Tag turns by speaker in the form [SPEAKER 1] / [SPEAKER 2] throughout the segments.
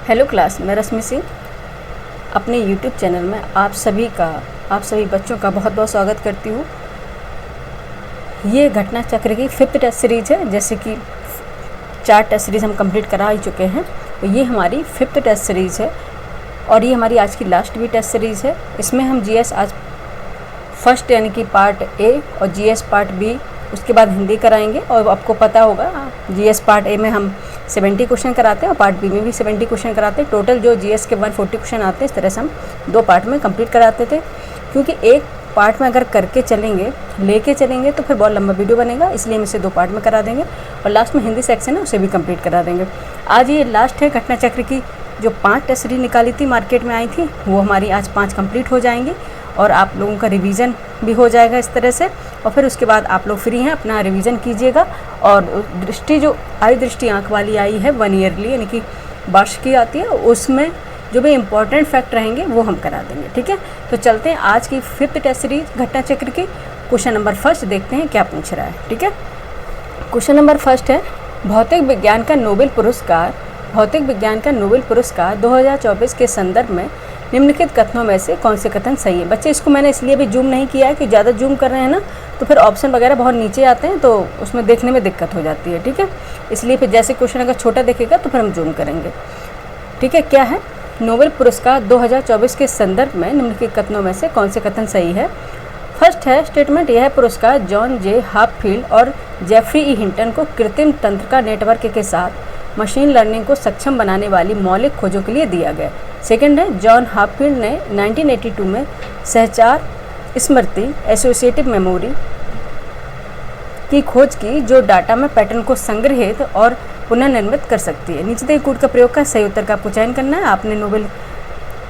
[SPEAKER 1] Hello class, मैं रश्मि सिंह अपने YouTube channel में आप सभी बच्चों का बहुत बहुत स्वागत करती हूँ। ये घटना चक्र की 5th टेस्ट सीरीज़ है। जैसे कि 4 टेस्ट सीरीज़ हम कंप्लीट करा ही चुके हैं, तो ये हमारी 5th टेस्ट सीरीज़ है और ये हमारी आज की लास्ट भी टेस्ट सीरीज़ है। इसमें हम जीएस आज फर्स्ट यानी कि पार्ट ए और जीएस पार्ट बी, उसके बाद हिंदी कराएंगे। और आपको पता होगा जीएस पार्ट ए में हम 70 क्वेश्चन कराते हैं और पार्ट बी में भी 70 क्वेश्चन कराते हैं। टोटल जो जीएस के 140 क्वेश्चन आते हैं, इस तरह से हम 2 पार्ट में कंप्लीट कराते थे। क्योंकि एक पार्ट में अगर करके चलेंगे, लेके चलेंगे, तो फिर बहुत लंबा वीडियो बनेगा, इसलिए हम इसे 2 पार्ट में करा देंगे और लास्ट में हिंदी सेक्शन है उसे भी कंप्लीट करा देंगे। आज ये लास्ट है घटना चक्र की। जो 5 टेस्ट सीरीज निकाली थी, मार्केट में आई थी, वो हमारी आज 5 कंप्लीट हो जाएंगी और आप लोगों का रिवीजन भी हो जाएगा इस तरह से। और फिर उसके बाद आप लोग फ्री हैं, अपना रिवीजन कीजिएगा। और दृष्टि जो दृष्टि आँख वाली आई है 1 ईयरली यानी कि वर्ष की आती है, उसमें जो भी इम्पोर्टेंट फैक्ट रहेंगे वो हम करा देंगे। ठीक है, तो चलते हैं आज की 5th टेस्ट सीरीज घटना चक्र की। क्वेश्चन नंबर 1 देखते हैं क्या पूछ रहा है। ठीक है, क्वेश्चन नंबर 1 है भौतिक विज्ञान का नोबेल पुरस्कार 2024 के संदर्भ में निम्नलिखित कथनों में से कौन से कथन सही है। बच्चे, इसको मैंने इसलिए भी जूम नहीं किया है कि ज़्यादा जूम कर रहे हैं ना, तो फिर ऑप्शन वगैरह बहुत नीचे आते हैं, तो उसमें देखने में दिक्कत हो जाती है। ठीक है, इसलिए फिर जैसे क्वेश्चन अगर छोटा दिखेगा तो फिर हम जूम करेंगे। ठीक है, क्या है नोबेल पुरस्कार 2024 के संदर्भ में निम्नलिखित कथनों में से कौन से कथन सही है। फर्स्ट है स्टेटमेंट, यह पुरस्कार जॉन जे हाफील्ड और जेफरी ई हिंटन को कृत्रिम तंत्रिका नेटवर्क के साथ मशीन लर्निंग को सक्षम बनाने वाली मौलिक खोजों के लिए दिया गया। सेकंड है जॉन हाफील्ड ने 1982 में सहचार स्मृति एसोसिएटिव मेमोरी की खोज की, जो डाटा में पैटर्न को संग्रहित और पुनर्निर्मित कर सकती है। नीचे दिए कूट का प्रयोग का सही उत्तर का आपको चयन करना है। आपने नोबेल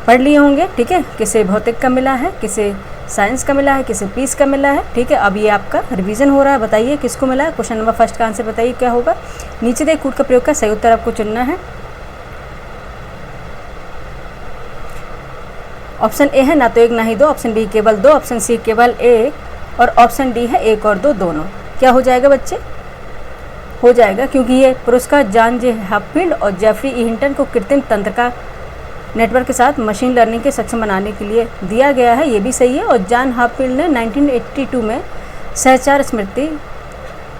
[SPEAKER 1] पढ़ लिए होंगे, ठीक है, किसे भौतिक का मिला है, किसे साइंस का मिला है, किसे पीस का मिला है। ठीक है, अब ये आपका रिवीजन हो रहा है, बताइए किसको मिला है। क्वेश्चन नंबर 1 का आंसर बताइए क्या होगा। नीचे दिए कूट का प्रयोग का सही उत्तर आपको चुनना है। ऑप्शन ए है ना तो 1 ना ही 2, ऑप्शन बी केवल 2, ऑप्शन सी केवल 1 और ऑप्शन डी है 1 और 2 दोनों। क्या हो जाएगा बच्चे? हो जाएगा, क्योंकि ये पुरस्कार जॉन जे हाफील्ड और जेफरी ई हिंटन को कृत्रिम तंत्रिका नेटवर्क के साथ मशीन लर्निंग के सक्षम बनाने के लिए दिया गया है, ये भी सही है। और जॉन हाफील्ड ने 1982 में सहचार स्मृति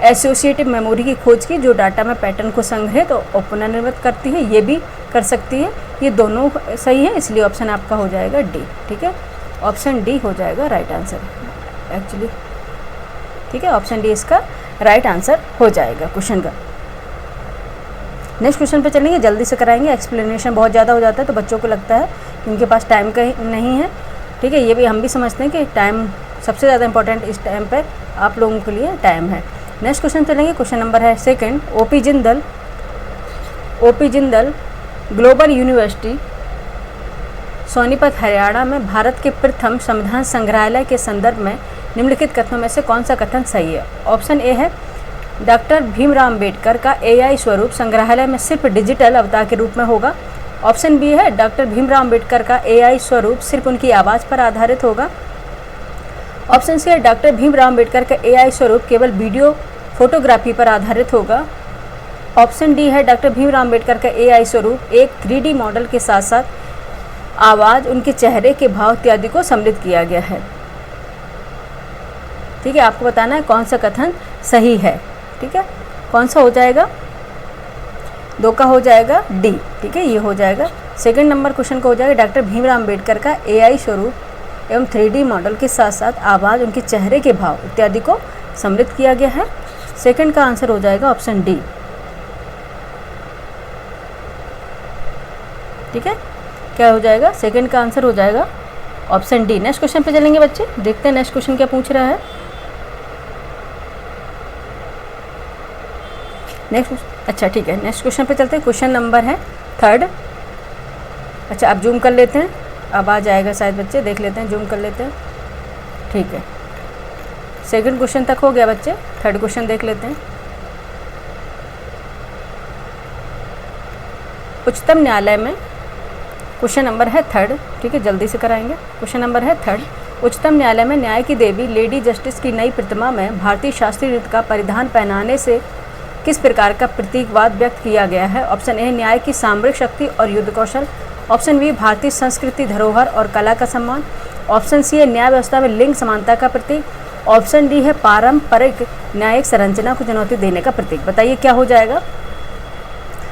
[SPEAKER 1] एसोसिएटिव मेमोरी की खोज की, जो डाटा में पैटर्न को संग्रहित और पुनर्निर्मित करती है, ये भी कर सकती है। ये दोनों सही है, इसलिए ऑप्शन आपका हो जाएगा डी। ठीक है, ऑप्शन डी हो जाएगा राइट आंसर एक्चुअली। ठीक है, ऑप्शन डी इसका राइट आंसर हो जाएगा क्वेश्चन का। नेक्स्ट क्वेश्चन पे चलेंगे, जल्दी से कराएंगे, एक्सप्लेनेशन बहुत ज़्यादा हो जाता है तो बच्चों को लगता है कि उनके पास टाइम का नहीं है। ठीक है, ये भी हम भी समझते हैं कि टाइम सबसे ज़्यादा इंपॉर्टेंट इस टाइम पे आप लोगों के लिए टाइम है। नेक्स्ट क्वेश्चन चलेंगे, क्वेश्चन नंबर है 2 OP Jindal global university Sonipat Haryana में भारत के प्रथम संविधान संग्रहालय के संदर्भ में निम्नलिखित कथनों में से कौन सा कथन सही है। ऑप्शन ए है डॉक्टर भीमराव अम्बेडकर का एआई स्वरूप संग्रहालय में सिर्फ डिजिटल अवतार के रूप में होगा। ऑप्शन बी है डॉक्टर भीमराव अम्बेडकर का एआई स्वरूप सिर्फ उनकी आवाज़ पर आधारित होगा। ऑप्शन सी है डॉक्टर भीमराव अम्बेडकर का एआई स्वरूप केवल वीडियो फोटोग्राफी पर आधारित होगा। ऑप्शन डी है डॉक्टर भीमराव अम्बेडकर का एआई स्वरूप एक 3D मॉडल के साथ साथ आवाज़, उनके चेहरे के भाव इत्यादि को सम्मिलित किया गया है। ठीक है, आपको बताना है कौन सा कथन सही है। ठीक है, कौन सा हो जाएगा? 2 का हो जाएगा डी। ठीक है, ये हो जाएगा। सेकंड नंबर क्वेश्चन का हो जाएगा डॉक्टर भीमराव अम्बेडकर का एआई स्वरूप एवं 3D मॉडल के साथ साथ आवाज़, उनके चेहरे के भाव इत्यादि को सम्मिलित किया गया है। सेकंड का आंसर हो जाएगा ऑप्शन डी। ठीक है, क्या हो जाएगा? सेकंड का आंसर हो जाएगा ऑप्शन डी। नेक्स्ट क्वेश्चन पे चलेंगे बच्चे, देखते हैं नेक्स्ट क्वेश्चन क्या पूछ रहा है। अच्छा ठीक है, नेक्स्ट क्वेश्चन पे चलते हैं। क्वेश्चन नंबर है 3। अच्छा, आप जूम कर लेते हैं, अब आ जाएगा शायद बच्चे, देख लेते हैं, जूम कर लेते हैं। ठीक है, सेकंड क्वेश्चन तक हो गया बच्चे, थर्ड क्वेश्चन देख लेते हैं। उच्चतम न्यायालय में क्वेश्चन नंबर है 3। ठीक है, जल्दी से कराएंगे। क्वेश्चन नंबर है 3। उच्चतम न्यायालय में न्याय की देवी लेडी जस्टिस की नई प्रतिमा में भारतीय शास्त्रीय नृत्य का परिधान पहनाने से किस प्रकार का प्रतीकवाद व्यक्त किया गया है? ऑप्शन ए न्याय की सामरिक शक्ति और युद्ध कौशल, ऑप्शन बी भारतीय संस्कृति धरोहर और कला का सम्मान, ऑप्शन सी है न्याय व्यवस्था में लिंग समानता का प्रतीक, ऑप्शन डी है पारंपरिक न्यायिक संरचना को चुनौती देने का प्रतीक। बताइए क्या हो जाएगा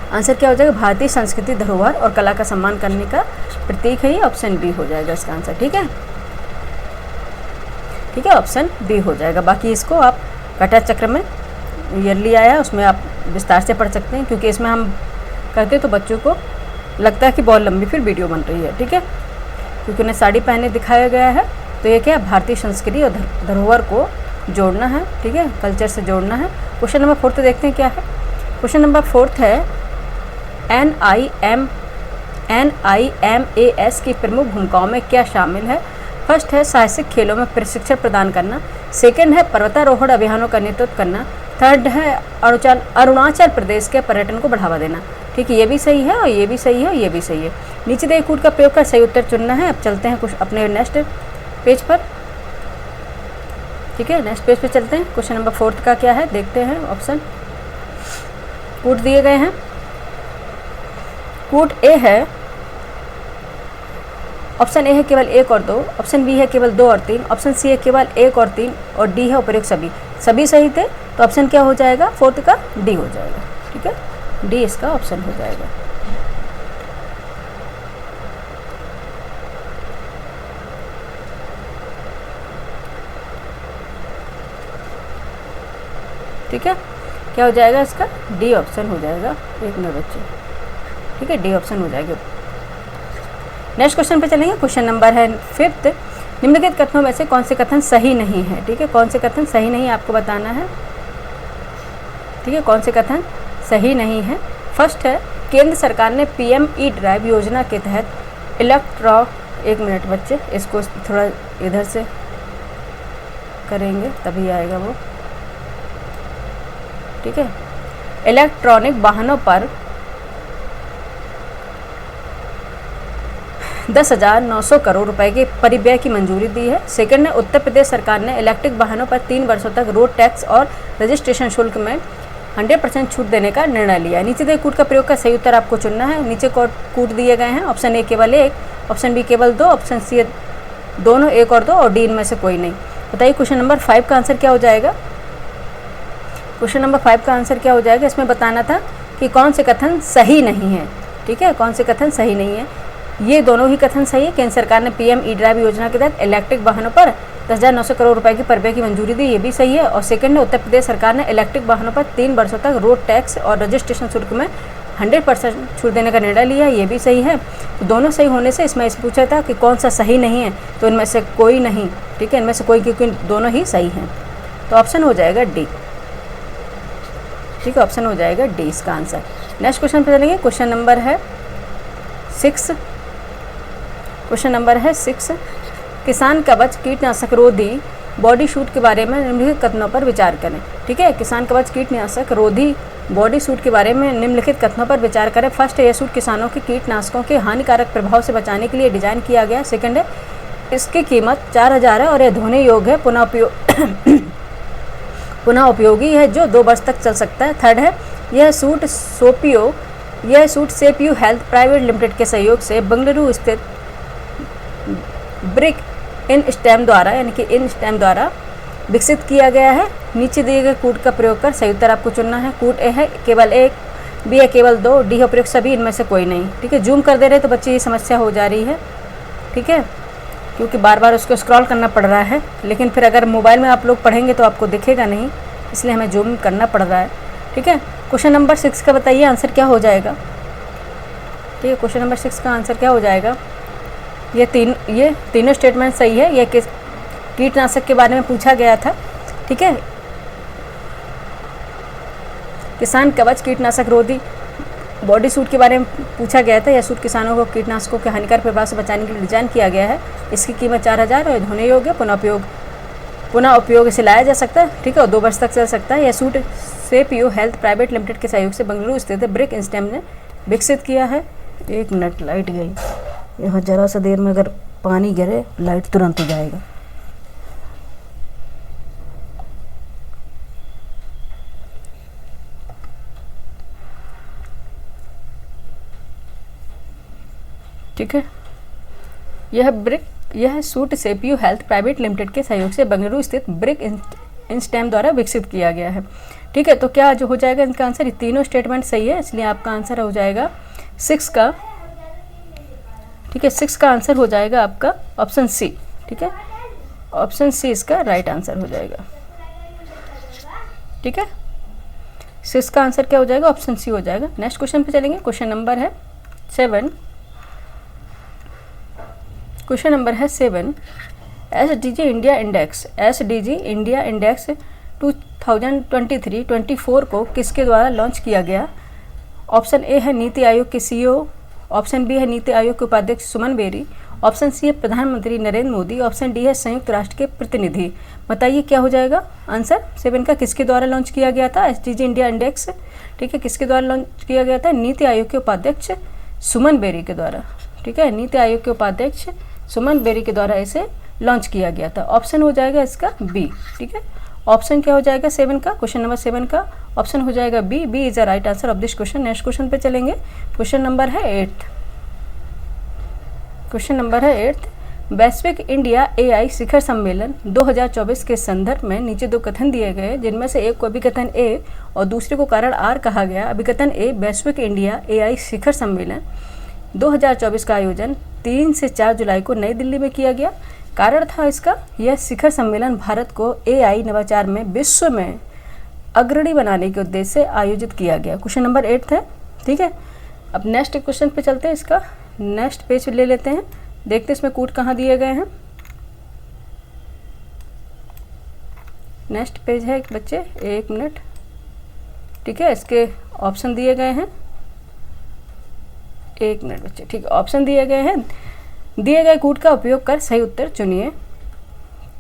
[SPEAKER 1] आंसर? क्या हो जाएगा? भारतीय संस्कृति धरोहर और कला का सम्मान करने का प्रतीक है ये, ऑप्शन बी हो जाएगा इसका आंसर। ठीक है, ठीक है, ऑप्शन बी हो जाएगा। बाकी इसको आप घटा चक्र में ईयरली आया है उसमें आप विस्तार से पढ़ सकते हैं, क्योंकि इसमें हम करते तो बच्चों को लगता है कि बहुत लंबी फिर वीडियो बन रही है। ठीक है, क्योंकि उन्हें साड़ी पहने दिखाया गया है, तो ये क्या भारतीय संस्कृति और धरोहर को जोड़ना है। ठीक है, कल्चर से जोड़ना है। क्वेश्चन नंबर 4 देखते हैं क्या है। क्वेश्चन नंबर 4 है NIMAS की प्रमुख भूमिकाओं में क्या शामिल है? फर्स्ट है साहसिक खेलों में प्रशिक्षण प्रदान करना, सेकंड है पर्वतारोहण अभियानों का नेतृत्व करना, थर्ड है अरुणाचल प्रदेश के पर्यटन को बढ़ावा देना। ठीक है, ये भी सही है और ये भी सही है और ये भी सही है। नीचे दिए कूट का प्रयोग कर सही उत्तर चुनना है। अब चलते हैं कुछ अपने नेक्स्ट पेज पर। ठीक है, नेक्स्ट पेज पे चलते हैं। क्वेश्चन नंबर 4 का क्या है देखते हैं। ऑप्शन कूट दिए गए हैं। कूट ए है, ऑप्शन ए है केवल 1 और 2, ऑप्शन बी है केवल 2 और 3, ऑप्शन सी है केवल 1 और 3 और डी है उपयुक्त सभी। सभी सही थे, तो ऑप्शन क्या हो जाएगा? 4 का डी हो जाएगा। ठीक है, डी इसका ऑप्शन हो जाएगा। ठीक है, क्या हो जाएगा इसका? डी ऑप्शन हो जाएगा। एक मिनट बच्चे, ठीक है, डी ऑप्शन हो जाएगा। नेक्स्ट क्वेश्चन पे चलेंगे। क्वेश्चन नंबर है 5, निम्नलिखित कथनों में से कौन से कथन सही नहीं है? ठीक है, कौन से कथन सही नहीं है आपको बताना है। ठीक है, कौन से कथन सही नहीं है? फर्स्ट है केंद्र सरकार ने PME ड्राइव योजना के तहत एक मिनट बच्चे, इसको थोड़ा इधर से करेंगे तभी आएगा वो। ठीक है, इलेक्ट्रॉनिक वाहनों पर 10,900 करोड़ रुपए के परिव्यय की मंजूरी दी है। सेकंड है उत्तर प्रदेश सरकार ने इलेक्ट्रिक वाहनों पर 3 वर्षों तक रोड टैक्स और रजिस्ट्रेशन शुल्क में 100% छूट देने का निर्णय लिया है। नीचे दिए कूट का प्रयोग का सही उत्तर आपको चुनना है। नीचे कूट दिए गए हैं। ऑप्शन ए केवल 1, ऑप्शन बी केवल 2, ऑप्शन सी दोनों 1 और 2 और डी इनमें से कोई नहीं। बताइए क्वेश्चन नंबर 5 का आंसर क्या हो जाएगा? क्वेश्चन नंबर 5 का आंसर क्या हो जाएगा? इसमें बताना था कि कौन से कथन सही नहीं है। ठीक है, कौन से कथन सही नहीं है? ये दोनों ही कथन सही है। केंद्र सरकार ने PME ड्राइव योजना के तहत इलेक्ट्रिक वाहनों पर 10,900 करोड़ रुपए की परिव्यय की मंजूरी दी, ये भी सही है। और सेकंड है उत्तर प्रदेश सरकार ने इलेक्ट्रिक वाहनों पर 3 वर्षों तक रोड टैक्स और रजिस्ट्रेशन शुल्क में 100% छूट देने का निर्णय लिया, ये भी सही है। तो दोनों सही होने से इसमें पूछा था कि कौन सा सही नहीं है, तो इनमें से कोई नहीं। ठीक है, इनमें से कोई, क्योंकि दोनों ही सही हैं। तो ऑप्शन हो जाएगा डी। ठीक है, ऑप्शन हो जाएगा डी इसका आंसर। नेक्स्ट क्वेश्चन पे चलेंगे। क्वेश्चन नंबर है 6। क्वेश्चन नंबर है 6, किसान कवच कीटनाशक रोधी बॉडी सूट के बारे में निम्नलिखित कथनों पर विचार करें। ठीक है, किसान कवच कीटनाशक रोधी बॉडी सूट के बारे में निम्नलिखित कथनों पर विचार करें। फर्स्ट है यह सूट किसानों के कीटनाशकों के हानिकारक प्रभाव से बचाने के लिए डिजाइन किया गया है। सेकंड है इसकी कीमत 4,000 है और यह धोने योग्य है, पुनः उपयोगी है, जो 2 वर्ष तक चल सकता है। थर्ड है यह सूट सेपीयू हेल्थ प्राइवेट लिमिटेड के सहयोग से बेंगलुरु स्थित ब्रिक इन स्टेम द्वारा विकसित किया गया है। नीचे दिए गए कूट का प्रयोग कर सही उत्तर आपको चुनना है। कूट ए है केवल 1, बी है केवल 2, डी है प्रयोग सभी, इनमें से कोई नहीं। ठीक है, जूम कर दे रहे तो बच्चे ये समस्या हो जा रही है। ठीक है, क्योंकि बार बार उसको स्क्रॉल करना पड़ रहा है, लेकिन फिर अगर मोबाइल में आप लोग पढ़ेंगे तो आपको दिखेगा नहीं, इसलिए हमें जूम करना पड़ रहा है। ठीक है, क्वेश्चन नंबर 6 का बताइए आंसर क्या हो जाएगा? ठीक है, क्वेश्चन नंबर 6 का आंसर क्या हो जाएगा? ये तीनों स्टेटमेंट सही है। यह कीटनाशक के बारे में पूछा गया था। ठीक है, किसान कवच कीटनाशक रोधी बॉडी सूट के बारे में पूछा गया था। यह सूट किसानों को कीटनाशकों के हानिकारक प्रभाव से बचाने के लिए डिजाइन किया गया है। इसकी कीमत 4,000 और धोने योग्य, पुनः उपयोग इसे लाया जा सकता है। ठीक है, और 2 वर्ष तक चल सकता है। यह सूट सेपीयू हेल्थ प्राइवेट लिमिटेड के सहयोग से बेंगलुरु स्थित ब्रिक इंस्टेम ने विकसित किया है। 1 मिनट, लाइट गई यहाँ, जरा सा देर में अगर पानी गिरे लाइट तुरंत हो जाएगा। ठीक है। यह suit CPU health private limited के सहयोग से बेंगलुरु स्थित ब्रिक इंस्टेम द्वारा विकसित किया गया है। ठीक है, तो क्या जो हो जाएगा इनका आंसर, ये तीनों स्टेटमेंट सही है, इसलिए आपका आंसर हो जाएगा 6 का। ठीक है, 6 का आंसर हो जाएगा आपका ऑप्शन सी। ठीक है, ऑप्शन सी इसका राइट आंसर हो जाएगा। ठीक है, 6 का आंसर क्या हो जाएगा, ऑप्शन सी हो जाएगा। नेक्स्ट क्वेश्चन पे चलेंगे। क्वेश्चन नंबर है 7। क्वेश्चन नंबर है 7। SDG इंडिया इंडेक्स 2023-24 को किसके द्वारा लॉन्च किया गया? ऑप्शन ए है नीति आयोग के CEO, ऑप्शन बी है नीति आयोग के उपाध्यक्ष सुमन बेरी, ऑप्शन सी है प्रधानमंत्री नरेंद्र मोदी, ऑप्शन डी है संयुक्त राष्ट्र के प्रतिनिधि। बताइए क्या हो जाएगा आंसर 7 का, किसके द्वारा लॉन्च किया गया था SDG इंडिया इंडेक्स? ठीक है, किसके द्वारा लॉन्च किया गया था? नीति आयोग के उपाध्यक्ष सुमन बेरी के द्वारा। ठीक है, नीति आयोग के उपाध्यक्ष सुमन बेरी के द्वारा इसे लॉन्च किया गया था। ऑप्शन हो जाएगा इसका बी। ठीक है, ऑप्शन क्या हो जाएगा 7 का, क्वेश्चन नंबर 7 का ऑप्शन हो जाएगा B. B is the right answer of this question. Next question पे चलेंगे। क्वेश्चन नंबर है 8। क्वेश्चन नंबर है 8। वैश्विक इंडिया AI शिखर सम्मेलन 2024 के संदर्भ में नीचे 2 कथन दिए गए, जिनमें से एक को अभिकथन ए और दूसरे को कारण आर कहा गया। अभिकथन ए, वैश्विक इंडिया AI शिखर सम्मेलन 2024 का आयोजन 3 से 4 जुलाई को नई दिल्ली में किया गया। कारण था इसका, यह शिखर सम्मेलन भारत को AI नवाचार में विश्व में अग्रणी बनाने के उद्देश्य से आयोजित किया गया। क्वेश्चन नंबर 8 है। ठीक है, अब नेक्स्ट क्वेश्चन पे चलते हैं। इसका नेक्स्ट पेज ले लेते हैं, देखते हैं इसमें कूट कहाँ दिए गए हैं। नेक्स्ट पेज है बच्चे, 1 मिनट। ठीक है, इसके ऑप्शन दिए गए हैं। 1 मिनट बच्चे। ठीक है, ऑप्शन दिए गए हैं। दिए गए कूट का उपयोग कर सही उत्तर चुनिए।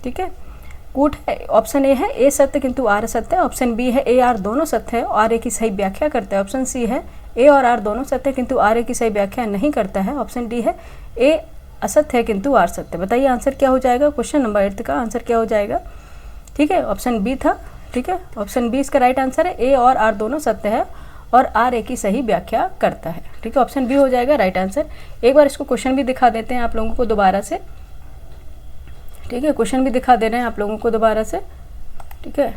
[SPEAKER 1] ठीक है, कूट है ऑप्शन ए है ए सत्य किंतु आर असत्य है, ऑप्शन बी है ए आर दोनों सत्य है और ए की सही व्याख्या करता है, ऑप्शन सी है ए और आर दोनों सत्य किंतु आर ए की सही व्याख्या नहीं करता है, ऑप्शन डी है ए असत्य है किंतु आर सत्य। बताइए आंसर क्या हो जाएगा? क्वेश्चन नंबर 8 का आंसर क्या हो जाएगा? ठीक है, ऑप्शन बी था। ठीक है, ऑप्शन बी इसका राइट आंसर है। ए और आर दोनों सत्य है और आर ए की सही व्याख्या करता है। ठीक है, ऑप्शन बी हो जाएगा राइट आंसर। एक बार इसको क्वेश्चन भी दिखा देते हैं आप लोगों को दोबारा से। ठीक है, क्वेश्चन भी दिखा दे रहे हैं आप लोगों को दोबारा से। ठीक है,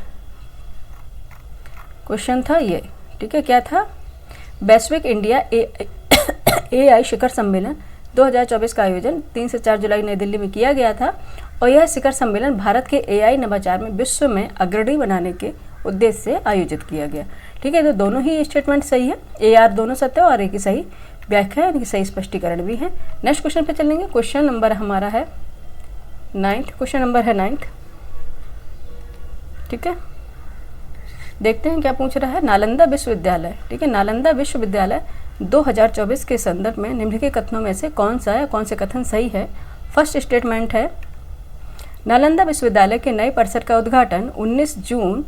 [SPEAKER 1] क्वेश्चन था ये। ठीक है, क्या था? वैश्विक इंडिया AI शिखर सम्मेलन 2024 का आयोजन 3 से 4 जुलाई नई दिल्ली में किया गया था और यह शिखर सम्मेलन भारत के AI नवाचार में विश्व में अग्रणी बनाने के उद्देश्य से आयोजित किया गया। ठीक है, तो दोनों ही स्टेटमेंट सही है। ए आर दोनों सत्य और ए की सही व्याख्या यानी कि सही स्पष्टीकरण भी है। नेक्स्ट क्वेश्चन पे चलेंगे। क्वेश्चन नंबर हमारा है 9th। क्वेश्चन नंबर है 9th। ठीक है, देखते हैं क्या पूछ रहा है। नालंदा विश्वविद्यालय। ठीक है, नालंदा विश्वविद्यालय 2024 के संदर्भ में निम्नलिखित कथनों में से कौन से कथन सही है? फर्स्ट स्टेटमेंट है नालंदा विश्वविद्यालय के नए परिसर का उद्घाटन 19 जून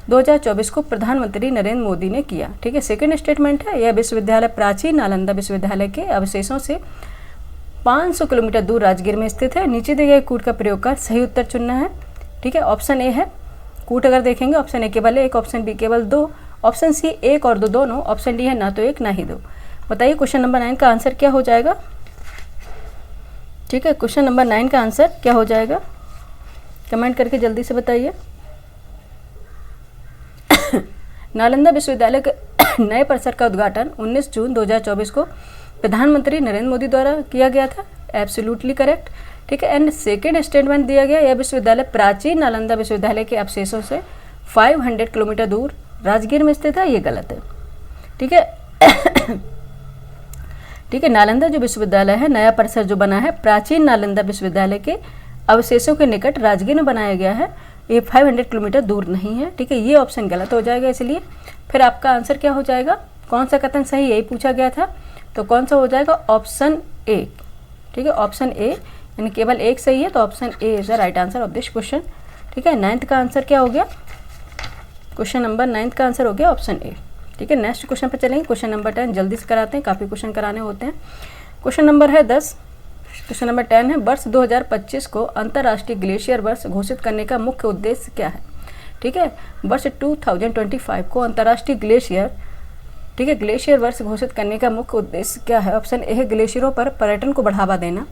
[SPEAKER 1] 2024 को प्रधानमंत्री नरेंद्र मोदी ने किया। ठीक है, सेकंड स्टेटमेंट है यह विश्वविद्यालय प्राचीन नालंदा विश्वविद्यालय के अवशेषों से 500 किलोमीटर दूर राजगीर में स्थित है। नीचे दिए गए कूट का प्रयोग कर सही उत्तर चुनना है। ठीक है, ऑप्शन ए है कूट अगर देखेंगे ऑप्शन ए केवल 1, ऑप्शन बी केवल 2, ऑप्शन सी 1 और 2 दोनों, ऑप्शन डी है ना तो 1 ना ही 2। बताइए क्वेश्चन नंबर 9 का आंसर क्या हो जाएगा? ठीक है, क्वेश्चन नंबर 9 का आंसर क्या हो जाएगा? कमेंट करके जल्दी से बताइए। नालंदा विश्वविद्यालय के नए परिसर का उद्घाटन 19 जून 2024 को प्रधानमंत्री नरेंद्र मोदी द्वारा किया गया था। Absolutely correct. ठीक है, एंड सेकेंड स्टेटमेंट दिया गया यह विश्वविद्यालय प्राचीन नालंदा विश्वविद्यालय के अवशेषों से 500 किलोमीटर दूर राजगीर में स्थित है, ये गलत है। ठीक है ठीक है, नालंदा जो विश्वविद्यालय है नया परिसर जो बना है प्राचीन नालंदा विश्वविद्यालय के अवशेषों के निकट राजगीर में बनाया गया है, ये 500 किलोमीटर दूर नहीं है। ठीक है, ये ऑप्शन गलत हो जाएगा। इसलिए फिर आपका आंसर क्या हो जाएगा? कौन सा कथन सही, यही पूछा गया था, तो कौन सा हो जाएगा? Option A. ठीक है, ऑप्शन ए यानी केवल 1 सही है, तो option A is the right answer of this question. ठीक है, 9th का आंसर क्या हो गया? क्वेश्चन नंबर 9 का आंसर हो गया ऑप्शन ए। ठीक है, नेक्स्ट क्वेश्चन पे चलेंगे। क्वेश्चन नंबर 10 जल्दी से कराते हैं, काफ़ी क्वेश्चन कराने होते हैं। क्वेश्चन नंबर है 10। क्वेश्चन नंबर 10 है वर्ष 2025 को अंतर्राष्ट्रीय ग्लेशियर वर्ष घोषित करने का मुख्य उद्देश्य क्या है? ठीक है, वर्ष 2025 को अंतर्राष्ट्रीय ग्लेशियर ठीक है। ग्लेशियर वर्ष घोषित करने का मुख्य उद्देश्य क्या है? ऑप्शन ए है ग्लेशियरों पर पर्यटन को बढ़ावा देना।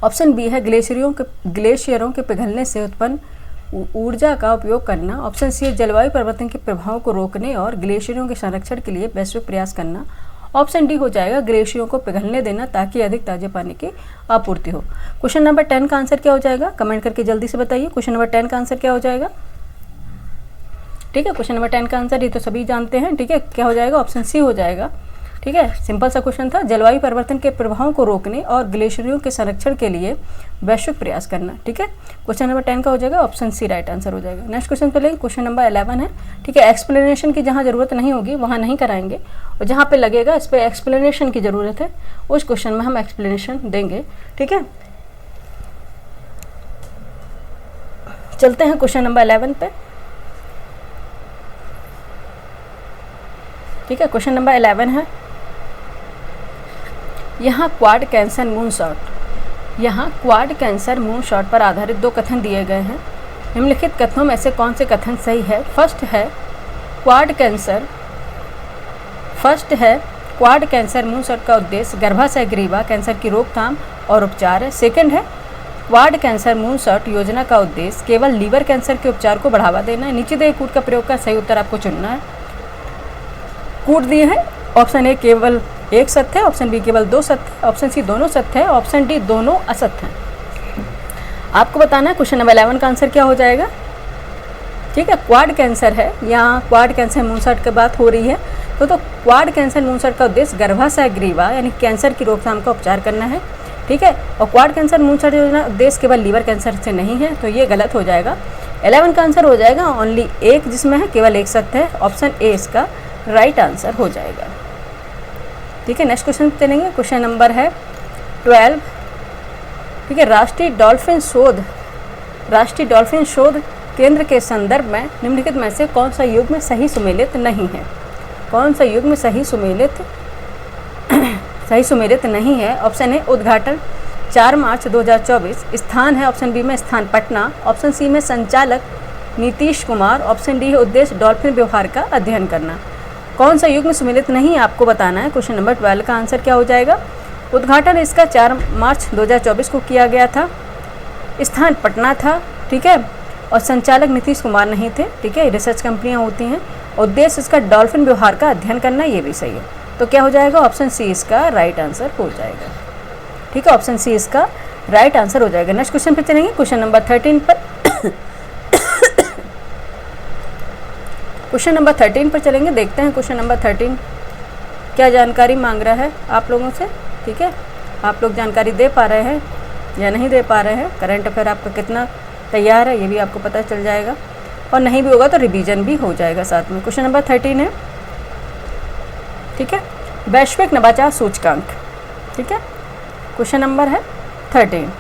[SPEAKER 1] ऑप्शन बी है ग्लेशियरों के पिघलने से उत्पन्न ऊर्जा का उपयोग करना। ऑप्शन सी है जलवायु परिवर्तन के प्रभाव को रोकने और ग्लेशियरों के संरक्षण के लिए वैश्विक प्रयास करना। ऑप्शन डी हो जाएगा ग्लेशियरों को पिघलने देना ताकि अधिक ताजे पानी की आपूर्ति हो। क्वेश्चन नंबर 10 का आंसर क्या हो जाएगा? कमेंट करके जल्दी से बताइए। क्वेश्चन नंबर 10 का आंसर क्या हो जाएगा? ठीक है, क्वेश्चन नंबर 10 का आंसर ये तो सभी जानते हैं। ठीक है, क्या हो जाएगा? ऑप्शन सी हो जाएगा। ठीक है, सिंपल सा क्वेश्चन था, जलवायु परिवर्तन के प्रभावों को रोकने और ग्लेशियरों के संरक्षण के लिए वैश्विक प्रयास करना। ठीक है, क्वेश्चन नंबर 10 का हो जाएगा ऑप्शन सी राइट आंसर हो जाएगा। नेक्स्ट क्वेश्चन पे लेंगे, क्वेश्चन नंबर 11 है। ठीक है, एक्सप्लेनेशन की जहाँ जरूरत नहीं होगी वहाँ नहीं कराएंगे, और जहाँ पे लगेगा इस पर एक्सप्लेनेशन की जरूरत है उस क्वेश्चन में हम एक्सप्लेनेशन देंगे। ठीक है, चलते हैं क्वेश्चन नंबर 11 पे। ठीक है, क्वेश्चन नंबर 11 है, यहाँ क्वाड कैंसर मून शॉट पर आधारित 2 कथन दिए गए हैं। निम्नलिखित कथनों में से कौन से कथन सही है? फर्स्ट है क्वाड कैंसर मून शॉट का उद्देश्य गर्भाशय ग्रीवा कैंसर की रोकथाम और उपचार है। सेकंड है क्वाड कैंसर मून शॉट योजना का उद्देश्य केवल लीवर कैंसर के उपचार को बढ़ावा देना है। नीचे दिए कूट का प्रयोग का सही उत्तर आपको चुनना है। कूट दिए हैं, ऑप्शन ए केवल 1 सत्य है, ऑप्शन बी केवल 2 सत्य है, ऑप्शन सी दोनों सत्य है, ऑप्शन डी दोनों असत्य हैं। आपको बताना है क्वेश्चन नंबर 11 का आंसर क्या हो जाएगा। ठीक है, क्वाड कैंसर है, यहाँ क्वाड कैंसर मून शॉट की बात हो रही है, तो क्वाड कैंसर मून शॉट का उद्देश्य गर्भाशय ग्रीवा यानी कैंसर की रोकथाम का उपचार करना है। ठीक है, और क्वाड कैंसर मून शॉट योजना उद्देश्य केवल लीवर कैंसर से नहीं है, तो ये गलत हो जाएगा। 11 का आंसर हो जाएगा ओनली 1 जिसमें है केवल 1 सत्य है, ऑप्शन ए इसका राइट आंसर हो जाएगा। ठीक है, नेक्स्ट क्वेश्चन चलेंगे, क्वेश्चन नंबर है 12। ठीक है, राष्ट्रीय डॉल्फिन शोध केंद्र के संदर्भ में निम्नलिखित में से कौन सा युग्म सही सुमेलित नहीं है? कौन सा युग्म सही सुमेलित नहीं है? ऑप्शन ए उद्घाटन 4 मार्च 2024, स्थान है ऑप्शन बी में स्थान पटना, ऑप्शन सी में संचालक नीतीश कुमार, ऑप्शन डी है उद्देश्य डॉल्फिन व्यवहार का अध्ययन करना। कौन सा युग्म सुमेलित नहीं है आपको बताना है। क्वेश्चन नंबर 12 का आंसर क्या हो जाएगा? उद्घाटन इसका 4 मार्च 2024 को किया गया था, स्थान पटना था। ठीक है, और संचालक नीतीश कुमार नहीं थे। ठीक है, रिसर्च कंपनियां होती हैं। उद्देश्य इसका डॉल्फिन व्यवहार का अध्ययन करना, ये भी सही है, तो क्या हो जाएगा? ऑप्शन सी इसका राइट आंसर हो जाएगा। ठीक है, ऑप्शन सी इसका राइट आंसर हो जाएगा। नेक्स्ट क्वेश्चन पे चलेंगे, क्वेश्चन नंबर 13 पर। क्वेश्चन नंबर 13 पर चलेंगे, देखते हैं क्वेश्चन नंबर 13 क्या जानकारी मांग रहा है आप लोगों से। ठीक है, आप लोग जानकारी दे पा रहे हैं या नहीं दे पा रहे हैं, करंट अफेयर आपका कितना तैयार है ये भी आपको पता चल जाएगा, और नहीं भी होगा तो रिवीजन भी हो जाएगा साथ में। क्वेश्चन नंबर 13 है, ठीक है, वैश्विक नवाचार सूचकांक। ठीक है, क्वेश्चन नंबर है 13,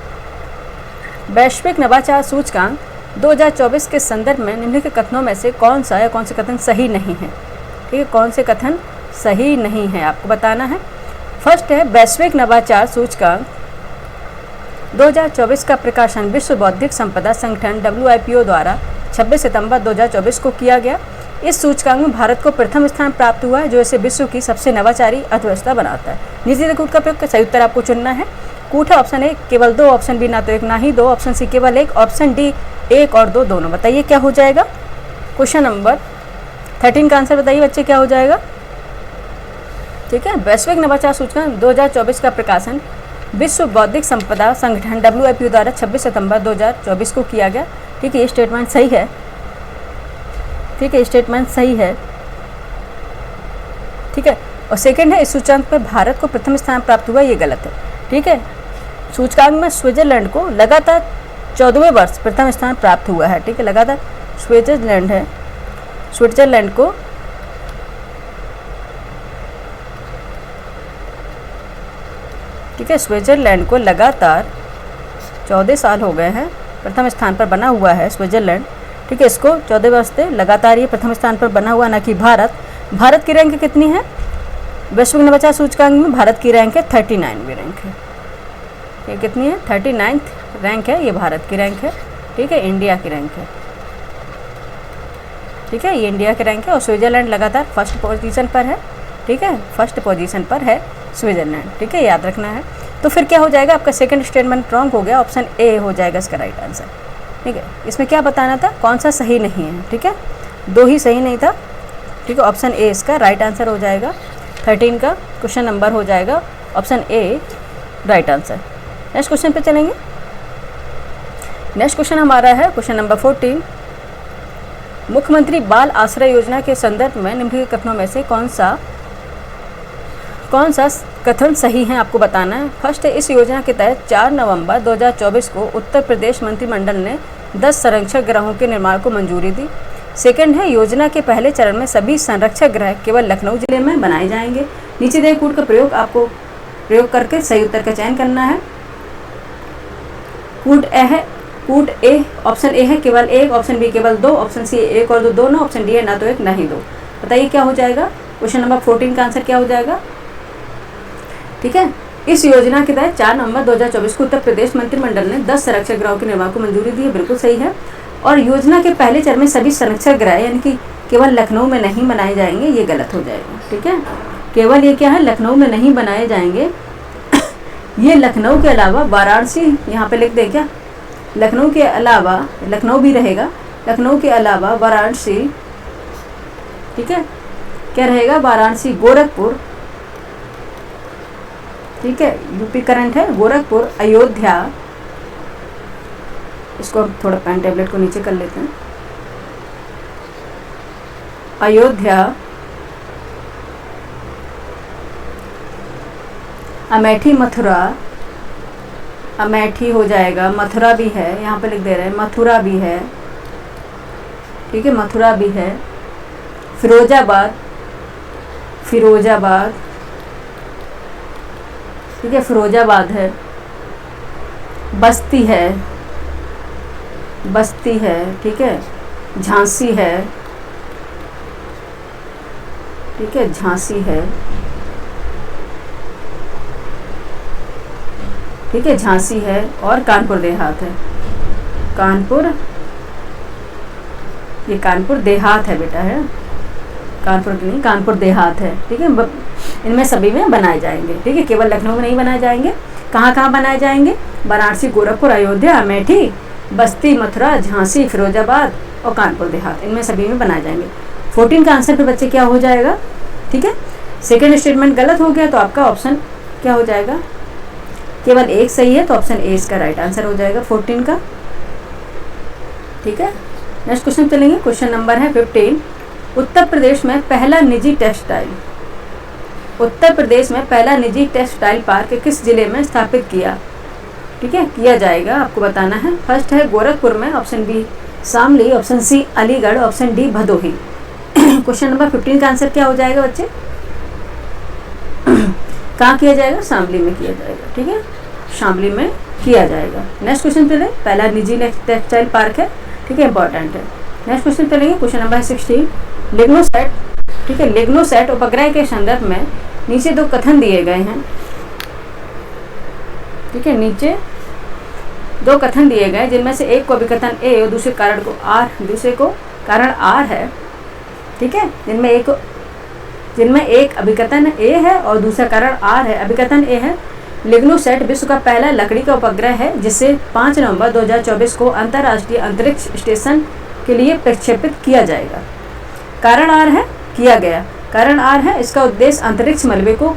[SPEAKER 1] वैश्विक नवाचार सूचकांक 2024 के संदर्भ में निम्नलिखित कथनों में से कौन सा या कौन से कथन सही नहीं है? ठीक है, कौन से कथन सही नहीं है आपको बताना है। फर्स्ट है वैश्विक नवाचार सूचकांक 2024 का प्रकाशन विश्व बौद्धिक संपदा संगठन WIPO द्वारा 26 सितंबर 2024 को किया गया। इस सूचकांक में भारत को प्रथम स्थान प्राप्त हुआ है, जो इसे विश्व की सबसे नवाचारी अर्थव्यवस्था बनाता है। नीचे कूट का प्रयोग का सही उत्तर आपको चुनना है। कूट है ऑप्शन ए केवल 2, ऑप्शन बी ना तो 1 ना ही 2, ऑप्शन सी केवल 1, ऑप्शन डी 1 और 2 दोनों। बताइए क्या हो जाएगा? क्वेश्चन नंबर 13 का आंसर बताइए बच्चे, क्या हो जाएगा? ठीक है, वैश्विक नवाचार सूचकांक 2024 का प्रकाशन विश्व बौद्धिक संपदा संगठन WIPO द्वारा 26 सितंबर 2024 को किया गया। ठीक है, ये स्टेटमेंट सही है। ठीक है, स्टेटमेंट सही है। ठीक है, और सेकंड है इस सूचकांक पर भारत को प्रथम स्थान प्राप्त हुआ, ये गलत है। ठीक है, सूचकांक में स्विट्जरलैंड को लगातार 14वें वर्ष प्रथम स्थान प्राप्त हुआ है। ठीक है, लगातार स्विट्जरलैंड को ठीक है, स्विट्जरलैंड को लगातार 14 साल हो गए हैं प्रथम स्थान पर बना हुआ है स्विट्जरलैंड। ठीक है, इसको 14 वर्ष से लगातार ये प्रथम स्थान पर बना हुआ, ना कि भारत। भारत की रैंक कितनी है वैश्विक नवाचार सूचकांक में? भारत की रैंक है 39वीं रैंक है। ये कितनी है? 39th रैंक है, ये भारत की रैंक है। ठीक है, इंडिया की रैंक है। ठीक है, ये इंडिया के रैंक है और स्विट्ज़रलैंड लगातार फर्स्ट पोजीशन पर है। ठीक है, फर्स्ट पोजीशन पर है स्विट्ज़रलैंड। ठीक है, याद रखना है। तो फिर क्या हो जाएगा, आपका सेकंड स्टेटमेंट रॉन्ग हो गया, ऑप्शन ए हो जाएगा इसका राइट आंसर। ठीक है, इसमें क्या बताना था, कौन सा सही नहीं है। ठीक है, 2 ही सही नहीं था। ठीक है, ऑप्शन ए इसका राइट आंसर हो जाएगा। 13 का क्वेश्चन नंबर हो जाएगा option A right answer. Next question पे चलेंगे। नेक्स्ट क्वेश्चन हमारा है क्वेश्चन नंबर 14। मुख्यमंत्री बाल आश्रय योजना के संदर्भ में निम्नलिखित कथनों में से कौन सा कथन सही है, आपको बताना है। फर्स्ट है, इस योजना के तहत 4 नवंबर 2024 को उत्तर प्रदेश मंत्रिमंडल ने 10 संरक्षक गृहों के निर्माण को मंजूरी दी। सेकंड है, योजना के पहले चरण में सभी संरक्षक गृह केवल लखनऊ जिले में बनाए जाएंगे। नीचे दिए कोड का आपको प्रयोग करके सही उत्तर का चयन करना है। कोड ए ऑप्शन ए है केवल 1, ऑप्शन बी केवल 2, ऑप्शन सी 1 और 2 दोनों, ऑप्शन डी है ना तो 1 ना ही 2। बताइए क्या हो जाएगा, क्वेश्चन नंबर 14 का आंसर क्या हो जाएगा। ठीक है, इस योजना के तहत 4 नवंबर 2024 को उत्तर प्रदेश मंत्रिमंडल ने 10 संरक्षक गृहों के निर्माण को मंजूरी दी है, बिल्कुल सही है। और योजना के पहले चरण में सभी संरक्षक गृह यानी कि केवल लखनऊ में नहीं बनाए जाएंगे, ये गलत हो जाएगा। ठीक है, केवल ये क्या है, लखनऊ में नहीं बनाए जाएंगे। ये लखनऊ के अलावा वाराणसी, यहाँ पे लिख दें क्या, लखनऊ के अलावा, लखनऊ भी रहेगा, लखनऊ के अलावा वाराणसी, ठीक है, क्या रहेगा, वाराणसी, गोरखपुर, ठीक है, यूपी करंट है, गोरखपुर, अयोध्या, इसको हम थोड़ा पेन टेबलेट को नीचे कर लेते हैं, अयोध्या, अमेठी, मथुरा, अमेठी हो जाएगा, मथुरा भी है, यहाँ पे लिख दे रहे हैं, मथुरा भी है, ठीक है, मथुरा भी है, फिरोजाबाद, फिरोजाबाद, ठीक है, फिरोजाबाद है, बस्ती है, बस्ती है, ठीक है, झांसी है, ठीक है, झांसी है, ठीक है, झांसी है, और कानपुर देहात है, कानपुर, ये कानपुर देहात है बेटा, है कानपुर की नहीं, कानपुर देहात है। ठीक है, इनमें सभी में बनाए जाएंगे। ठीक है, केवल लखनऊ में नहीं बनाए जाएंगे। कहाँ कहाँ बनाए जाएंगे, वाराणसी, गोरखपुर, अयोध्या, अमेठी, बस्ती, मथुरा, झांसी, फिरोजाबाद और कानपुर देहात, इनमें सभी में बनाए जाएंगे। 14 का आंसर पे बच्चे क्या हो जाएगा, ठीक है, सेकेंड स्टेटमेंट गलत हो गया तो आपका ऑप्शन क्या हो जाएगा, केवल 1 सही है तो ऑप्शन ए इसका राइट आंसर हो जाएगा 14 का। ठीक है, नेक्स्ट क्वेश्चन चलेंगे। क्वेश्चन नंबर है 15। उत्तर प्रदेश में पहला निजी टेक्सटाइल, उत्तर प्रदेश में पहला निजी टेक्सटाइल पार्क किस जिले में स्थापित किया, ठीक है, किया जाएगा, आपको बताना है। फर्स्ट है गोरखपुर में, option B Shamli, option C Aligarh, option D Bhadohi. Question number 15 का आंसर क्या हो जाएगा बच्चे, कहाँ किया जाएगा, शामली में किया जाएगा। ठीक है, शामली में किया जाएगा। नेक्स्ट क्वेश्चन चले, पहला निजी टेक्सटाइल पार्क है, ठीक है, इंपॉर्टेंट है। नेक्स्ट क्वेश्चन चलेंगे, क्वेश्चन नंबर 16। लिग्नोसैट, ठीक है, लिग्नोसैट उपग्रह के संदर्भ में नीचे 2 कथन दिए गए हैं। ठीक है, नीचे 2 कथन दिए गए, जिनमें से एक को अभिकथन ए और दूसरे कारण को आर, दूसरे को कारण आर है। ठीक है, जिनमें एक अभिकथन ए है और दूसरा कारण आर है। अभिकथन ए है, लिग्नोसैट विश्व का पहला लकड़ी का उपग्रह है जिसे 5 नवंबर 2024 को अंतर्राष्ट्रीय अंतरिक्ष स्टेशन के लिए प्रक्षेपित किया जाएगा। कारण आर है, किया गया, कारण आर है, इसका उद्देश्य अंतरिक्ष मलबे को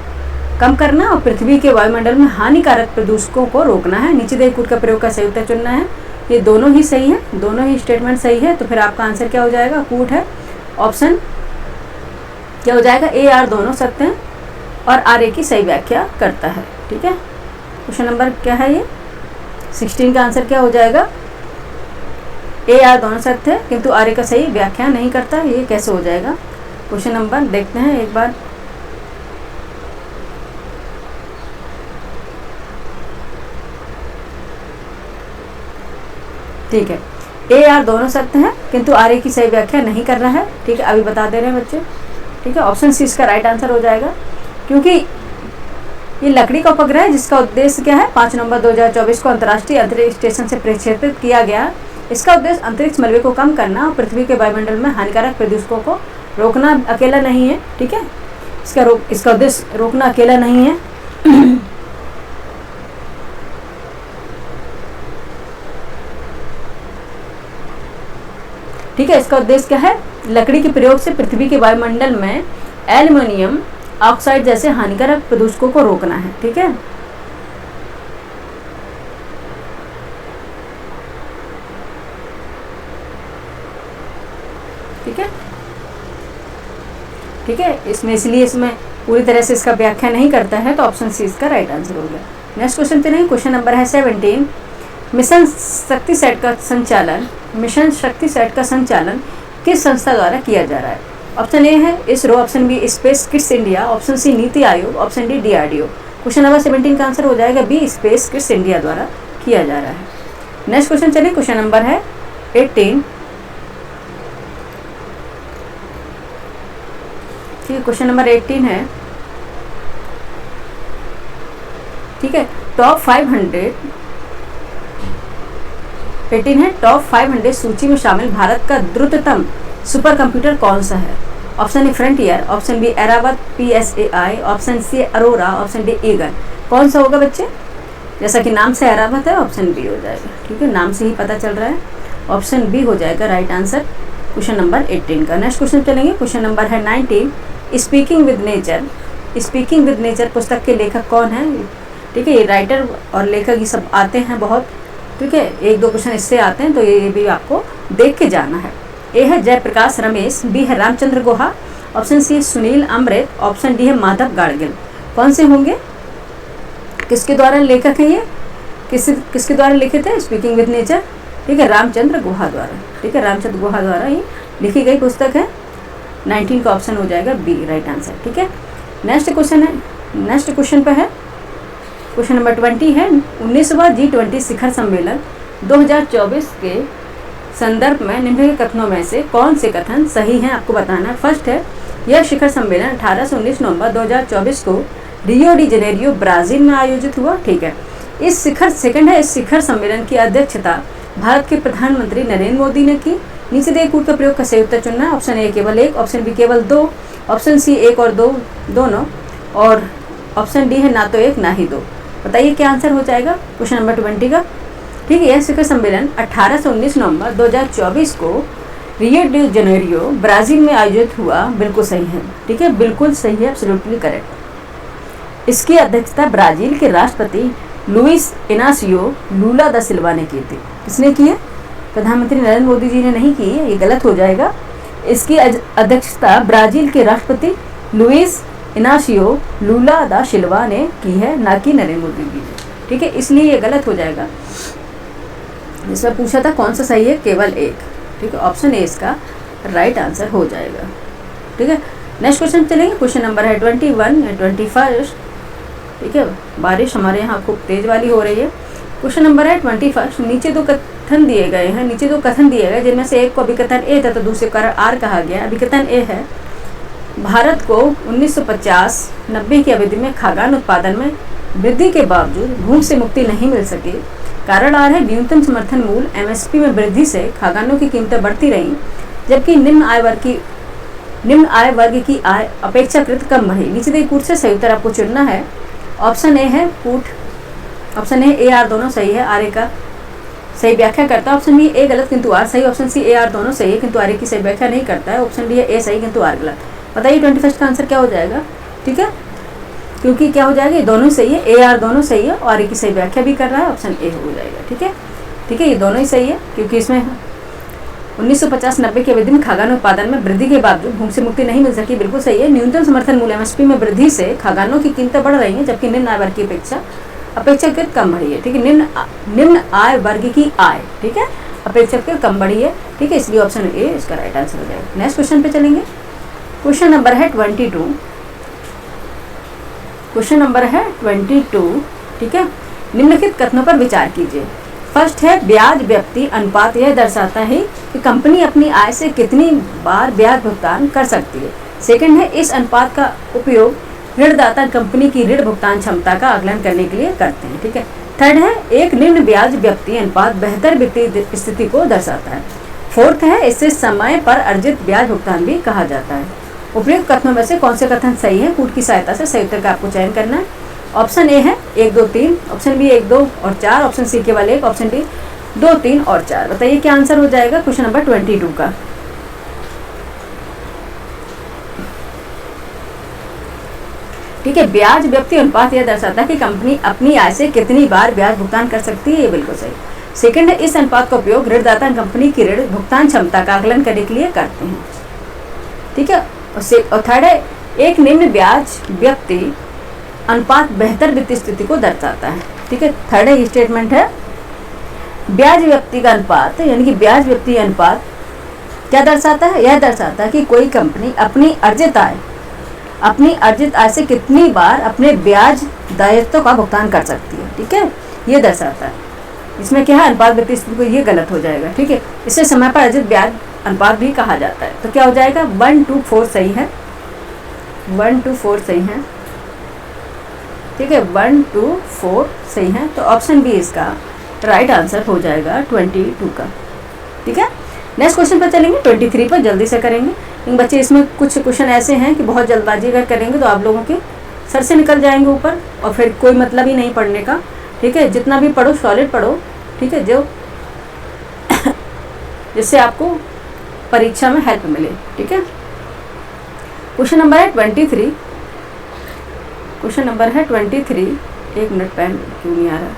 [SPEAKER 1] कम करना और पृथ्वी के वायुमंडल में हानिकारक प्रदूषकों को रोकना है। नीचे दिए कूट का प्रयोग का सही उत्तर चुनना है। ये दोनों ही सही है, दोनों ही स्टेटमेंट सही है, तो फिर आपका आंसर क्या हो जाएगा, कूट है, ऑप्शन क्या हो जाएगा, ए आर दोनों सत्य हैं और आर ए की सही व्याख्या करता है। ठीक है, क्वेश्चन नंबर क्या है ये 16 का आंसर क्या हो जाएगा, ए आर दोनों सत्य है किंतु आर ए का सही व्याख्या नहीं करता, ये कैसे हो जाएगा। क्वेश्चन नंबर देखते हैं एक बार, ठीक है, ए आर दोनों सत्य हैं किंतु आर ए की सही व्याख्या नहीं कर रहा है। ठीक है, अभी बता दे रहे हैं बच्चे। ठीक है, ऑप्शन सी इसका राइट आंसर हो जाएगा, क्योंकि ये लकड़ी का उपग्रह है जिसका उद्देश्य क्या है, 5 नवंबर 2024 को अंतर्राष्ट्रीय अंतरिक्ष स्टेशन से प्रक्षेपित किया गया। इसका उद्देश्य अंतरिक्ष मलबे को कम करना और पृथ्वी के वायुमंडल में हानिकारक प्रदूषकों को रोकना अकेला नहीं है, ठीक है। इसका उद्देश्य रोकना अकेला नहीं है। ठीक है, इसका उद्देश्य क्या है? लकड़ी के प्रयोग से पृथ्वी के वायुमंडल में एल्युमिनियम ऑक्साइड जैसे हानिकारक प्रदूषकों को रोकना है, ठीक है। ठीक है, ठीक है, इसलिए इसमें पूरी तरह से इसका व्याख्या नहीं करता है, तो ऑप्शन सी इसका राइट आंसर हो गया। नेक्स्ट क्वेश्चन चलेंगे। क्वेश्चन नंबर है 17। मिशन शक्ति सेट का संचालन किस संस्था द्वारा किया जा रहा है? ऑप्शन ए है ISRO, option B space kids India, option C NITI Aayog, option D DRDO। Question number 17 का आंसर हो जाएगा बी, स्पेस किड्स इंडिया द्वारा किया जा रहा है। नेक्स्ट क्वेश्चन चलिए। क्वेश्चन नंबर है 18। ठीक है, क्वेश्चन नंबर 18 है, ठीक है। टॉप 500 18 है, टॉप 500 सूची में शामिल भारत का द्रुततम सुपर कंप्यूटर कौन सा है? Option A Frontier, option B Airavat PSAI, option C Aurora, option D Eagle. कौन सा होगा बच्चे? जैसा कि नाम से एरावत है, ऑप्शन बी हो जाएगा, ठीक है, नाम से ही पता चल रहा है, ऑप्शन बी हो जाएगा राइट आंसर क्वेश्चन नंबर 18 का। नेक्स्ट क्वेश्चन चलेंगे। क्वेश्चन नंबर है 19। स्पीकिंग विद नेचर पुस्तक के लेखक कौन है? ठीक है, ये राइटर और लेखक ये सब आते हैं बहुत, ठीक है, 1-2 क्वेश्चन इससे आते हैं, तो ये भी आपको देख के जाना है। ए है जयप्रकाश रमेश, बी है रामचंद्र गुहा, ऑप्शन सी सुनील अमृत, ऑप्शन डी है माधव गाडगिल। कौन से होंगे? किसके द्वारा लेखक है ये? किसके द्वारा लिखित है स्पीकिंग विद नेचर? ठीक है, रामचंद्र गुहा द्वारा, ठीक है, रामचंद्र गुहा द्वारा ही लिखी गई पुस्तक है। 19 का ऑप्शन हो जाएगा बी राइट आंसर, ठीक है। नेक्स्ट क्वेश्चन पे है क्वेश्चन नंबर 20 है। 19वां G20 शिखर सम्मेलन 2024 के संदर्भ में निम्नलिखित कथनों में से कौन से कथन सही हैं, आपको बताना है। फर्स्ट है, यह शिखर सम्मेलन 18 से 19 नवंबर 2024 को रियो डी जेनेरियो ब्राजील में आयोजित हुआ, ठीक है। इस शिखर सम्मेलन की अध्यक्षता भारत के प्रधानमंत्री नरेंद्र मोदी ने की। नीचे दिए कूट का प्रयोग का सही उत्तर चुनना है। ऑप्शन ए केवल 1, ऑप्शन बी केवल 2, ऑप्शन सी 1 और 2 दोनों, और ऑप्शन डी है ना तो 1 ना ही 2। बताइए क्या आंसर हो जाएगा क्वेश्चन नंबर 20 का। ठीक है, यह शिखर सम्मेलन 18 से 19 नवंबर 2024 को रियो डी जेनेरियो ब्राजील में आयोजित हुआ। बिल्कुल सही है, ठीक है, बिल्कुल सही है, एब्सोल्युटली करेक्ट। इसकी अध्यक्षता ब्राजील के राष्ट्रपति लुइस इनासियो लूला दा सिल्वा ने की थी। किसने की है? प्रधानमंत्री नरेंद्र मोदी जी ने नहीं की है, ये गलत हो जाएगा। इसकी अध्यक्षता ब्राजील के राष्ट्रपति लुइस इनासियो लूला दा सिल्वा ने की है, ना कि नरेंद्र मोदी जी ने, ठीक है, इसलिए ये गलत हो जाएगा। जिसमें पूछा था कौन सा सही है, केवल 1, ठीक है, ऑप्शन ए इसका राइट आंसर हो जाएगा, ठीक है। नेक्स्ट क्वेश्चन चलेंगे। क्वेश्चन नंबर है 21, ठीक है, बारिश हमारे यहाँ खूब तेज वाली हो रही है। क्वेश्चन नंबर है 21। नीचे दो कथन दिए गए जिनमें से एक को अभिकथन ए था तो दूसरे को आर कहा गया। अभिकथन ए है, भारत को 1950-90 की अवधि में खाद्यान्न उत्पादन में वृद्धि के बावजूद भूख से मुक्ति नहीं मिल सकी। कारण आर है, न्यूनतम समर्थन मूल्य MSP में वृद्धि से खाद्यान्नों की कीमतें बढ़ती रहीं, जबकि निम्न आय वर्ग की आय अपेक्षाकृत कम बढ़ी। नीचे दिए कूट से सही उत्तर आपको चुनना है। ऑप्शन ए है कूट, ऑप्शन ए आर दोनों सही है, आर ए का सही व्याख्या करता है। ऑप्शन बी ए गलत किंतु आर सही, ऑप्शन सी ए आर दोनों सही है किंतु आर ए की सही व्याख्या नहीं करता है। ऑप्शन डी है ए सही किंतु आर गलत। बताइए 21 का आंसर क्या हो जाएगा, ठीक है, क्योंकि क्या हो जाएगा, ये दोनों सही है, ए आर दोनों सही है और आर ए की सही व्याख्या भी कर रहा है, ऑप्शन ए हो जाएगा, ठीक है, ठीक है, ये दोनों ही सही है, क्योंकि इसमें 1950-90 की अवधि में खाद्यान्न उत्पादन में वृद्धि के बावजूद भूख से मुक्ति नहीं मिल सकी, बिल्कुल सही है। न्यूनतम समर्थन मूल्य MSP में वृद्धि से खाद्यान्नों की कीमतें बढ़ रही हैं, जबकि निम्न आय वर्ग की अपेक्षाकृत कम बढ़ी है, ठीक है, निम्न आय वर्ग की आय, ठीक है, अपेक्षाकृत कम बढ़ी है, ठीक है, इसलिए ऑप्शन ए इसका राइट आंसर हो जाएगा। नेक्स्ट क्वेश्चन पे चलेंगे। क्वेश्चन नंबर है 22, ठीक है। निम्नलिखित कथनों पर विचार कीजिए। फर्स्ट है, ब्याज व्याप्ति अनुपात यह दर्शाता है कि कंपनी अपनी आय से कितनी बार ब्याज भुगतान कर सकती है। सेकंड है, इस अनुपात का उपयोग ऋणदाता कंपनी की ऋण भुगतान क्षमता का आकलन करने के लिए करते हैं, ठीक है। थर्ड है एक निम्न ब्याज व्यक्ति अनुपात बेहतर वित्तीय स्थिति को दर्शाता है। फोर्थ है इसे समय पर अर्जित ब्याज भुगतान भी कहा जाता है। उपयुक्त कथनों में से कौन से कथन सही है? कूट की सहायता से सही उत्तर का आपको चयन करना है। ऑप्शन ए है 1, 2, 3, ऑप्शन बी 1, 2 और 4, ऑप्शन सी केवल 1, ऑप्शन डी 2, 3 और 4। बताइए क्या आंसर हो जाएगा क्वेश्चन नंबर 22 का। ठीक है, ब्याज व्यक्ति अनुपात यह दर्शाता है कि कंपनी अपनी आय से कितनी बार ब्याज भुगतान कर सकती है। ये बिल्कुल सही। सेकंड है इस अनुपात का उपयोग ऋणदाता कंपनी की ऋण भुगतान क्षमता का आकलन करने के लिए करते हैं। ठीक है, और थर्ड है एक निम्न ब्याज व्यक्ति अनुपात बेहतर वित्तीय स्थिति को दर्शाता है। ठीक है, थर्ड है स्टेटमेंट है ब्याज व्यक्ति का अनुपात यानी कि ब्याज व्यक्ति अनुपात क्या दर्शाता है? यह दर्शाता है कि कोई कंपनी अपनी अर्जित आय से कितनी बार अपने ब्याज दायित्वों का भुगतान कर सकती है। ठीक है, ये दर्शाता है। इसमें क्या है? अनुपात वित्तीय स्थिति को, ये गलत हो जाएगा। ठीक है, इसे समय पर अर्जित ब्याज अनुपात भी कहा जाता है। तो क्या हो जाएगा? 1, 2, 4 सही है। 1, 2, 4 सही है। ठीक है, 1, 2, 4 सही है। तो ऑप्शन बी इसका राइट आंसर हो जाएगा 22 का। ठीक है, नेक्स्ट क्वेश्चन पर चलेंगे 23 पर, जल्दी से करेंगे। लेकिन बच्चे इसमें कुछ क्वेश्चन ऐसे हैं कि बहुत जल्दबाजी अगर करेंगे तो आप लोगों के सर से निकल जाएंगे ऊपर और फिर कोई मतलब ही नहीं पढ़ने का। ठीक है, जितना भी पढ़ो सॉलिड पढ़ो। ठीक है, जो जिससे आपको परीक्षा में हेल्प मिले। ठीक है, क्वेश्चन नंबर है 23। क्वेश्चन नंबर है 23। 1 मिनट, पेन क्यों नहीं आ रहा?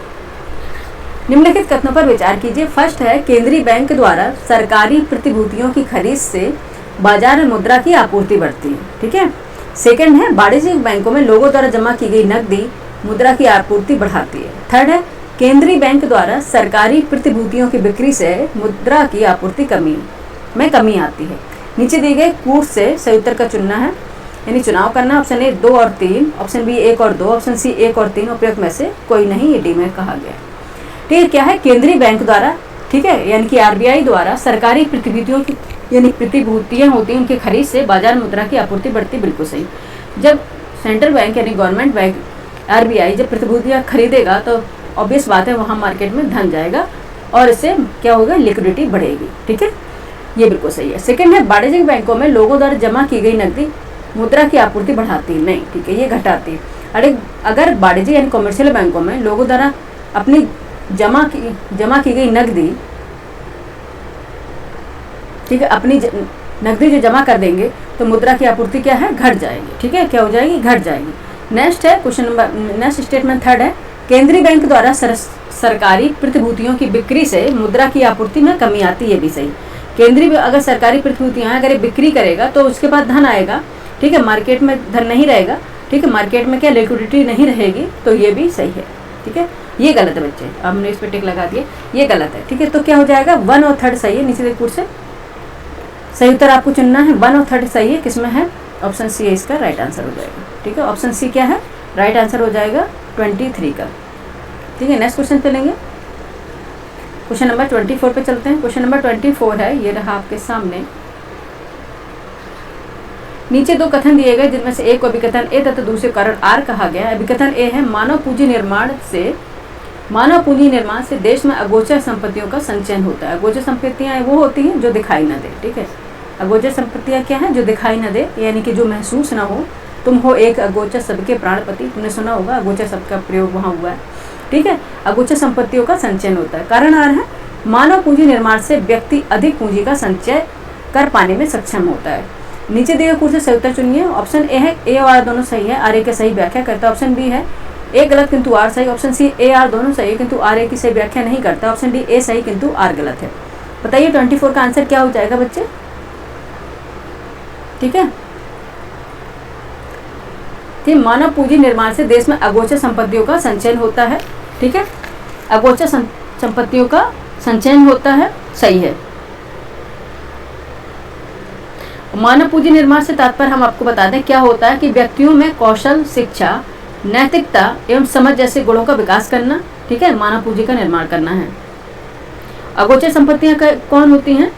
[SPEAKER 1] निम्नलिखित कथनों पर विचार कीजिए। फर्स्ट है केंद्रीय बैंक द्वारा सरकारी प्रतिभूतियों की खरीद से बाजार में मुद्रा की आपूर्ति बढ़ती है। ठीक है, सेकंड है वाणिज्यिक बैंकों में लोगों द्वारा जमा की गई नकदी मुद्रा की आपूर्ति बढ़ाती है। थर्ड है केंद्रीय बैंक द्वारा सरकारी प्रतिभूतियों की बिक्री से मुद्रा की आपूर्ति में कमी आती है। नीचे दिए गए कूट से सही उत्तर का चुनना है, यानी चुनाव करना। ऑप्शन ए 2 और 3, ऑप्शन बी 1 और 2, ऑप्शन सी 1 और 3, उपयुक्त में से कोई नहीं, ये डी में कहा गया। ठीक है, क्या है? केंद्रीय बैंक द्वारा, ठीक है, यानी कि आरबीआई द्वारा सरकारी प्रतिभूतियों की, यानी प्रतिभूतियां होती हैं उनकी खरीद से बाजार मुद्रा की आपूर्ति बढ़ती। बिल्कुल सही। जब सेंट्रल बैंक यानी गवर्नमेंट बैंक आरबीआई जब प्रतिभूतियां खरीदेगा तो ऑब्वियस बात है वहाँ मार्केट में धन जाएगा और इससे क्या होगा? लिक्विडिटी बढ़ेगी। ठीक है, ये बिल्कुल सही है। सेकंड है वाणिज्यिक बैंकों में लोगों द्वारा जमा की गई नकदी मुद्रा की आपूर्ति बढ़ाती नहीं। ठीक है, ये घटाती है। अगर वाणिज्यिक यानी कॉमर्शियल बैंकों में लोगों द्वारा अपनी जमा की गई नकदी, ठीक है, अपनी नकदी जो जमा कर देंगे तो मुद्रा की आपूर्ति क्या है? घट जाएगी। ठीक है, क्या हो जाएगी? घट जाएगी। नेक्स्ट है question number, next statement third है केंद्रीय बैंक द्वारा सरकारी प्रतिभूतियों की बिक्री से मुद्रा की आपूर्ति में कमी आती है। ये भी सही। केंद्रीय अगर सरकारी प्रतिभूतियां अगर बिक्री करेगा तो उसके बाद धन आएगा। ठीक है, मार्केट में धन नहीं रहेगा। ठीक है, मार्केट में क्या लिक्विडिटी नहीं रहेगी, तो ये भी सही है। ठीक है, ये गलत है बच्चे, हमने इस पर टिक लगा दिया, ये गलत है। ठीक है, तो क्या हो जाएगा? 1 और 3 सही है। नीचे देखो से सही उत्तर आपको चुनना है। 1 और 3 सही है। किसमें है? ऑप्शन सी है इसका राइट आंसर हो जाएगा। ठीक है, ऑप्शन सी क्या है? राइट आंसर हो जाएगा 23 का। ठीक है, नेक्स्ट क्वेश्चन पे लेंगे। क्वेश्चन नंबर 24 पे चलते हैं। क्वेश्चन नंबर 24 है, ये रहा आपके सामने। नीचे 2 कथन दिए गए जिनमें से एक को अभिकथन ए तथा दूसरे कारण आर कहा गया है। अभिकथन ए है मानव पूंजी निर्माण से देश में अगोचर संपत्तियों का संचयन होता है। अगोचर संपत्तियां वो होती हैं जो दिखाई न दे। ठीक है, अगोचर संपत्तियां क्या है? जो दिखाई न दे, यानी कि जो महसूस ना हो। तुम हो एक अगोचर सबके प्राणपति, तुमने सुना होगा, अगोचर शब्द का प्रयोग वहाँ हुआ है। ठीक है, अगोचर संपत्तियों का संचयन होता है। कारण आर है मानव पूंजी निर्माण से व्यक्ति अधिक पूंजी का संचय कर पाने में सक्षम होता है। नीचे दिए गए से सही उत्तर चुनिए। ऑप्शन ए है ए और आर दोनों सही है, आर ए की सही व्याख्या करता है। ऑप्शन बी है ए गलत किंतु आर सही। ऑप्शन सी ए आर दोनों सही है किंतु आर ए की सही व्याख्या नहीं करता। ऑप्शन डी ए सही किंतु आर गलत है। बताइए 24 का आंसर क्या हो जाएगा बच्चे? ठीक है, ठीक, मानव पूंजी निर्माण से देश में अगोचर संपत्तियों का संचयन होता है। ठीक है, अगोचर संपत्तियों का संचयन होता है, सही है। मानव पूंजी निर्माण से तात्पर्य हम आपको बता दें क्या होता है कि व्यक्तियों में कौशल, शिक्षा, नैतिकता एवं समझ जैसे गुणों का विकास करना। ठीक है, मानव पूंजी का निर्माण करना है। अगोचर संपत्तियां कौन होती हैं?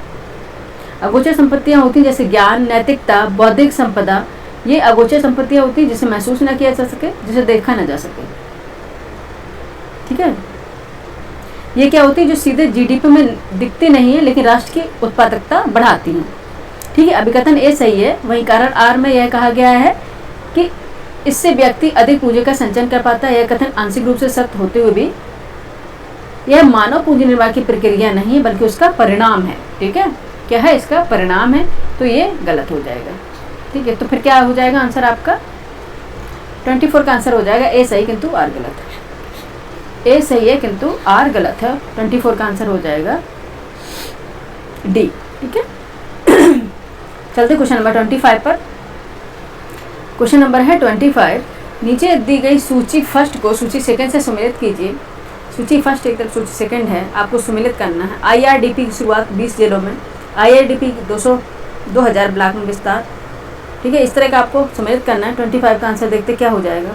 [SPEAKER 1] अगोचर संपत्तियां होती हैं जैसे ज्ञान, नैतिकता, बौद्धिक संपदा। ये अगोचर संपत्तियां होती हैं जिसे महसूस न किया जा सके, जिसे देखा न जा सके। ठीक है, ये क्या होती है, जो सीधे जीडीपी में दिखती नहीं है लेकिन राष्ट्र की उत्पादकता बढ़ाती हैं। ठीक है, अभिकथन ए सही है। वहीं कारण आर में यह कहा गया है कि इससे व्यक्ति अधिक पूंजी का संचयन कर पाता है। यह कथन आंशिक रूप से सत्य होते हुए भी यह मानव पूंजी निर्माण की प्रक्रिया नहीं है बल्कि उसका परिणाम है। ठीक है, क्या है, इसका परिणाम है, तो ये गलत हो जाएगा। ठीक है, तो फिर क्या हो जाएगा आंसर आपका 24 का आंसर हो जाएगा ए सही किंतु आर गलत है। ए सही है किंतु आर गलत है। 24 का आंसर हो जाएगा डी। ठीक है, चलते क्वेश्चन नंबर 25 पर। क्वेश्चन नंबर है 25। नीचे दी गई सूची फर्स्ट को सूची सेकंड से सुमेलित कीजिए। सूची फर्स्ट एक तरफ सूची सेकंड है, आपको सुमेलित करना है। IRDP की शुरुआत 20 जिलों में, IRDP 2000 ब्लॉक में विस्तार। ठीक है, इस तरह का आपको सुमेलित करना है। 25 का आंसर देखते क्या हो जाएगा।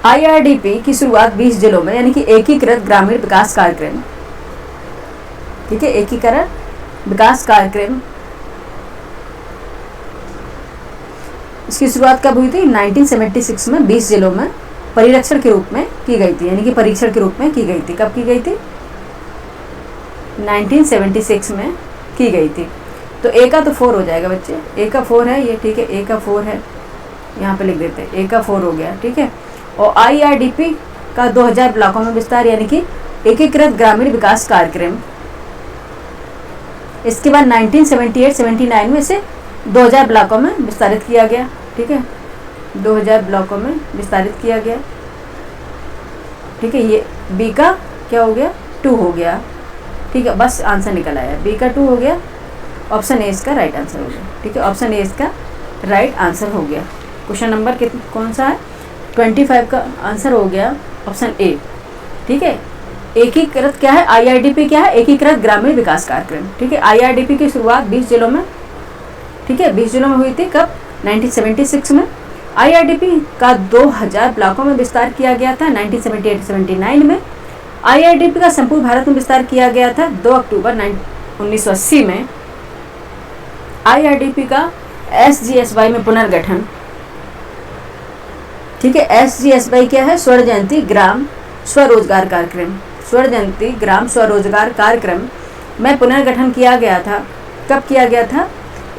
[SPEAKER 1] IRDP की शुरुआत 20 जिलों में, यानी कि एकीकृत ग्रामीण विकास कार्यक्रम। ठीक है, एकीकृत विकास कार्यक्रम, इसकी शुरुआत कब हुई थी? 1976 में 20 जिलों में परीक्षण के रूप में की गई थी, यानी कि परीक्षण के रूप में की गई थी। कब की गई थी? 1976 में की गई थी। तो ए का तो 4 हो जाएगा बच्चे, ए का 4 है ये। ठीक है, ए का 4 है, यहाँ पे लिख देते हैं, ए का 4 हो गया। ठीक है, और IRDP का 2000 ब्लॉकों में विस्तार, यानी कि एकीकृत ग्रामीण विकास कार्यक्रम। इसके बाद 1978-79 में से 2000 ब्लॉकों में विस्तारित किया गया। ठीक है, 2000 ब्लॉकों में विस्तारित किया गया। ठीक है, ये बी का क्या हो गया? 2 हो गया। ठीक है, बस आंसर निकल आया, बी का 2 हो गया। ऑप्शन ए इसका राइट आंसर हो गया। ठीक है, ऑप्शन ए इसका राइट आंसर हो गया। क्वेश्चन नंबर कौन सा है? 25 का आंसर हो गया ऑप्शन ए। ठीक है, एकीकृत क्या है? IRDP क्या है? एकीकृत ग्रामीण विकास कार्यक्रम। ठीक है, IRDP की शुरुआत 20 जिलों में, ठीक है, 20 जिलों में हुई थी। कब? 1976 में। IRDP का 2000 ब्लॉकों में विस्तार किया गया था 1978-79 में। IRDP का संपूर्ण भारत में विस्तार किया गया था 2 अक्टूबर 1980 में। IRDP का SGSY में पुनर्गठन। ठीक है, SGSY क्या है? स्वर्ण जयंती ग्राम स्वरोजगार कार्यक्रम। स्वर्ण जयंती ग्राम स्वरोजगार कार्यक्रम में पुनर्गठन किया गया था। कब किया गया था?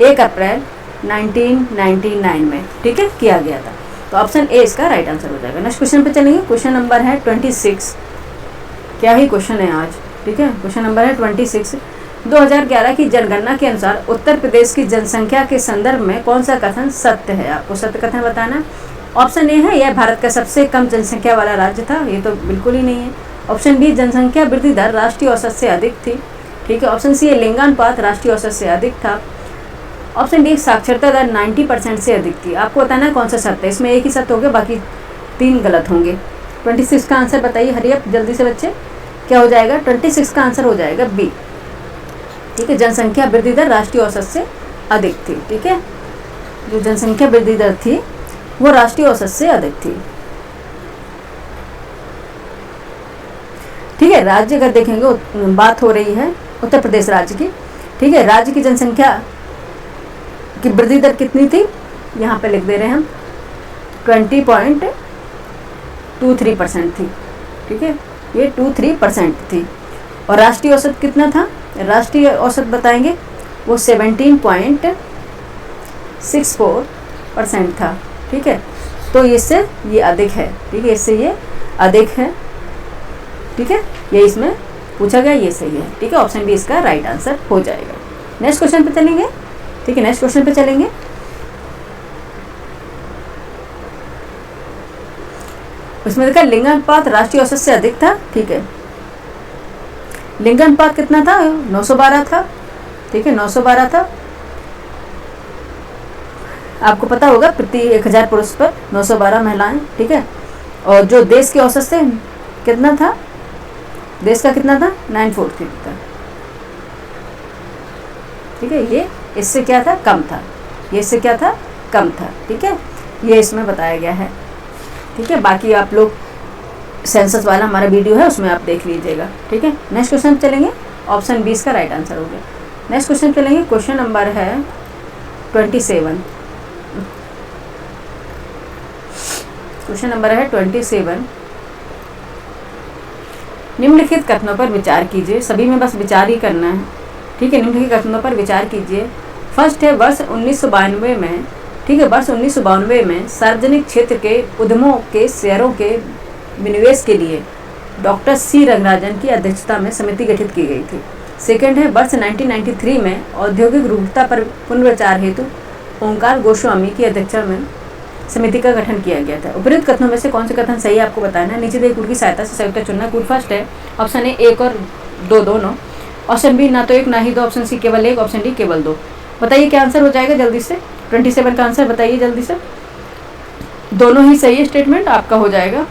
[SPEAKER 1] 1 अप्रैल 1999 में। ठीक है, किया गया था। तो ऑप्शन ए इसका राइट आंसर हो जाएगा। नेक्स्ट क्वेश्चन पे चलेंगे। क्वेश्चन नंबर है 26। क्या ही क्वेश्चन है आज। ठीक है, क्वेश्चन नंबर है 26। 2011 की जनगणना के अनुसार उत्तर प्रदेश की जनसंख्या के संदर्भ में कौन सा कथन सत्य है? आपको सत्य कथन बताना। ऑप्शन ए है यह भारत का सबसे कम जनसंख्या वाला राज्य था। ये तो बिल्कुल ही नहीं है। ऑप्शन बी जनसंख्या वृद्धि दर राष्ट्रीय औसत से अधिक थी। ठीक है, ऑप्शन सी लिंगानुपात राष्ट्रीय औसत से अधिक था। ऑप्शन डी साक्षरता दर 90% से अधिक थी। आपको बताना है कौन सा सत्य है। इसमें एक ही सत्य हो गया, बाकी 3 गलत होंगे। 26 का आंसर बताइए, हरी अप जल्दी से बच्चे। क्या हो जाएगा? 26 का आंसर हो जाएगा बी। ठीक है, जनसंख्या वृद्धि दर राष्ट्रीय औसत से अधिक थी। ठीक है, जो जनसंख्या वृद्धि दर थी वो राष्ट्रीय औसत से अधिक थी। ठीक है, राज्य अगर देखेंगे, बात हो रही है उत्तर प्रदेश राज्य की। ठीक है, राज्य की जनसंख्या की वृद्धि दर कितनी थी? यहाँ पे लिख दे रहे हैं हम, 20.23% थी। ठीक है, ये 23% थी। और राष्ट्रीय औसत कितना था? राष्ट्रीय औसत बताएंगे वो 17.64% था। ठीक है, तो इससे ये अधिक है। ठीक है, इससे ये अधिक है। ठीक है, ये इसमें पूछा गया, ये सही है। ठीक है, ऑप्शन बी इसका राइट आंसर हो जाएगा। नेक्स्ट क्वेश्चन पे चलेंगे। ठीक है, नेक्स्ट क्वेश्चन पे चलेंगे। उसमें देखा लिंगानुपात राष्ट्रीय औसत से अधिक था। ठीक है, लिंगानुपात कितना था? 912 था। ठीक है, 912 था। आपको पता होगा प्रति 1000 पुरुष पर 912 महिलाएं। ठीक है, और जो देश के औसत से कितना था? देश का कितना था? 943 था। ठीक है, ये इससे क्या था? कम था। ये इससे क्या था? कम था। ठीक है, ये इसमें बताया गया है। ठीक है, बाकी आप लोग सेंसस वाला हमारा वीडियो है, उसमें आप देख लीजिएगा। ठीक है, नेक्स्ट क्वेश्चन चलेंगे। ऑप्शन 20 का राइट आंसर हो गया। नेक्स्ट क्वेश्चन चलेंगे। क्वेश्चन नंबर है 27। क्वेश्चन नंबर है 27। निम्नलिखित कथनों पर विचार कीजिए। सभी में बस विचार ही करना है। ठीक है, निम्नलिखित कथनों पर विचार कीजिए। फर्स्ट है वर्ष 1992 में, ठीक है, वर्ष 1992 में सार्वजनिक क्षेत्र के उद्यमों के शेयरों के विनिवेश के लिए डॉक्टर सी रंगराजन की अध्यक्षता में समिति गठित की गई थी। सेकंड है वर्ष 1993 में औद्योगिक रूढ़ता पर पुनर्विचार हेतु ओंकार गोस्वामी की अध्यक्षता में समिति का गठन किया गया था। उपरोक्त कथनों में से कौन से कथन सही है आपको बताना है। नीचे दिए कूट की सहायता से सही उत्तर चुनना। कूट फर्स्ट है, ऑप्शन ए 1 और 2 दोनों, ऑप्शन बी ना तो 1 ना ही 2, ऑप्शन सी केवल 1, ऑप्शन डी केवल 2। बताइए क्या आंसर हो जाएगा जल्दी से। 27 का आंसर बताइए जल्दी से। दोनों ही सही है स्टेटमेंट आपका हो जाएगा,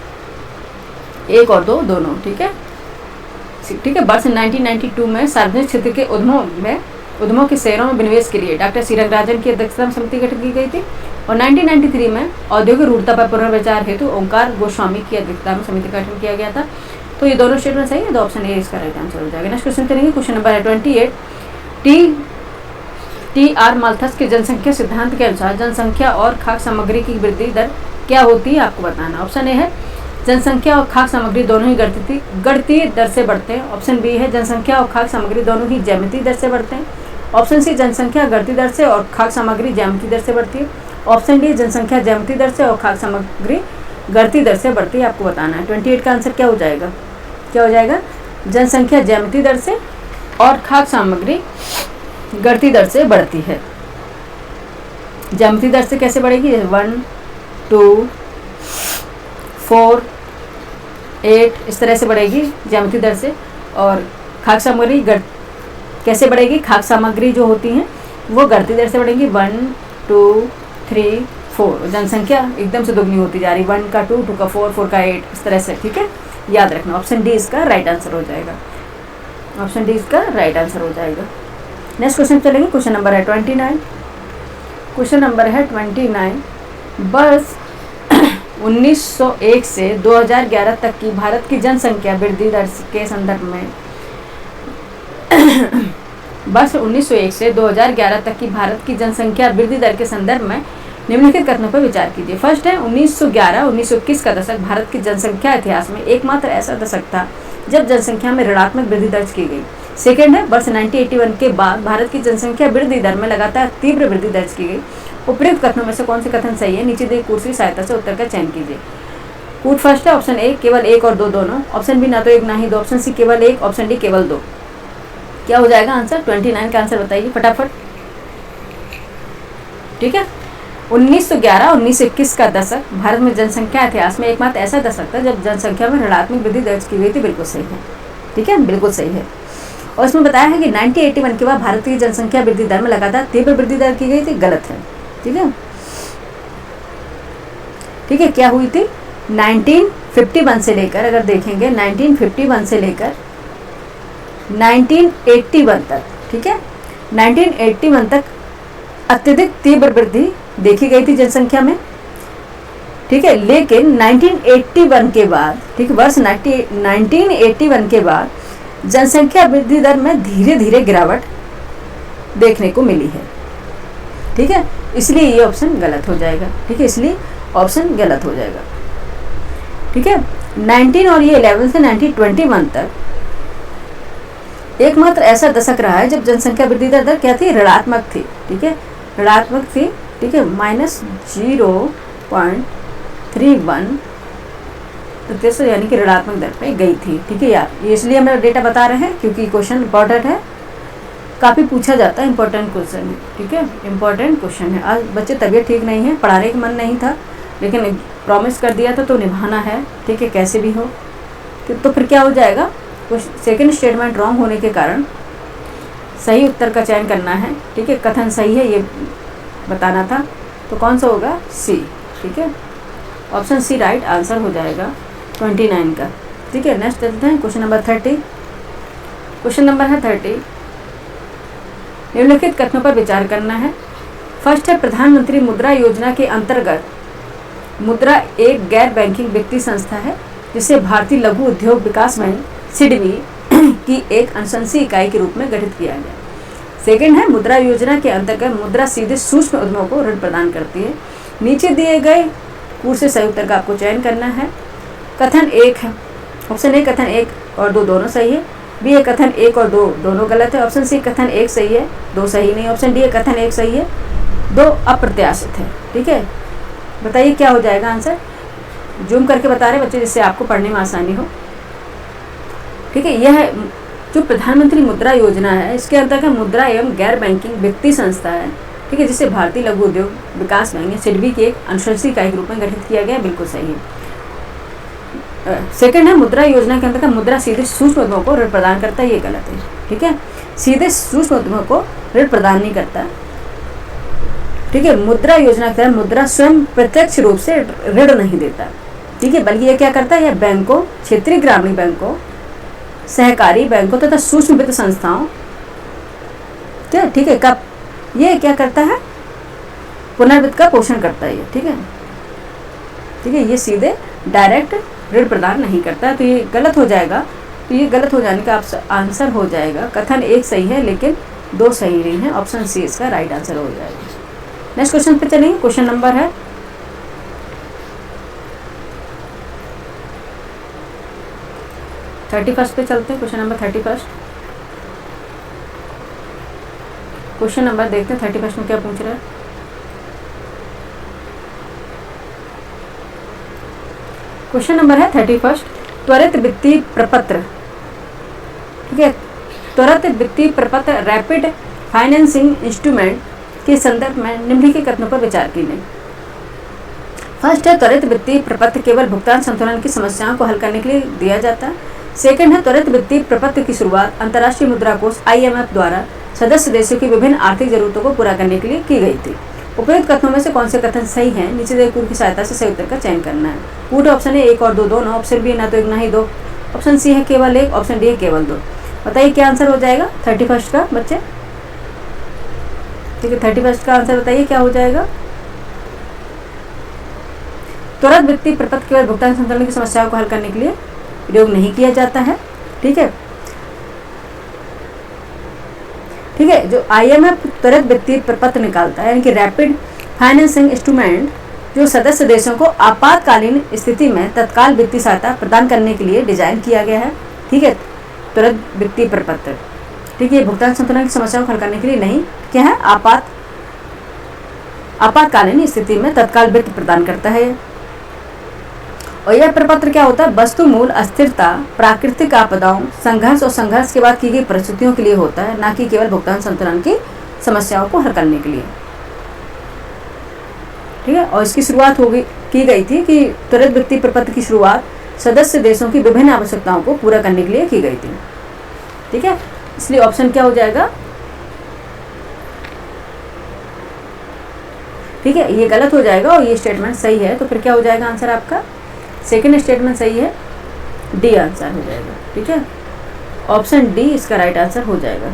[SPEAKER 1] 1 और 2 दोनों। ठीक है, ठीक है। वर्ष 1992 में सार्वजनिक क्षेत्र के उद्यमों के शेयरों में विनिवेश के लिए डॉक्टर सी रंगराजन की अध्यक्षता में समिति गठित की गई थी। और 1993 में औद्योगिक रूढ़ता पर पुनर्विचार हेतु ओंकार गोस्वामी की अध्यक्षता में समिति का गठन किया गया था। तो ये दोनों स्टेटमेंट सही है, तो ऑप्शन ए इसका राइट आंसर हो जाएगा। नेक्स्ट क्वेश्चन करेंगे। क्वेश्चन नंबर है 28। टी.आर. माल्थस के जनसंख्या सिद्धांत के अनुसार जनसंख्या और खाद्य सामग्री की वृद्धि दर क्या होती है आपको बताना। ऑप्शन ए है जनसंख्या और खाद्य सामग्री दोनों ही गणितीय दर से बढ़ते हैं। ऑप्शन बी है जनसंख्या और खाद्य सामग्री दोनों ही ज्यामितीय दर से बढ़ते हैं। ऑप्शन सी जनसंख्या गणितीय दर से और खाद्य सामग्री ज्यामितीय दर से बढ़ती है। ऑप्शन डी जनसंख्या ज्यामितीय दर से और खाद्य सामग्री गणितीय दर से बढ़ती है। आपको बताना है 28 का आंसर क्या हो जाएगा। क्या हो जाएगा, जनसंख्या ज्यामितीय दर से और खाद्य सामग्री गणितीय दर से बढ़ती है। ज्यामितीय दर से कैसे बढ़ेगी, 1, 2, 4, 8 इस तरह से बढ़ेगी ज्यामितीय दर से। और खाद्य सामग्री कैसे बढ़ेगी, खाद्य सामग्री जो होती हैं वो गणितीय दर से बढ़ेंगी, 1, 2, 3, 4। जनसंख्या एकदम से दोगुनी होती जा रही, 1 का 2, 2 का 4, 4 का 8 इस तरह से। ठीक है, याद रखना। ऑप्शन डी इसका राइट आंसर हो जाएगा। ऑप्शन डी इसका राइट आंसर हो जाएगा। नेक्स्ट क्वेश्चन चलेंगे। क्वेश्चन नंबर है 29। क्वेश्चन नंबर है 29। वर्ष 1901 से 2011 तक की भारत की जनसंख्या वृद्धि दर के संदर्भ में वर्ष 1901 से 2011 तक की भारत की जनसंख्या वृद्धि दर के संदर्भ में निम्नलिखित कथनों पर विचार कीजिए। फर्स्ट है 1911-1921 का दशक भारत की जनसंख्या इतिहास में एकमात्र ऐसा दशक था जब जनसंख्या में ऋणात्मक वृद्धि दर्ज की गई। सेकेंड है वर्ष 1981 के बाद भारत की जनसंख्या वृद्धि दर में लगातार तीव्र वृद्धि दर्ज की गई। उपयुक्त कथनों में से कौन से कथन सही है, नीचे दी कूट की सहायता से उत्तर का चयन कीजिए। कूट फर्स्ट है, ऑप्शन ए केवल 1 और 2 दोनों, ऑप्शन बी ना तो 1 ना ही 2, ऑप्शन सी केवल 1, ऑप्शन डी केवल 2। क्या हो जाएगा आंसर, 29 का आंसर बताइए फटाफट। ठीक है, 1911-1921 का दशक भारत में जनसंख्या इतिहास में एकमात्र ऐसा दशक था जब जनसंख्या में ऋणात्मक वृद्धि दर्ज की गई थी। बिल्कुल सही है। ठीक है, बिल्कुल सही है। और इसमें बताया है कि 1981 के बाद भारत की जनसंख्या वृद्धि दर में लगातार तीव्र वृद्धि दर की गई थी, गलत है। ठीक है, ठीक है, क्या हुई थी 1951 से लेकर, अगर देखेंगे 1951 से लेकर 1981 तक, ठीक है 1981 तक अत्यधिक तीव्र वृद्धि देखी गई थी जनसंख्या में। ठीक है, लेकिन 1981 के बाद, ठीक है, वर्ष 1981 के बाद जनसंख्या वृद्धि दर में धीरे धीरे गिरावट देखने को मिली है। ठीक है, इसलिए ये ऑप्शन गलत हो जाएगा। ठीक है, इसलिए ऑप्शन गलत हो जाएगा। ठीक है, 19 और ये 11 से 1921 तक एकमात्र ऐसा दशक रहा है जब जनसंख्या वृद्धि दर क्या थी, ऋणात्मक थी। ठीक है, ऋणात्मक थी। ठीक है, -0.31 प्रतिशत यानी कि ऋणात्मक दर पे गई थी। ठीक है यार, ये इसलिए हम डेटा बता रहे हैं क्योंकि क्वेश्चन इंपॉर्टेंट है, काफ़ी पूछा जाता है, इंपॉर्टेंट क्वेश्चन है। ठीक है, इंपॉर्टेंट क्वेश्चन है। आज बच्चे तबीयत ठीक नहीं है, पढ़ाने का मन नहीं था, लेकिन प्रॉमिस कर दिया था तो निभाना है। ठीक है, कैसे भी हो। तो फिर क्या हो जाएगा, सेकंड स्टेटमेंट रॉन्ग होने के कारण सही उत्तर का चयन करना है। ठीक है, कथन सही है ये बताना था, तो कौन सा होगा, सी। ठीक है, ऑप्शन सी राइट आंसर हो जाएगा 29 का। ठीक है, नेक्स्ट चलते हैं क्वेश्चन नंबर 30। क्वेश्चन नंबर है 30। निम्नलिखित कथनों पर विचार करना है। फर्स्ट है प्रधानमंत्री मुद्रा योजना के अंतर्गत मुद्रा एक गैर बैंकिंग वित्तीय संस्था है। जिसे भारतीय लघु उद्योग विकास बैंक सिडबी की एक अनुशंसीय इकाई के रूप में गठित किया गया। सेकंड है मुद्रा योजना के अंतर्गत मुद्रा सीधे सूक्ष्म उद्यमों को ऋण प्रदान करती है। नीचे दिए गए कूट से सही उत्तर का आपको चयन करना है। कथन 1 है, ऑप्शन ए कथन 1 और 2 दोनों सही है। बी है कथन 1 और 2 दोनों गलत है। ऑप्शन सी कथन 1 सही है, 2 सही नहीं। ऑप्शन डी है कथन 1 सही है, 2 अप्रत्याशित है। ठीक है, बताइए क्या हो जाएगा आंसर। जूम करके बता रहे बच्चे जिससे आपको पढ़ने में आसानी हो। ठीक है, यह जो प्रधानमंत्री मुद्रा योजना है इसके अंतर्गत मुद्रा एवं गैर बैंकिंग वित्तीय संस्था है। ठीक है, जिसे भारतीय लघु उद्योग विकास बैंक सिडबी के एक अनुशंसीय इकाई के रूप में गठित किया गया। बिल्कुल सही है। सेकंड है मुद्रा योजना के अंतर्गत मुद्रा सीधे सूक्ष्म उद्यमों को ऋण प्रदान करता है, ये गलत है। ठीक है, सीधे सूक्ष्म उद्यमों को ऋण प्रदान नहीं करता। ठीक है, मुद्रा योजना के तहत मुद्रा स्वयं प्रत्यक्ष रूप से ऋण नहीं देता। ठीक है, बल्कि ये क्या करता है, यह बैंकों, क्षेत्रीय ग्रामीण बैंकों, सहकारी बैंकों तथा सूक्ष्म वित्त संस्थाओं, ठीक है, कब ये क्या करता है, पुनर्वित्त का पोषण करता है ये। ठीक है, ठीक है, ये सीधे डायरेक्ट ऋण प्रदान नहीं करता। तो ये गलत हो जाएगा। तो ये गलत हो जाने का आंसर हो जाएगा कथन 1 सही है लेकिन 2 सही नहीं है। ऑप्शन सी इसका राइट आंसर हो जाएगा। नेक्स्ट क्वेश्चन पे चलेंगे। क्वेश्चन नंबर है 31 पे चलते हैं। Question number 31। क्वेश्चन नंबर देखते हैं 31 में क्या पूछ रहा है। क्वेश्चन नंबर है 31, त्वरित वित्तीय प्रपत्र। ठीक है, त्वरित वित्तीय प्रपत्र रैपिड फाइनेंसिंग इंस्ट्रूमेंट के संदर्भ में निम्नलिखित कथनों पर विचार कीजिए। फर्स्ट है त्वरित वित्तीय प्रपत्र केवल भुगतान संतुलन की समस्याओं को हल करने के लिए दिया जाता है। सेकंड है त्वरित वित्तीय प्रपत्र की शुरुआत अंतर्राष्ट्रीय मुद्रा कोष IMF द्वारा सदस्य देशों की विभिन्न आर्थिक जरूरतों को पूरा करने के लिए की गई थी। उपयुक्त कथनों में से कौन से कथन सही हैं, नीचे दिए कूट की सहायता से सही उत्तर का चयन करना है। कूट ऑप्शन है 1 और 2 दोनों। ऑप्शन बी ना तो 1 ना ही 2। ऑप्शन सी है केवल 1। ऑप्शन डी है केवल 2। बताइए क्या आंसर हो जाएगा 31 का बच्चे। ठीक है, 31 का आंसर बताइए क्या हो जाएगा। त्वरित वित्तीय प्रपत्र केवल भुगतान संतुलन की समस्याओं को हल करने के लिए प्रयोग नहीं किया जाता है। ठीक है, ठीक है, जो IMF त्वरित वित्तीय प्रपत्र निकालता है यानी कि रैपिड फाइनेंसिंग इंस्ट्रूमेंट, जो सदस्य देशों को आपातकालीन स्थिति में तत्काल वित्तीय सहायता प्रदान करने के लिए डिजाइन किया गया है। ठीक है, त्वरित वित्तीय प्रपत्र। ठीक है, भुगतान संतुलन की समस्याओं को हल करने के लिए नहीं, क्या है, आपातकालीन स्थिति में तत्काल वित्त प्रदान करता है। और यह प्रपत्र क्या होता है, वस्तु मूल अस्थिरता, प्राकृतिक आपदाओं, संघर्ष और संघर्ष के बाद की गई परिस्थितियों के लिए होता है, ना कि केवल भुगतान संतुलन की समस्याओं को हल करने के लिए। ठीक है, और इसकी शुरुआत की गई थी कि त्वरित वित्तीय प्रपत्र की शुरुआत सदस्य देशों की विभिन्न आवश्यकताओं को पूरा करने के लिए की गई थी। ठीक है, इसलिए ऑप्शन क्या हो जाएगा। ठीक है, ये गलत हो जाएगा और ये स्टेटमेंट सही है। तो फिर क्या हो जाएगा आंसर आपका, सेकंड स्टेटमेंट सही है, डी आंसर हो जाएगा। ठीक है, ऑप्शन डी इसका राइट आंसर हो जाएगा।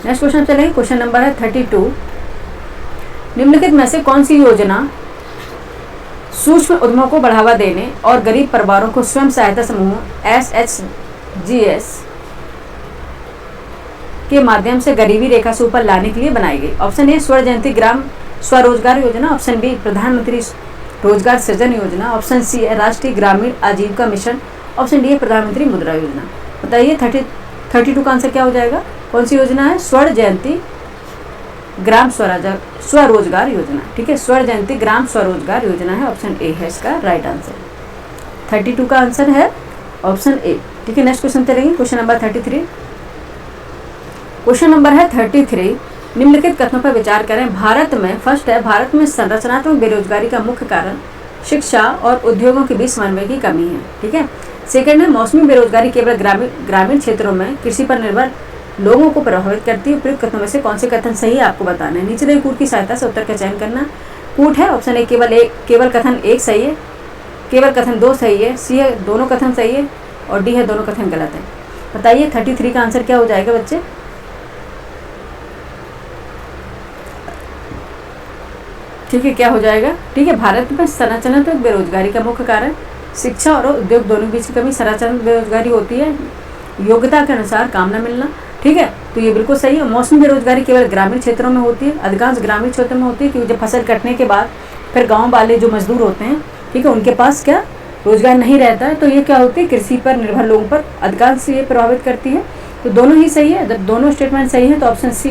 [SPEAKER 1] नेक्स्ट क्वेश्चन चलेंगे। क्वेश्चन नंबर है 32, निम्नलिखित में से कौन सी योजना सूक्ष्म उद्यमों को बढ़ावा देने और गरीब परिवारों को स्वयं सहायता समूह SHGs के माध्यम से गरीबी रेखा से ऊपर लाने के लिए बनाई गई। ऑप्शन ए स्वर्ण जयंती ग्राम स्वरोजगार योजना। ऑप्शन बी प्रधानमंत्री रोजगार सृजन योजना। ऑप्शन सी है राष्ट्रीय ग्रामीण आजीविका मिशन। ऑप्शन डी है प्रधानमंत्री मुद्रा योजना। बताइए 32 का आंसर क्या हो जाएगा। कौन सी योजना है, स्वर्ण जयंती ग्राम स्वरोजगार योजना। ठीक है, स्वर्ण जयंती ग्राम स्वरोजगार योजना है। ऑप्शन ए है इसका राइट आंसर। 32 का आंसर है ऑप्शन ए। ठीक है, नेक्स्ट क्वेश्चन चलेंगे। Question number 33। क्वेश्चन नंबर है 33, निम्नलिखित कथनों पर विचार करें। भारत में फर्स्ट है, भारत में संरचनात्मक बेरोजगारी का मुख्य कारण शिक्षा और उद्योगों के बीच समन्वय की कमी है। ठीक है, सेकंड है, मौसमी बेरोजगारी केवल ग्रामीण क्षेत्रों में कृषि पर निर्भर लोगों को प्रभावित करती है। उपयुक्त कथनों में से कौन से कथन सही है आपको बताना है। नीचे दिए कूट की सहायता से उत्तर का चयन करना। कूट है ऑप्शन ए केवल कथन 1 सही है, केवल कथन 2 सही है, सी है दोनों कथन सही है और डी है दोनों कथन गलत है। बताइए 33 का आंसर क्या हो जाएगा बच्चे। ठीक है, क्या हो जाएगा। ठीक है, भारत में संरचनात्मक बेरोजगारी का मुख्य कारण शिक्षा और उद्योग दोनों के बीच की कमी, सरासर बेरोजगारी होती है, योग्यता के अनुसार काम न मिलना। ठीक है, तो ये बिल्कुल सही है। मौसमी बेरोजगारी केवल ग्रामीण क्षेत्रों में होती है, अधिकांश ग्रामीण क्षेत्रों में होती है, क्योंकि जब फसल कटने के बाद फिर गाँव वाले जो मजदूर होते हैं, ठीक है, उनके पास क्या रोजगार नहीं रहता है, तो ये क्या होती है, कृषि पर निर्भर लोगों पर अधिकांश ये प्रभावित करती है। तो दोनों ही सही है। जब दोनों स्टेटमेंट सही है तो ऑप्शन सी,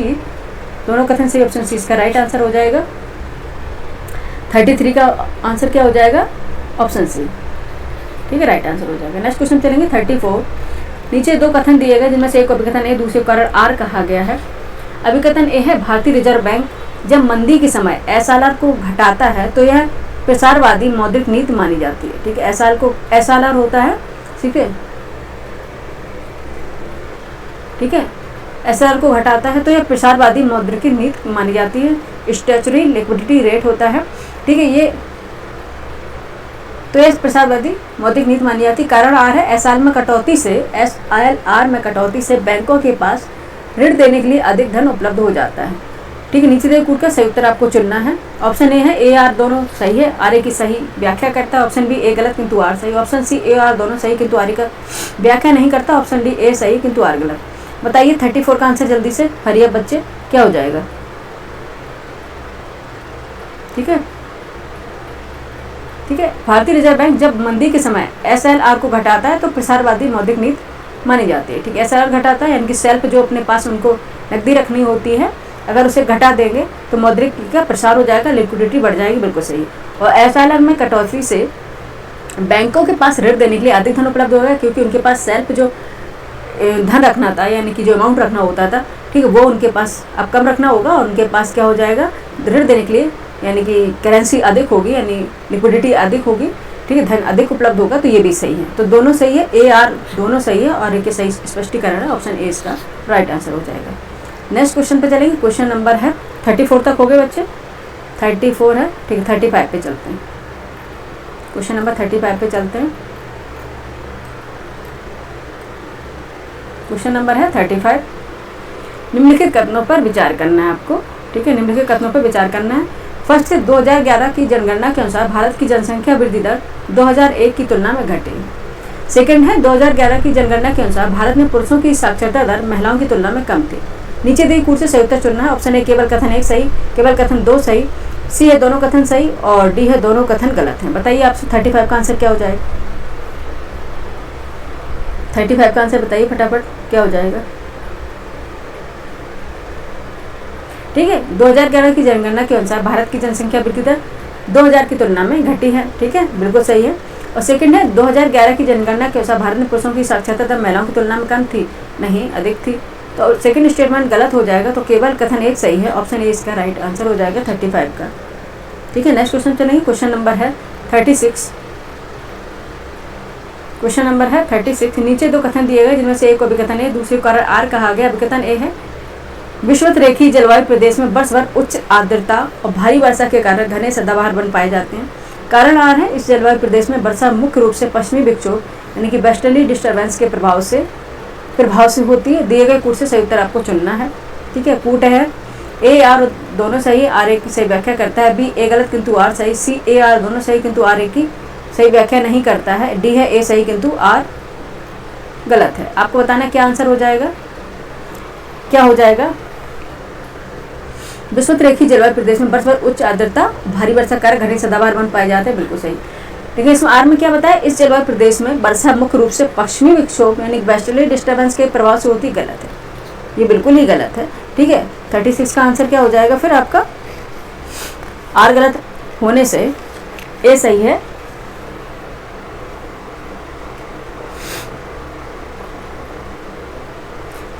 [SPEAKER 1] दोनों कथन सही, ऑप्शन सी इसका राइट आंसर हो जाएगा। 33 का आंसर क्या हो जाएगा, ऑप्शन सी। ठीक है, राइट आंसर हो जाएगा। नेक्स्ट क्वेश्चन चलेंगे 34। नीचे दो कथन दिए गए जिनमें से एक को अभिकथन ए, दूसरे को कारण आर कहा गया है। अभिकथन ए है, भारतीय रिजर्व बैंक जब मंदी के समय एसएलआर को घटाता है तो यह प्रसारवादी मौद्रिक नीति मानी जाती है। ठीक है, एसएलआर होता है, ठीक है, ठीक है, एसएलआर को घटाता है तो यह प्रसारवादी मौद्रिक नीति मानी जाती है। स्टैचुटरी लिक्विडिटी रेट होता है। ठीक है, ये तो यह प्रसारवादी मौद्रिक नीति मानी जाती है। कारण आर है, एसएलआर में कटौती से बैंकों के पास ऋण देने के लिए अधिक धन उपलब्ध हो जाता है। ठीक है, नीचे दिए कूट का सही उत्तर आपको चुनना है। ऑप्शन ए है, ए आर दोनों सही है, आर ए की सही व्याख्या करता है। ऑप्शन बी ए गलत किंतु आर सही। ऑप्शन सी ए आर दोनों सही किंतु आर का व्याख्या नहीं करता। ऑप्शन डी ए सही किंतु आर गलत। बताइए 34 का आंसर जल्दी से, हरिया बच्चे, क्या हो जाएगा। ठीक है, ठीक है, भारतीय रिजर्व बैंक जब मंदी के समय एसएलआर को घटाता है तो प्रसारवादी मौद्रिक नीति मानी जाती है। ठीक है, एसएलआर घटाता है यानी कि सेल्फ जो अपने पास उनको नकदी रखनी होती है, अगर उसे घटा देंगे तो मौद्रिक का प्रसार हो जाएगा, लिक्विडिटी बढ़ जाएगी, बिल्कुल सही। और एसएलआर में कटौती से बैंकों के पास ऋण देने के लिए अधिक धन उपलब्ध होगा, क्योंकि उनके पास सेल्फ जो धन रखना था यानी कि जो अमाउंट रखना होता था, ठीक है, वो उनके पास अब कम रखना होगा और उनके पास क्या हो जाएगा, ऋण देने के लिए यानी कि करेंसी अधिक होगी, यानी लिक्विडिटी अधिक होगी। ठीक है, धन अधिक उपलब्ध होगा, तो ये भी सही है। तो दोनों सही है, ए आर दोनों सही है और एक सही स्पष्टीकरण है, ऑप्शन ए इसका राइट आंसर हो जाएगा। नेक्स्ट क्वेश्चन पे चलेंगे। क्वेश्चन नंबर है 34 तक हो गए बच्चे, 34 है, ठीक है, 35 पे चलते हैं। क्वेश्चन नंबर 35 पे चलते हैं। क्वेश्चन नंबर है 35। निम्नलिखित कथनों पर विचार करना है आपको। ठीक है, निम्नलिखित कथनों पर विचार करना है। फर्स्ट, 2011 की जनगणना के अनुसार भारत की जनसंख्या वृद्धि दर 2001 की तुलना में घटी। सेकंड है, 2011 की जनगणना के अनुसार भारत में पुरुषों की साक्षरता दर महिलाओं की तुलना में कम थी। नीचे दी कूट से सही उत्तर चुनना है। ऑप्शन ए केवल कथन 1 सही, केवल कथन 2 सही, सी है दोनों कथन सही और डी है दोनों कथन गलत हैं। बताइए आपसे 35 का आंसर क्या हो जाएगा। 35 का आंसर बताइए फटाफट, क्या हो जाएगा। ठीक है, 2011 की जनगणना के अनुसार भारत की जनसंख्या वृद्धि दर 2000 की तुलना में घटी है। ठीक है, बिल्कुल सही है। और सेकंड है, 2011 की जनगणना के अनुसार भारत में पुरुषों की साक्षरता दर महिलाओं की तुलना में कम थी, नहीं अधिक थी। तो सेकंड स्टेटमेंट गलत हो जाएगा, तो केवल कथन 1 सही है, ऑप्शन ए इसका राइट आंसर हो जाएगा 35 का। ठीक है, नेक्स्ट क्वेश्चन चलेंगे। क्वेश्चन नंबर है 36। क्वेश्चन नंबर है 36। नीचे दो कथन दिए गए जिनमें से एक को अभिकथन ए, दूसरे को कारण आर कहा गया। अभिकथन ए है, विषुवत रेखीय जलवायु प्रदेश में वर्ष भर उच्च आर्द्रता और भारी वर्षा के कारण घने सदाबहार वन पाए जाते हैं। कारण आर है, इस जलवायु प्रदेश में वर्षा मुख्य रूप से पश्चिमी विक्षोभ यानी कि वेस्टर्ली डिस्टर्बेंस के प्रभाव से होती है। दिए गए कूट से सही उत्तर आपको चुनना है। ठीक है, कूट है ए आर दोनों सही, आर ए की सही व्याख्या करता है। बी ए गलत किंतु आर सही, सी ए आर दोनों सही किंतु आर ए की सही व्याख्या नहीं करता है। डी है ए सही किंतु आर गलत है। आपको बताना क्या आंसर हो जाएगा, क्या हो जाएगा। विषुवत रेखीय जलवायु प्रदेश में वर्ष भर उच्च आर्द्रता भारी वर्षा के कारण घने सदाबहार वन पाए जाते हैं, बिल्कुल सही। लेकिन इसमें आर में क्या बताया, इस जलवायु प्रदेश में वर्षा मुख्य रूप से पश्चिमी विक्षोभ यानी वेस्टर्ली डिस्टर्बेंस के प्रभाव से होती, गलत है, ये बिल्कुल ही गलत है। ठीक है, 36 का आंसर क्या हो जाएगा फिर आपका, आर गलत होने से ए सही है।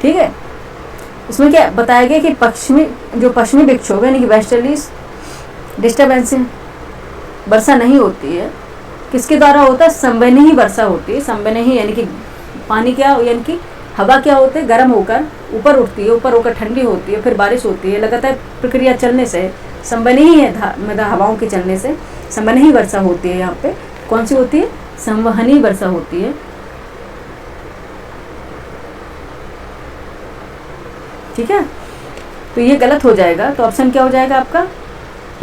[SPEAKER 1] ठीक है, इसमें क्या बताया गया कि पश्चिमी विक्षोभ यानी कि वेस्टर्ली डिस्टर्बेंस से वर्षा नहीं होती है, किसके द्वारा होता है, संवहनीय वर्षा होती है। संवहनीय यानी कि पानी क्या यानी कि हवा क्या होती है, गर्म होकर ऊपर उठती है, ऊपर होकर ठंडी होती है, फिर बारिश होती है। लगातार प्रक्रिया चलने से संवहनीय मतलब हवाओं के चलने से संवहनीय वर्षा होती है। यहाँ पे कौन सी होती है, संवहनीय वर्षा होती है। ठीक है, तो ये गलत हो जाएगा, तो ऑप्शन क्या हो जाएगा आपका,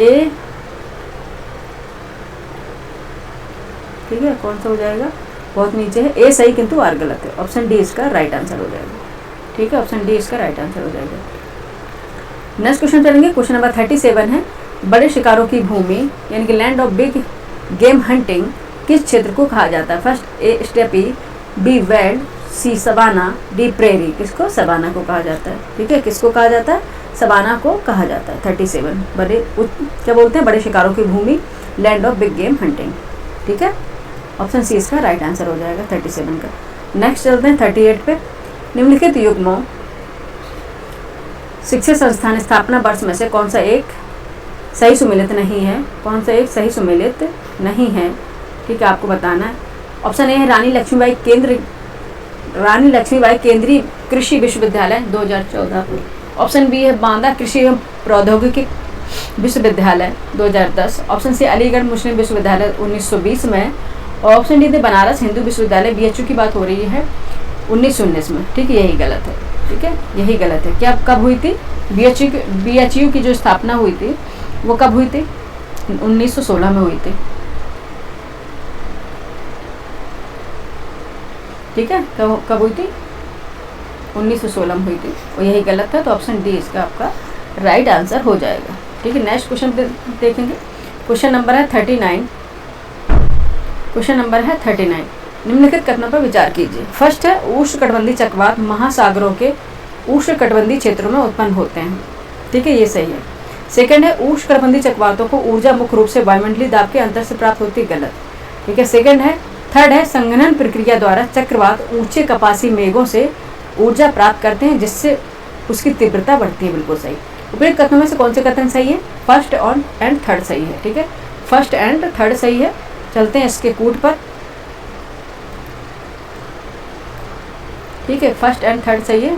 [SPEAKER 1] ए ठीक है, कौन सा हो जाएगा, बहुत नीचे है, ए सही किंतु आर गलत है, ऑप्शन डी इसका राइट आंसर हो जाएगा। ठीक है, ऑप्शन डी इसका राइट आंसर हो जाएगा। नेक्स्ट क्वेश्चन चलेंगे, क्वेश्चन नंबर 37 है, बड़े शिकारों की भूमि यानी कि land of big game hunting किस क्षेत्र को कहा जाता है? First A steppe, B weld, C savanna, D prairie. किसको? सवाना को कहा जाता है। ठीक है, किसको कहा जाता है? सवाना को कहा जाता है। 37 क्या बोलते हैं? बड़े शिकारों की भूमि, land of big game hunting. ठीक है, ऑप्शन सी इसका राइट आंसर हो जाएगा 37 का। नेक्स्ट चलते हैं 38 पे, निम्नलिखित युग्मों शिक्षण संस्थान स्थापना वर्ष में से कौन सा एक सही सुमेलित नहीं है? कौन सा एक सही सुमेलित नहीं है? ठीक है, आपको बताना है। ऑप्शन ए है रानी लक्ष्मीबाई केंद्रीय कृषि विश्वविद्यालय 2014। ऑप्शन बी है बांदा कृषि एवं प्रौद्योगिकी विश्वविद्यालय 2010। ऑप्शन सी अलीगढ़ मुस्लिम विश्वविद्यालय 1920 में। और ऑप्शन डी बनारस हिंदू विश्वविद्यालय BHU की बात हो रही है 1919 में। ठीक है, यही गलत है। ठीक है, यही गलत है। क्या कब हुई थी? BHU की जो स्थापना हुई थी वो कब हुई थी? 1916 में हुई थी। ठीक है, कब हुई थी? 1916 में हुई थी, और यही गलत है। तो ऑप्शन डी इसका आपका राइट आंसर हो जाएगा। ठीक है, नेक्स्ट क्वेश्चन देखेंगे, क्वेश्चन नंबर है 39। क्वेश्चन नंबर है 39, निम्नलिखित कथनों पर विचार कीजिए। फर्स्ट है उष्णकटिबंधीय चक्रवात महासागरों के उष्णकटिबंधीय क्षेत्रों में उत्पन्न होते हैं। ठीक है, ये सही है। सेकंड है उष्णकटिबंधीय चक्रवातों को ऊर्जा मुख्य रूप से वायुमंडलीय दाब के अंतर से प्राप्त होती है। गलत। ठीक है, सेकंड है। थर्ड है संघनन प्रक्रिया द्वारा चक्रवात ऊंचे कपासी मेघों से ऊर्जा प्राप्त करते हैं जिससे उसकी तीव्रता बढ़ती है। बिल्कुल सही। उपयुक्त कथनों में से कौन से कथन सही है? फर्स्ट एंड थर्ड सही है। ठीक है, फर्स्ट एंड थर्ड सही है। चलते हैं इसके कूट पर। ठीक है, फर्स्ट एंड थर्ड सही है।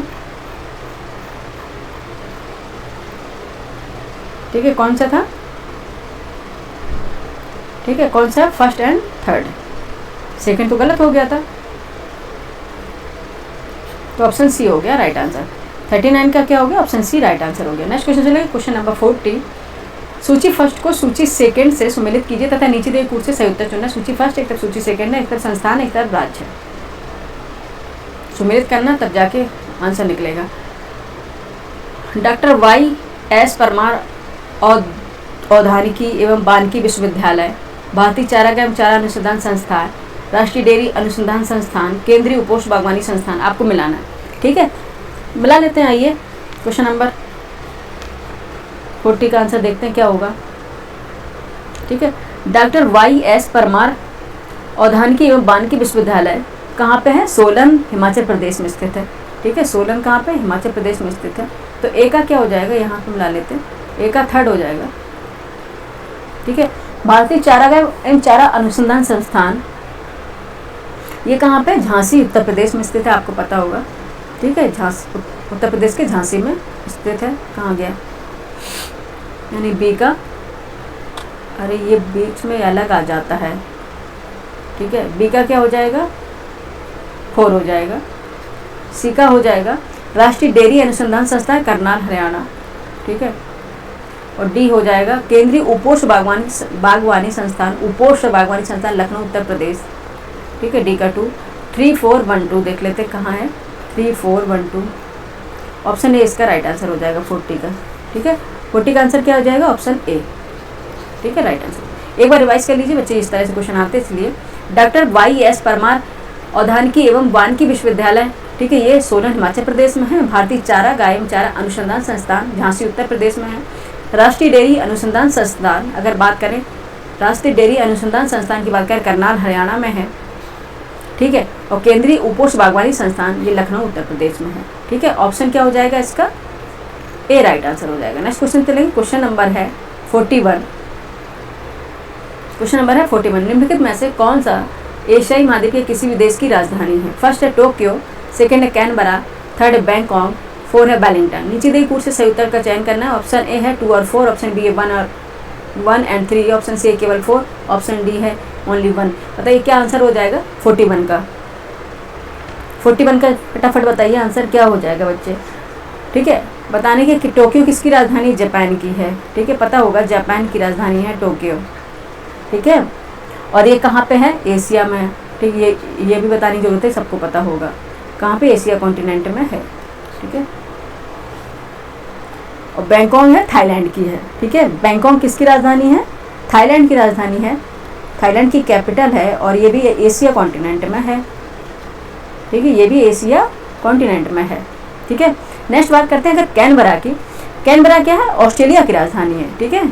[SPEAKER 1] ठीक है, कौन सा था? ठीक है, कौन सा? First and third. सेकंड तो गलत हो गया था, तो ऑप्शन सी हो गया राइट आंसर। 39 का क्या हो गया? ऑप्शन सी राइट आंसर हो गया। नेक्स्ट क्वेश्चन चलेगा, क्वेश्चन नंबर 40। सूची फर्स्ट को सूची सेकंड से सुमेलित कीजिए तथा नीचे दिए कूट से सही उत्तर चुनना। सूची फर्स्ट एक तरफ सूची सेकंड है, एक तरफ संस्थान, एक तरफ राज्य। सुमेलित करना तब जाके आंसर निकलेगा। डॉक्टर YS परमार औद्यानिकी एवं वानिकी विश्वविद्यालय, भारतीय चारागाह एवं चारा अनुसंधान संस्थान, राष्ट्रीय डेयरी अनुसंधान संस्थान, केंद्रीय उपोष्ण बागवानी संस्थान। आपको मिलाना है। ठीक है, मिला लेते हैं। आइए क्वेश्चन नंबर 40 का आंसर देखते हैं क्या होगा। ठीक है, डॉक्टर YS परमार औद्यानिकी एवं वानिकी विश्वविद्यालय कहाँ पे है? सोलन हिमाचल प्रदेश में स्थित है। ठीक है, सोलन कहाँ पे? हिमाचल प्रदेश में स्थित है। तो ए का क्या हो जाएगा? यहाँ पे मिला लेते हैं, ए का थर्ड हो जाएगा। ठीक है, भारतीय चारागाह एवं चारा अनुसंधान संस्थान ये कहाँ पे? झांसी उत्तर प्रदेश में स्थित है, आपको पता होगा। ठीक है, झांसी उत्तर प्रदेश के झांसी में स्थित है। कहाँ गया? यानी बी का, अरे ये बीच में अलग आ जाता है। ठीक है, बी का क्या हो जाएगा? 4 हो जाएगा। सी का हो जाएगा राष्ट्रीय डेयरी अनुसंधान संस्थान करनाल हरियाणा। ठीक है, और डी हो जाएगा केंद्रीय उपोष्ण बागवानी संस्थान, उपोष्ण बागवानी संस्थान लखनऊ उत्तर प्रदेश। ठीक है, डी का 2। 3 4 1 2 देख लेते कहाँ है? 3 4 1 2। ऑप्शन ए इसका राइट आंसर हो जाएगा 40 का। ठीक है, 40 का आंसर क्या हो जाएगा? Option A. ठीक है, राइट आंसर। एक बार रिवाइज कर लीजिए बच्चे, इस तरह से क्वेश्चन आते हैं इसलिए। डॉक्टर YS परमार औद्यानिकी एवं वानिकी विश्वविद्यालय, ठीक है, ये सोलन हिमाचल प्रदेश में है। भारतीय चारागाह एवं चारा अनुसंधान संस्थान झांसी उत्तर प्रदेश में है। राष्ट्रीय डेयरी अनुसंधान संस्थान अगर बात करें, राष्ट्रीय डेयरी अनुसंधान संस्थान की बात करें करनाल हरियाणा में है। ठीक है, और केंद्रीय उपोष्ण बागवानी संस्थान ये लखनऊ उत्तर प्रदेश में है। ठीक है, ऑप्शन क्या हो जाएगा इसका? ए राइट आंसर हो जाएगा। नेक्स्ट क्वेश्चन चलेंगे, क्वेश्चन नंबर है 41। क्वेश्चन नंबर है 41, निम्नलिखित में से कौन सा एशियाई महाद्वीप के किसी भी देश की राजधानी है? फर्स्ट है टोक्यो, सेकंड है कैनबरा, थर्ड है बैंकॉक, 4 है वेलिंगटन। नीचे दिए कूट से सही उत्तर का चयन करना है। ऑप्शन ए है 2 और 4, ऑप्शन बी है 1 एंड 3, ऑप्शन सी है केवल 4, ऑप्शन डी है ओनली 1। बताइए क्या आंसर हो जाएगा 41 का? 41 का फटाफट बताइए आंसर क्या हो जाएगा बच्चे। ठीक है, बताने के कि टोक्यो किसकी राजधानी? जापान की है। ठीक है, पता होगा जापान की राजधानी है टोक्यो। ठीक है, और ये कहाँ पे है? एशिया में है। ठीक है, ये भी बताने की जरूरत है, सबको पता होगा कहाँ पे, एशिया कॉन्टिनेंट में है। ठीक है, और बैंकॉक है थाईलैंड की है। ठीक है, बैंकॉक किसकी राजधानी है? थाईलैंड की राजधानी है, थाईलैंड की कैपिटल है, और ये भी एशिया कॉन्टिनेंट में है। ठीक है, ये भी एशिया कॉन्टिनेंट में है। ठीक है, नेक्स्ट बात करते हैं अगर कैनबरा की। कैनबरा क्या है? ऑस्ट्रेलिया की राजधानी है। ठीक है,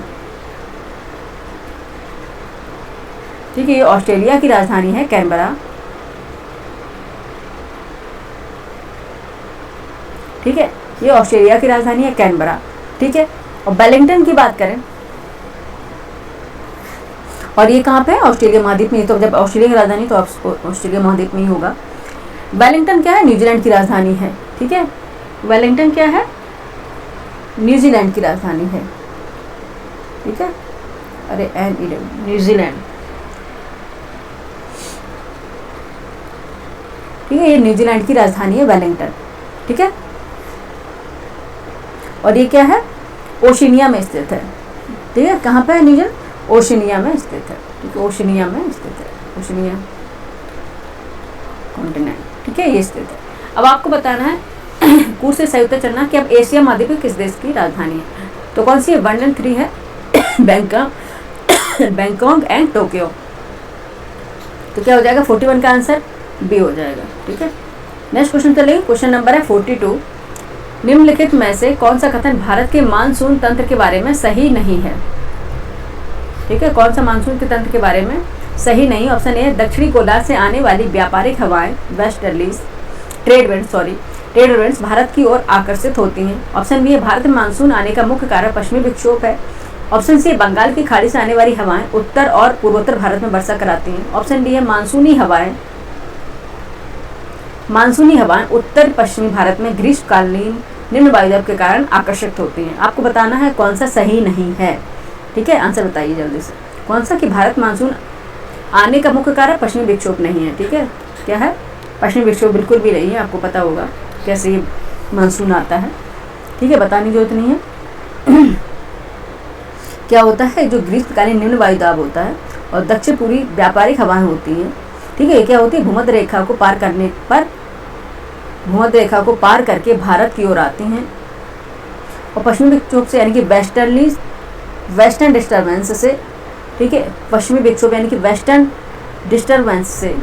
[SPEAKER 1] ठीक है, ये ऑस्ट्रेलिया की राजधानी है कैनबरा। ठीक है, ये ऑस्ट्रेलिया की राजधानी है कैनबरा। ठीक है, और वेलिंगटन की बात करें, और ये कहाँ पे है? ऑस्ट्रेलिया महाद्वीप में। तो जब ऑस्ट्रेलिया की राजधानी तो ऑस्ट्रेलिया महाद्वीप में ही होगा। वेलिंगटन क्या है? न्यूजीलैंड की राजधानी है। ठीक है, वेलिंगटन क्या है? न्यूजीलैंड की राजधानी है। ठीक है, अरे न्यूजीलैंड। ठीक है, ये न्यूजीलैंड की राजधानी है वेलिंगटन। ठीक है, और ये क्या है? ओशिनिया में स्थित है। ठीक है, कहाँ पे है न्यूजीलैंड? ओशिनिया में स्थित है। ठीक है, ओशिनिया में स्थित है, ओशिनिया कॉन्टिनेंट। ठीक है, ये स्थित है। अब आपको बताना है कूट से सही उत्तर चलना कि अब एशिया महाद्वीप में किस देश की राजधानी है। तो कौन सी है? 1 और 3 है बैंकॉक एंड टोक्यो। तो क्या हो जाएगा? 41 का आंसर बी हो जाएगा। ठीक है, नेक्स्ट क्वेश्चन चलेंगे। क्वेश्चन नंबर है 42। निम्नलिखित में से कौन सा कथन भारत के मानसून तंत्र के बारे में सही नहीं है? ठीक है, कौन सा मानसून के तंत्र के बारे में सही नहीं? ऑप्शन ए, दक्षिणी गोलार्ध से आने वाली व्यापारिक हवाएं वेस्टर्लीज ट्रेड विंड्स भारत की ओर आकर्षित होती हैं। ऑप्शन बी है, भारत में मानसून आने का मुख्य कारण पश्चिमी विक्षोभ है। ऑप्शन सी, बंगाल की खाड़ी से आने वाली हवाएं उत्तर और पूर्वोत्तर भारत में वर्षा कराती हैं। ऑप्शन डी है, मानसूनी हवाएं उत्तर पश्चिमी भारत में ग्रीष्मकालीन निम्न वायुदाब के कारण आकर्षित होती हैं। आपको बताना है कौन सा सही नहीं है। ठीक है, आंसर बताइए जल्दी से। कौन सा? कि भारत मानसून आने का मुख्य कारण पश्चिमी विक्षोभ नहीं है। ठीक है, क्या है? पश्चिमी विक्षोभ बिल्कुल भी नहीं है। आपको पता होगा कैसे ये मानसून आता है। ठीक है, बताने की जरूरत नहीं है। क्या होता है? जो ग्रीष्मकालीन निम्न वायुदाब होता है और दक्षिण पूर्वी व्यापारिक हवाएं होती हैं। ठीक है, ये क्या होती है? भूमध्य रेखा को पार करने पर भूमध्य रेखा को पार करके भारत की ओर आती हैं और पश्चिमी विक्षोभ से यानी कि वेस्टर्न डिस्टर्बेंस से, ठीक है, पश्चिमी विक्षोभ यानी कि वेस्टर्न डिस्टर्बेंस से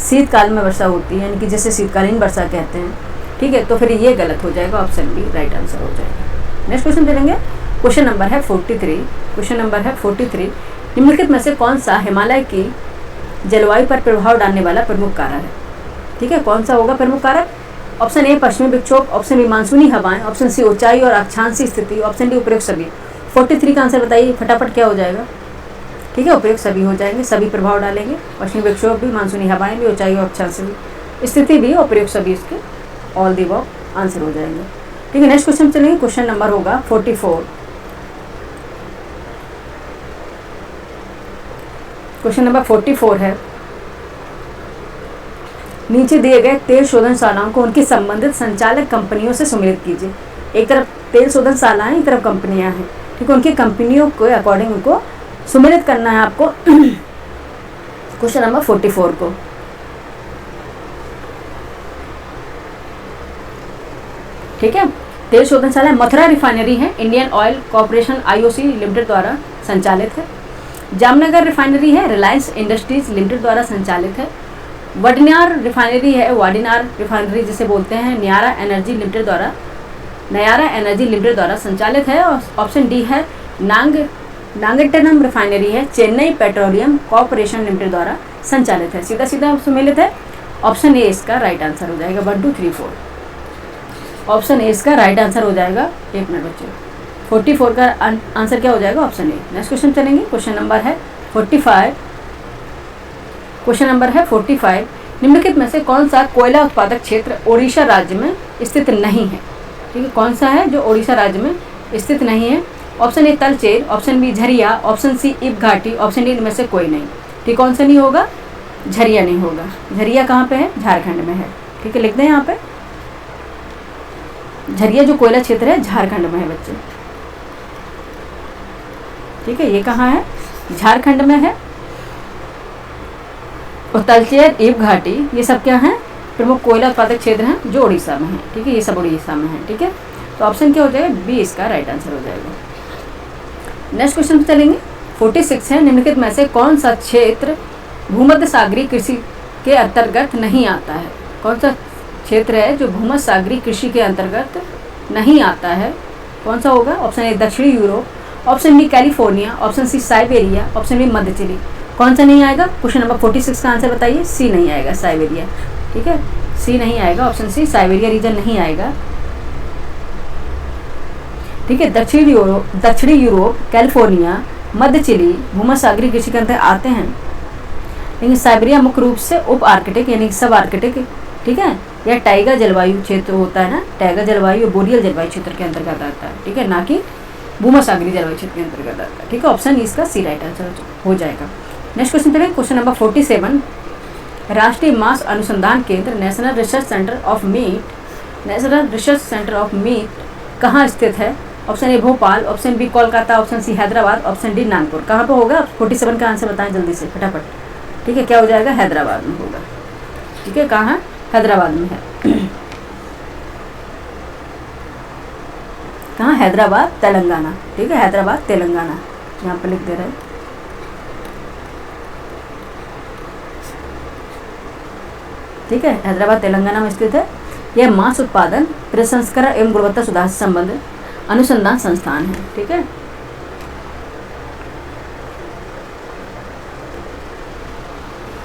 [SPEAKER 1] शीतकाल में वर्षा होती है, यानी कि जैसे शीतकालीन वर्षा कहते हैं। ठीक है, तो फिर ये गलत हो जाएगा, ऑप्शन बी राइट आंसर हो जाएगा। नेक्स्ट क्वेश्चन चलेंगे। क्वेश्चन नंबर है 43। क्वेश्चन नंबर है 43। निम्नलिखित में से कौन सा हिमालय की जलवायु पर प्रभाव डालने वाला प्रमुख कारक है? ठीक है, कौन सा होगा प्रमुख कारक? ऑप्शन ए, पश्चिमी विक्षोभ। ऑप्शन बी, मानसूनी हवाएं। ऑप्शन सी, ऊंचाई और अक्षांशीय स्थिति। ऑप्शन डी, उपयुक्त सभी। 43 का आंसर बताइए फटाफट, क्या हो जाएगा? ठीक है, उपयुक्त सभी हो जाएंगे, सभी प्रभाव डालेंगे। पश्चिमी विक्षोभ भी, मानसूनी हवाएं भी, ऊंचाई और अक्षांशीय स्थिति भी, उपयुक्त सभी, इसके ऑल दी अबव आंसर हो जाएंगे। ठीक है, नेक्स्ट क्वेश्चन चलेंगे। क्वेश्चन नंबर होगा 44। क्वेश्चन नंबर 44 है, नीचे दिए गए तेल शोधनशालाओं को उनकी संबंधित संचालक कंपनियों से सम्मिलित कीजिए। एक तरफ तेल शोधनशालाएं, एक तरफ कंपनियां हैं। ठीक है, उनकी कंपनियों को अकॉर्डिंग उनको सम्मिलित करना है आपको क्वेश्चन नंबर 44 को। ठीक है, तेल शोधनशाला मथुरा रिफाइनरी है, Indian oil corporation IOC limited द्वारा संचालित है। जामनगर रिफाइनरी है, रिलायंस इंडस्ट्रीज लिमिटेड द्वारा संचालित है। वडनियार रिफाइनरी है, वाडिनार रिफाइनरी जिसे बोलते हैं, नयारा एनर्जी लिमिटेड द्वारा संचालित है। और ऑप्शन डी है, नागट्टिनम रिफाइनरी है, चेन्नई पेट्रोलियम कॉर्पोरेशन लिमिटेड द्वारा संचालित है। सीधा सीधा सम्मिलित है। ऑप्शन ए इसका राइट आंसर हो जाएगा। 1 2 3 4 ऑप्शन ए इसका राइट आंसर हो जाएगा। एक मिनट बच्चे, 44 का आंसर क्या हो जाएगा? Option A. नेक्स्ट क्वेश्चन चलेंगे। क्वेश्चन नंबर है 45। क्वेश्चन नंबर है 45। निम्नलिखित में से कौन सा कोयला उत्पादक क्षेत्र ओडिशा राज्य में स्थित नहीं है? ठीक है, कौन सा है जो ओडिशा राज्य में स्थित नहीं है? Option A Talcher, option B Jharia, option C Ib घाटी, ऑप्शन डी इनमें से कोई नहीं। ठीक, कौन सा नहीं होगा? झरिया नहीं होगा। झरिया कहाँ पे है? झारखंड में है। ठीक है, लिख दें यहाँ पे, झरिया जो कोयला क्षेत्र है झारखंड में है बच्चे। ठीक है, ये कहाँ है? झारखंड में है। और तलचेर, ईब घाटी, ये सब क्या हैं, प्रमुख कोयला उत्पादक क्षेत्र हैं जो उड़ीसा में है। ठीक है, ये सब उड़ीसा में है। ठीक है, तो ऑप्शन क्या हो जाएगा, बी इसका राइट आंसर हो जाएगा। नेक्स्ट क्वेश्चन पे चलेंगे। 46 है, निम्नलिखित में से कौन सा क्षेत्र भूमध्य सागरीय कृषि के अंतर्गत नहीं आता है? कौन सा क्षेत्र है जो भूमध्य सागरीय कृषि के अंतर्गत नहीं आता है? कौन सा होगा? ऑप्शन ए दक्षिणी Europe, option B California, option C Siberia, option B मध्य चिली। कौन सा नहीं आएगा? क्वेश्चन नंबर 46 का आंसर बताइए। सी नहीं आएगा, साइबेरिया। ठीक है, सी नहीं आएगा, ऑप्शन सी साइबेरिया रीजन नहीं आएगा। ठीक है, दक्षिणी यूरोप, कैलिफोर्निया, मध्य चिली भूमध्य सागरीय कृषि के अंतर्गत आते हैं, लेकिन साइबेरिया मुख्य रूप से उप आर्कटिक यानी सब आर्कटिक, ठीक है, या टाइगा जलवायु क्षेत्र होता है ना, टाइगा जलवायु और बोरियल जलवायु क्षेत्र के अंतर्गत आता है। ठीक है, ना कि भूमध्य सागरीय जलवायु क्षेत्र के अंतर्गत आता है। ठीक है, ऑप्शन इसका सी राइट आंसर हो जाएगा। नेक्स्ट क्वेश्चन चलिए, क्वेश्चन नंबर 47। राष्ट्रीय मांस अनुसंधान केंद्र national research centre of meat कहाँ स्थित है? Option A Bhopal, option B Kolkata, option C Hyderabad, option D Nagpur. कहाँ पे होगा? 47 का आंसर बताएं जल्दी से फटाफट। ठीक है, क्या हो जाएगा? हैदराबाद में होगा। ठीक है, कहाँ है? हैदराबाद में है। कहाँ? हैदराबाद, तेलंगाना। ठीक है, हैदराबाद तेलंगाना, यहाँ पे लिख दे रहे हैं। ठीक है, हैदराबाद तेलंगाना में स्थित है। यह मांस उत्पादन, प्रसंस्करण एवं गुणवत्ता सुधार से संबंधित अनुसंधान संस्थान है। ठीक है,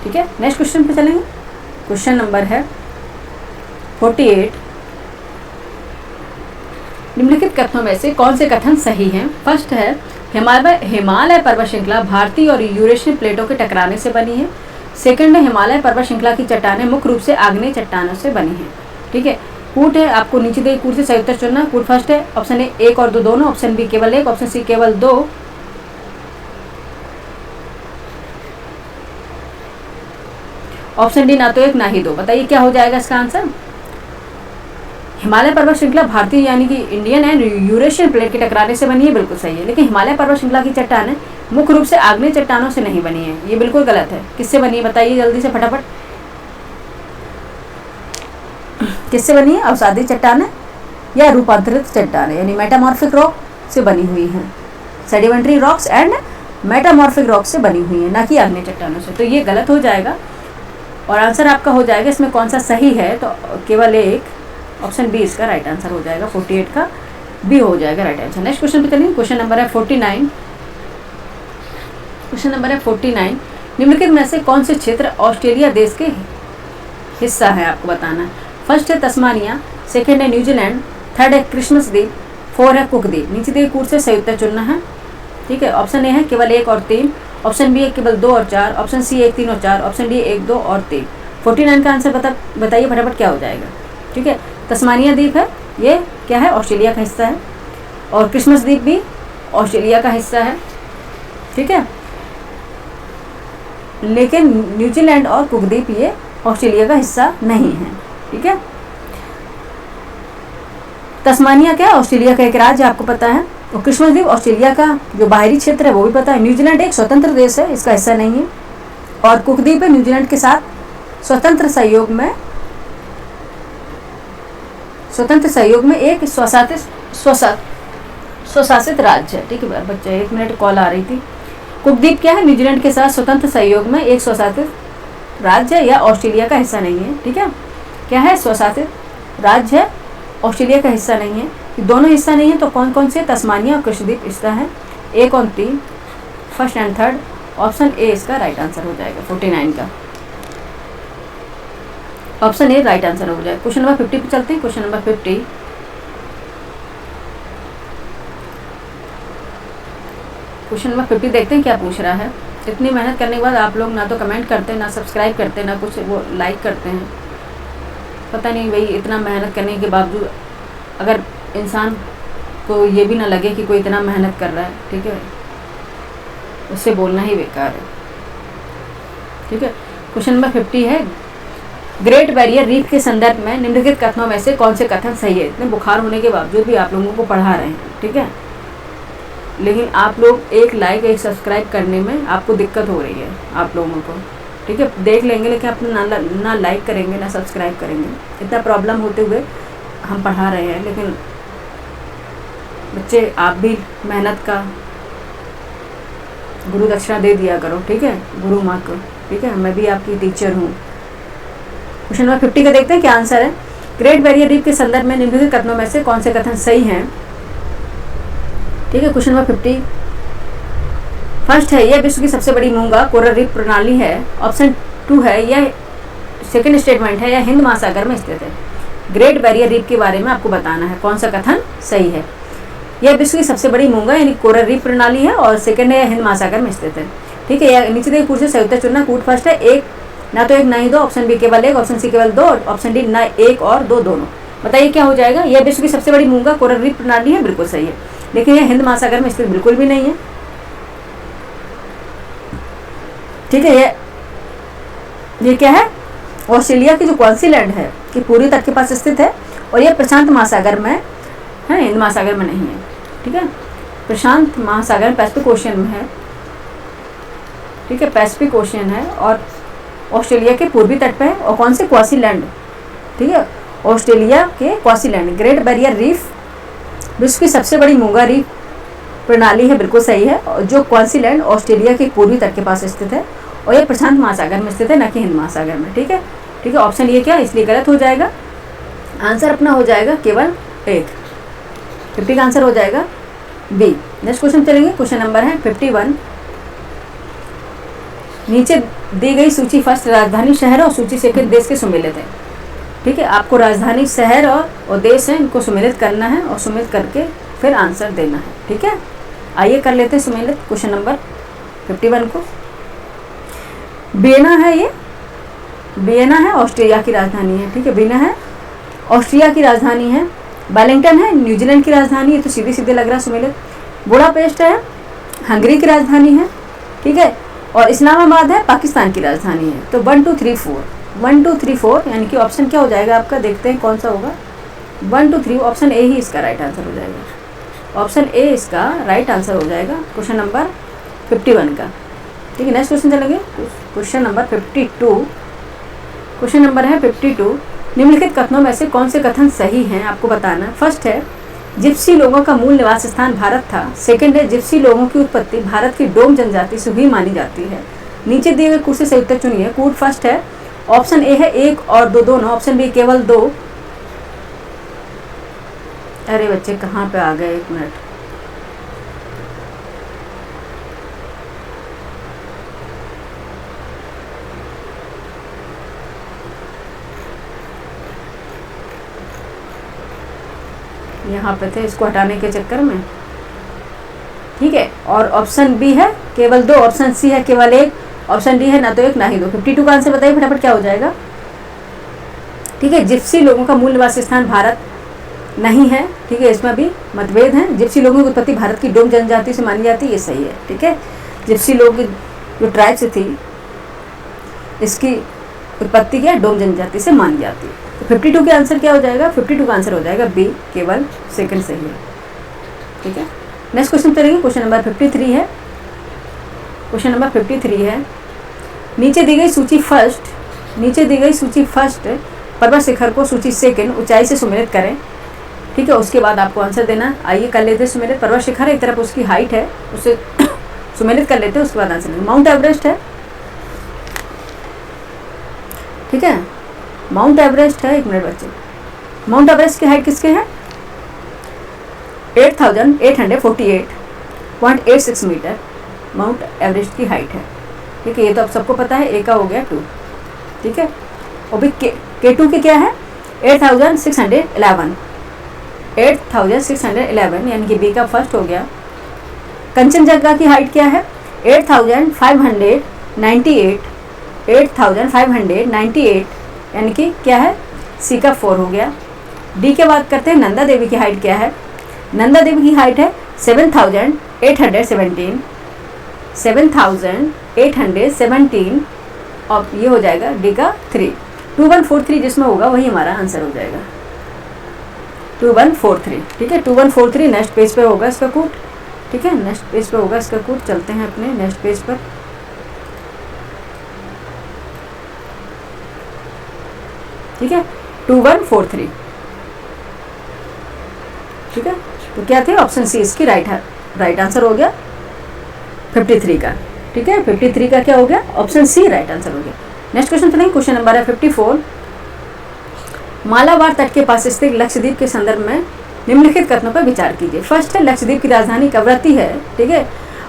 [SPEAKER 1] ठीक है, नेक्स्ट क्वेश्चन पे चलेंगे। क्वेश्चन नंबर है 48। निम्नलिखित कथनों में से कौन से कथन सही हैं? फर्स्ट है हिमालय पर्वत श्रृंखला भारतीय और यूरेशियन प्लेटों के टकराने से बनी है। सेकंड है हिमालय पर्वत श्रृंखला की चट्टानें मुख्य रूप से आग्नेय चट्टानों से बनी है। ठीक है, कूट है, आपको नीचे दे कूट से सही उत्तर चुनना। कूट फर्स्ट है, ऑप्शन ए 1 और 2 दोनों, ऑप्शन बी केवल 1, ऑप्शन सी केवल 2, ऑप्शन डी ना तो 1 ना ही 2। बताइए क्या हो जाएगा इसका आंसर? हिमालय पर्वत श्रृंखला भारतीय यानी कि इंडियन एंड यूरेशियन प्लेट के टकराने से बनी है, बिल्कुल सही है। लेकिन हिमालय पर्वत श्रृंखला की चट्टानें मुख्य रूप से आग्नेय चट्टानों से नहीं बनी है, ये बिल्कुल गलत है। किससे बनी है बताइए जल्दी से फटाफट। किससे बनी है? अवसादी चट्टानें या रूपांतरित चट्टानें यानी मेटामॉर्फिक रॉक से बनी हुई हैं। Sedimentary rocks and metamorphic rock से बनी हुई है, ना कि आग्नेय चट्टानों से। तो ये गलत हो जाएगा और आंसर आपका हो जाएगा इसमें कौन सा सही है, तो केवल 1, ऑप्शन बी इसका राइट आंसर हो जाएगा। 48 का बी हो जाएगा राइट आंसर। नेक्स्ट क्वेश्चन पे चलिए, क्वेश्चन नंबर है 49। क्वेश्चन नंबर है 49। निम्नलिखित में से कौन से क्षेत्र ऑस्ट्रेलिया देश के हिस्सा है? आपको बताना है। फर्स्ट है तस्मानिया, सेकेंड है न्यूजीलैंड, थर्ड है क्रिसमस द्वीप, 4 है कुक द्वीप। नीचे दिए कूट से सही उत्तर चुनना है। ठीक है, ऑप्शन ए है केवल 1 और 3, ऑप्शन बी है केवल 2 और 4, ऑप्शन सी 1, 3 और 4, ऑप्शन डी 1, 2 और 3। 49 का आंसर बताइए फटाफट क्या हो जाएगा। ठीक है, तस्मानिया द्वीप है, ये क्या है? ऑस्ट्रेलिया का हिस्सा है। और क्रिसमस द्वीप भी ऑस्ट्रेलिया का हिस्सा है। ठीक है, लेकिन न्यूजीलैंड और कुक द्वीप ये ऑस्ट्रेलिया का हिस्सा नहीं है। ठीक है, तस्मानिया क्या है? ऑस्ट्रेलिया का एक राज्य, आपको पता है। और क्रिसमस द्वीप ऑस्ट्रेलिया का जो बाहरी क्षेत्र है वो भी पता है। न्यूजीलैंड एक स्वतंत्र देश है, इसका हिस्सा नहीं है। और कुक द्वीप है न्यूजीलैंड के साथ स्वतंत्र सहयोग में एक स्वशासित राज्य है। ठीक है बच्चे, 1 मिनट कॉल आ रही थी। कुक द्वीप क्या है? न्यूजीलैंड के साथ स्वतंत्र सहयोग में एक स्वशासित राज्य या ऑस्ट्रेलिया का हिस्सा नहीं है। ठीक है, क्या है? स्वशासित राज्य है, ऑस्ट्रेलिया का हिस्सा नहीं है। दोनों हिस्सा नहीं है तो कौन कौन से? तस्मानिया और क्रिसद्वीप हिस्सा है। 1 और 3, first and third, option A इसका राइट आंसर हो जाएगा 49 का। ऑप्शन ए राइट आंसर हो जाएगा। क्वेश्चन नंबर 50 पे चलते हैं। Question number 50। क्वेश्चन नंबर 50 देखते हैं क्या पूछ रहा है। इतनी मेहनत करने के बाद आप लोग ना तो कमेंट करते, ना सब्सक्राइब करते, ना कुछ वो लाइक करते हैं। पता नहीं भाई, इतना मेहनत करने के बावजूद अगर इंसान को ये भी ना लगे कि कोई इतना मेहनत कर रहा है, ठीक है, उससे बोलना ही बेकार है। ठीक है, क्वेश्चन नंबर 50 है, ग्रेट बैरियर रीफ के संदर्भ में निम्नलिखित कथनों में से कौन से कथन सही है? इतने बुखार होने के बावजूद भी आप लोगों को पढ़ा रहे हैं। ठीक है, लेकिन आप लोग एक लाइक एक सब्सक्राइब करने में आपको दिक्कत हो रही है आप लोगों को। ठीक है, देख लेंगे लेकिन आप ना लाइक करेंगे ना सब्सक्राइब करेंगे। इतना प्रॉब्लम होते हुए हम पढ़ा रहे हैं, लेकिन बच्चे आप भी मेहनत का गुरु दक्षिणा दे दिया करो, ठीक है, गुरु माँ को, ठीक है, मैं भी आपकी टीचर हूँ। क्वेश्चन नंबर 50 का देखते हैं क्या आंसर है। ग्रेट बैरियर रीफ के संदर्भ में निम्नलिखित कथनों में से कौन से कथन सही हैं? ठीक है, क्वेश्चन नंबर 50 फर्स्ट है, यह विश्व की सबसे बड़ी मूंगा कोरल रीफ प्रणाली है। ऑप्शन 2 है, यह सेकंड स्टेटमेंट है, यह हिंद महासागर में स्थित है। ग्रेट बैरियर रीफ के बारे में आपको बताना है कौन सा कथन सही है। यह विश्व की सबसे बड़ी मूंगा यानी कोरल रीफ प्रणाली है, और सेकंड है, यह हिंद महासागर में स्थित है। ठीक है, यह नीचे देखिए पूछे सही उत्तर चुनना। कूट फर्स्ट है, एक ना तो एक ना ही दो, ऑप्शन बी केवल एक, ऑप्शन सी केवल दो, ऑप्शन डी ना एक और दो दोनों। बताइए क्या हो जाएगा। यह विश्व की सबसे बड़ी मूंगा कोरल रीफ प्रणाली है, बिल्कुल सही है, लेकिन यह हिंद महासागर में स्थित बिल्कुल भी नहीं है। ठीक है, ये क्या है, ऑस्ट्रेलिया की जो क्वींसलैंड है कि पूर्वी तट के पास स्थित है, और यह प्रशांत महासागर में है, हिंद महासागर में नहीं है। ठीक है, प्रशांत महासागर पैसिफिक ओशियन में है। ठीक है, पैसिफिक ओशियन है और ऑस्ट्रेलिया के पूर्वी तट पे है। और कौन से, क्वींसलैंड। ठीक है, ऑस्ट्रेलिया के क्वींसलैंड। ग्रेट बैरियर रीफ विश्व की सबसे बड़ी मूंगा रीफ प्रणाली है, बिल्कुल सही है, और जो क्वींसलैंड ऑस्ट्रेलिया के पूर्वी तट के पास स्थित है, और यह प्रशांत महासागर में स्थित है, न कि हिंद महासागर में। ठीक है, ठीक है, ऑप्शन ये क्या इसलिए गलत हो जाएगा। आंसर अपना हो जाएगा केवल एक, 50 का आंसर हो जाएगा बी। नेक्स्ट क्वेश्चन चलेंगे। क्वेश्चन नंबर है 51। नीचे दी गई सूची फर्स्ट राजधानी शहर और सूची सेकंड देश के सुमेलित है। ठीक है, आपको राजधानी शहर और देश है इनको सुमेलित करना है, और सुमेलित करके फिर आंसर देना है। ठीक है, आइए कर लेते हैं सुमेलित क्वेश्चन नंबर 51 को। वियना है, ये वियना है, ऑस्ट्रिया की राजधानी है। ठीक है, वियना है, ऑस्ट्रिया की राजधानी है। वेलिंगटन है, न्यूजीलैंड की राजधानी है, तो सीधे सीधे लग रहा है सुमेलित। बुडापेस्ट है, हंगरी की राजधानी है। ठीक है, और इस्लामाबाद है, पाकिस्तान की राजधानी है। तो 1 2 3 4 1 2 3 4 यानी कि ऑप्शन क्या हो जाएगा आपका, देखते हैं कौन सा होगा। 1 2 3 ऑप्शन ए ही इसका राइट आंसर हो जाएगा। ऑप्शन ए इसका राइट आंसर हो जाएगा क्वेश्चन नंबर 51 का। ठीक है, नेक्स्ट क्वेश्चन चलेंगे। Question number 52। क्वेश्चन नंबर है 52। निम्नलिखित कथनों में से कौन से कथन सही हैं आपको बताना। फर्स्ट है, जिप्सी लोगों का मूल निवास स्थान भारत था। सेकंड है, जिप्सी लोगों की उत्पत्ति भारत की डोम जनजाति से हुई मानी जाती है। नीचे दिए गए कुछ से सही उत्तर चुनिए। कूट फर्स्ट है, ऑप्शन ए है एक और दो दोनों, ऑप्शन बी केवल दो। अरे बच्चे कहाँ पे आ गए, एक मिनट। यहाँ पे थे, इसको हटाने के चक्कर में। ठीक है, और ऑप्शन बी है केवल दो, ऑप्शन सी है केवल एक, ऑप्शन डी है ना तो एक ना ही दो। 52 का आंसर बताइए फटाफट क्या हो जाएगा। ठीक है, जिप्सी लोगों का मूल निवास स्थान भारत नहीं है। ठीक है, इसमें भी मतभेद हैं। जिप्सी लोगों की उत्पत्ति भारत की डोम जनजाति से मानी जाती है, ये सही है। ठीक है, जिप्सी लोग जो ट्राइब्स थी इसकी उत्पत्ति क्या, डोम जनजाति से मानी जाती है। तो 52 के आंसर क्या हो जाएगा, 52 का आंसर हो जाएगा बी, केवल सेकंड सही है। ठीक है, नेक्स्ट क्वेश्चन चलेंगे। क्वेश्चन नंबर 53 है। क्वेश्चन नंबर 53 है, नीचे दी गई सूची फर्स्ट पर्वत शिखर को सूची सेकंड ऊंचाई से सुमेलित करें। ठीक है, उसके बाद आपको आंसर देना। आइए कर लेते हैं सुमेलित। पर्वत शिखर एक तरफ उसकी हाइट है, उसे सुमेलित कर लेते हैं, उसके बाद आंसर देना। माउंट एवरेस्ट है। ठीक है, माउंट एवरेस्ट है, एक मिनट बच्चे, माउंट एवरेस्ट की हाइट किसके है, 8848.86 मीटर माउंट एवरेस्ट की हाइट है। ठीक है, ये तो आप सबको पता है। ए का हो गया 2। ठीक है, और भी K2 की क्या है, 8611 यानी कि बी का फर्स्ट हो गया। कंचनजंगा की हाइट क्या है, 8598 यानी कि क्या है, सी का 4 हो गया। डी के बात करते हैं, नंदा देवी की हाइट क्या है। नंदा देवी की हाइट है 7817 और ये हो जाएगा डी का 3। 2143 जिसमें होगा वही हमारा आंसर हो जाएगा, 2143। ठीक है, 2143 नेक्स्ट पेज पे होगा इसका कूट। ठीक है, नेक्स्ट पेज पे होगा इसका कूट। चलते हैं अपने नेक्स्ट पेज पर। ठीक है, 2143, ठीक है। तो क्या थे, ऑप्शन सी इसकी राइट आंसर हो गया 53 का, ठीक है। 53 का क्या हो गया, ऑप्शन सी राइट आंसर हो गया। नेक्स्ट क्वेश्चन चलेंगे, क्वेश्चन नंबर है 54। मालाबार तट के पास स्थित लक्षद्वीप के संदर्भ में निम्नलिखित कथनों पर विचार कीजिए। फर्स्ट है लक्षद्वीप की राजधानी कवरत्ती है, ठीक है।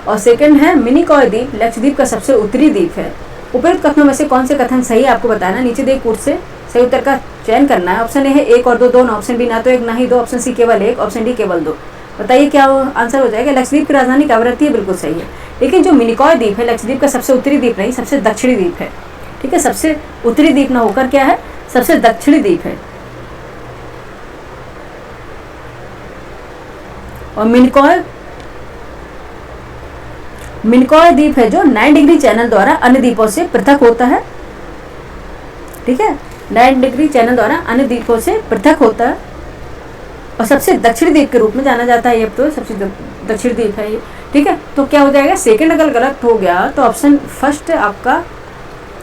[SPEAKER 1] और सेकंड है मिनिकॉय द्वीप लक्षद्वीप का सबसे उत्तरी द्वीप है। उपरोक्त कथनों में से कौन से कथन सही है आपको बताना, नीचे दिए कूट से सही उत्तर का चयन करना है। ऑप्शन ए है 1 और 2 दोनों, ऑप्शन बी ना तो 1 ना ही 2, ऑप्शन सी केवल 1, ऑप्शन डी केवल 2। बताइए क्या आंसर हो जाएगा। लक्षद्वीप की राजधानी कवरत्ती है, बिल्कुल सही है। लेकिन जो मिनिकॉय द्वीप है लक्षद्वीप का सबसे उत्तरी द्वीप नहीं, सबसे दक्षिणी द्वीप है, ठीक है। सबसे उत्तरी द्वीप ना होकर क्या है, सबसे दक्षिणी द्वीप है। और मिनिकॉय द्वीप है जो 9 डिग्री चैनल द्वारा अन्य द्वीपों से पृथक होता है, ठीक है। 9 डिग्री चैनल द्वारा अन्य द्वीपों से पृथक होता है और सबसे दक्षिणी द्वीप के रूप में जाना जाता है। ये तो सबसे दक्षिणी द्वीप है ये, ठीक है। तो क्या हो जाएगा, सेकंड अगर गलत हो गया तो ऑप्शन फर्स्ट आपका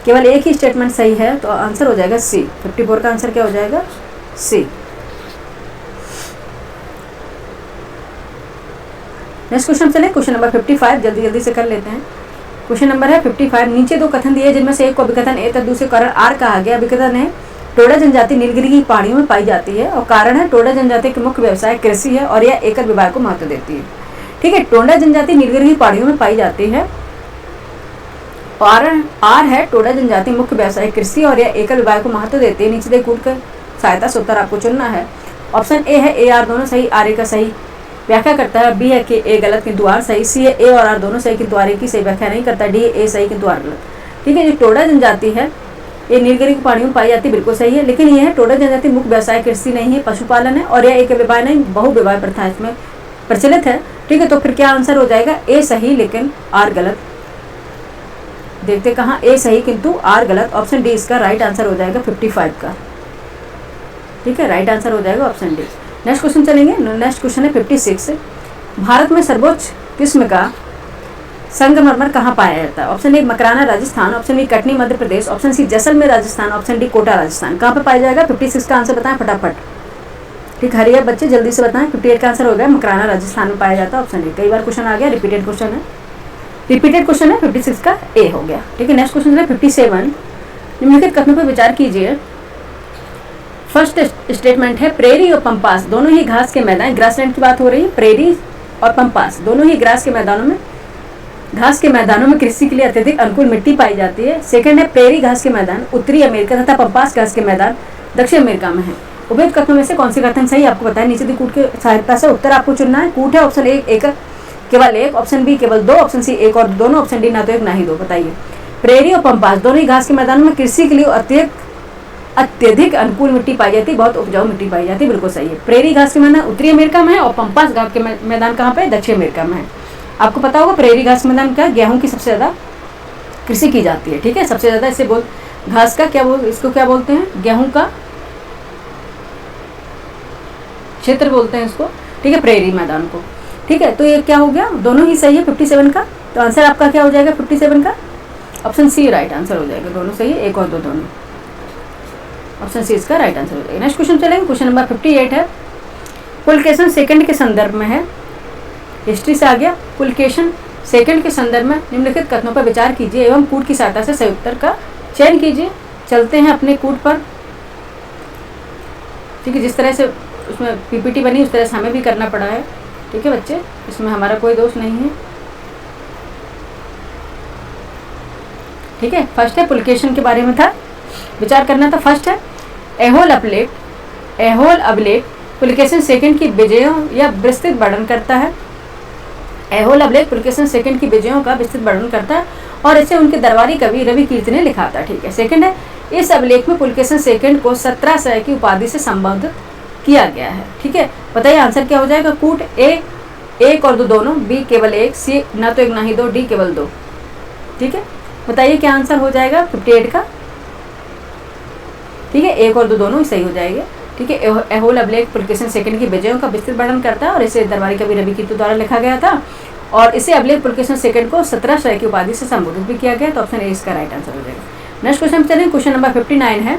[SPEAKER 1] केवल एक ही स्टेटमेंट सही है, तो आंसर हो जाएगा सी। 54 का आंसर क्या हो जाएगा, सी। नेक्स्ट क्वेश्चन चले, क्वेश्चन नंबर 55, जल्दी से कर लेते हैं। क्वेश्चन नंबर है 55। नीचे दो कथन दिए जिनमें से एक को अभिकथन ए तथा दूसरे कारण आर कहा गया। अभिकथन है टोडा जनजाति नीलगिरी की पहाड़ियों में पाई जाती है और कारण है टोडा जनजाति के मुख्य व्यवसाय कृषि है और यह एकल विवाह को महत्व देती है, ठीक है। टोडा जनजाति नीलगिरी की पहाड़ियों में पाई जाती है और आर है टोडा जनजाति मुख्य व्यवसाय कृषि और यह एकल विवाह को महत्व देती है। नीचे दे कूट कर सहायता से उत्तर आपको चुनना है। ऑप्शन ए है ए आर दोनों सही, आर ए का सही व्याख्या करता है। बी है कि ए गलत किंतु आर सही। सी है ए और आर दोनों सही किंतु आर ए की सही व्याख्या नहीं करता। डी ए सही किंतु आर गलत, ठीक है। जो टोडा जनजाति है ये नीलगिरी की पहाड़ियों में पाई जाती है, बिल्कुल सही है। लेकिन यह है टोडा जनजाति मुख्य व्यवसाय कृषि नहीं है, पशुपालन है और यह एक विवाह नहीं बहु विवाह प्रथा इसमें प्रचलित है, ठीक है। तो फिर क्या आंसर हो जाएगा, ए सही लेकिन आर गलत। देखते कहाँ, ए सही किंतु आर गलत। ऑप्शन डी इसका राइट आंसर हो जाएगा 55 का, ठीक है। राइट आंसर हो जाएगा ऑप्शन डी। नेक्स्ट क्वेश्चन चलेंगे। नेक्स्ट क्वेश्चन है 56। भारत में सर्वोच्च किस्म का संगमरमर कहाँ पाया जाता है। Option A Makrana Rajasthan, option B Katni Madhya Pradesh, option C Jaisalmer Rajasthan, option D Kota Rajasthan. कहाँ पे पाया जाएगा, 56 का आंसर बताएं फटाफट, ठीक। हरिया बच्चे जल्दी से बताएं। 58 का आंसर हो गया मकराना राजस्थान में पाया जाता है, ऑप्शन डी। कई बार क्वेश्चन आ गया, रिपीटेड क्वेश्चन है, 56 का ए हो गया, ठीक है। नेक्स्ट क्वेश्चन है 57। निम्नलिखित कथनों पर विचार कीजिए। फर्स्ट स्टेटमेंट है प्रेरी और पंपास दोनों ही घास के मैदान, ग्रासलैंड की बात हो रही है। प्रेरी और पंपास दोनों ही घास के मैदानों में कृषि के लिए अत्यधिक अनुकूल मिट्टी पाई जाती है। सेकंड है प्रेरी घास के मैदान उत्तरी अमेरिका तथा पंपास घास के मैदान दक्षिण अमेरिका में है। उपयुक्त कथनों में से कौन से कथन सही आपको बताएं। नीचे दी कूट की सहायता से उत्तर आपको चुनना है। कूट है ऑप्शन ए केवल 1, ऑप्शन बी केवल 2, ऑप्शन सी 1 और 2, ऑप्शन डी ना तो 1 ना ही 2। बताइए। प्रेरी और पंपास दोनों ही घास के मैदानों में कृषि के लिए अत्यधिक अनुकूल मिट्टी पाई जाती है, बहुत उपजाऊ मिट्टी पाई जाती है, बिल्कुल सही है। प्रेरी घास के मैदान उत्तरी अमेरिका में है और पंपास घास के मैदान कहाँ पे, दक्षिण अमेरिका में है। आपको पता होगा प्रेरी घास के मैदान का गेहूं की सबसे ज्यादा कृषि की जाती है, ठीक है। सबसे ज्यादा इसे घास का इसको क्या बोलते हैं, गेहूं का क्षेत्र बोलते हैं इसको, ठीक है, प्रेरी मैदान को, ठीक है। तो ये क्या हो गया, दोनों ही सही है 57 का। तो आंसर आपका क्या हो जाएगा 57 का, ऑप्शन सी राइट आंसर हो जाएगा। दोनों सही है, 1 और 2 दोनों, ऑप्शन सी इसका राइट आंसर हो जाएगा। नेक्स्ट क्वेश्चन चलेंगे। क्वेश्चन नंबर 58 है पुलकेशन सेकंड के संदर्भ में है, हिस्ट्री से आ गया। पुलकेशन सेकंड के संदर्भ में निम्नलिखित कथनों पर विचार कीजिए एवं कूट की सहायता से सही उत्तर का चयन कीजिए। चलते हैं अपने कूट पर, ठीक है। जिस तरह से उसमें पीपीटी बनी उस तरह से हमें भी करना पड़ा है, ठीक है बच्चे, इसमें हमारा कोई दोष नहीं है, ठीक है। फर्स्ट है पुलकेशन के बारे में था विचार करना था। फर्स्ट है एहोल अभिलेख पुलकेशन सेकंड की विजयों या विस्तृत वर्णन करता है। एहोल अभिलेख पुलकेशन सेकंड की विजयों का विस्तृत वर्णन करता है और इसे उनके दरबारी कवि रवि कीर्ति ने लिखा था, ठीक है। सेकंड है इस अभिलेख में पुलकेशन सेकंड को 1700 की उपाधि से संबोधित किया गया है, ठीक है। बताइए आंसर क्या हो जाएगा। कूट ए 1 और 2 दोनों, बी केवल 1, सी ना तो 1 ना ही 2, डी केवल 2, ठीक है। बताइए क्या आंसर हो जाएगा 58 का, ठीक है। 1 और 2 दोनों सही हो जाएंगे, ठीक है। एहोल अभिलेख पुलकेशन सेकंड की विजयों का विस्तृत वर्णन करता है और इसे दरबारी कवि रवि कीर्ति द्वारा लिखा गया था और इसे अभिलेख पुलकेशन सेकंड को 1700 की उपाधि से संबोधित भी किया गया। तो ऑप्शन ए इसका राइट आंसर हो जाएगा। नेक्स्ट क्वेश्चन चलें। क्वेश्चन नंबर 59 है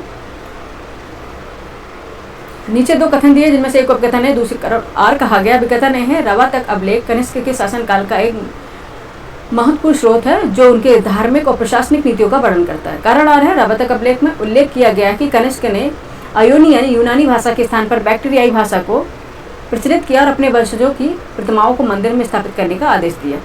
[SPEAKER 1] नीचे दो कथन दिए जिनमें से एक उपकथन है, दूसरी कारण आर कहा गया। विकथन है रवा तक अभिलेख कनिष्क के शासनकाल का एक महत्वपूर्ण स्रोत है जो उनके धार्मिक और प्रशासनिक नीतियों का वर्णन करता है। कारण आर है रवा तक अभिलेख में उल्लेख किया गया कि कनिष्क ने आयोनी यानी यूनानी भाषा के स्थान पर बैक्टीरियाई भाषा को प्रचलित किया और अपने वंशजों की प्रतिमाओं को मंदिर में स्थापित करने का आदेश दिया।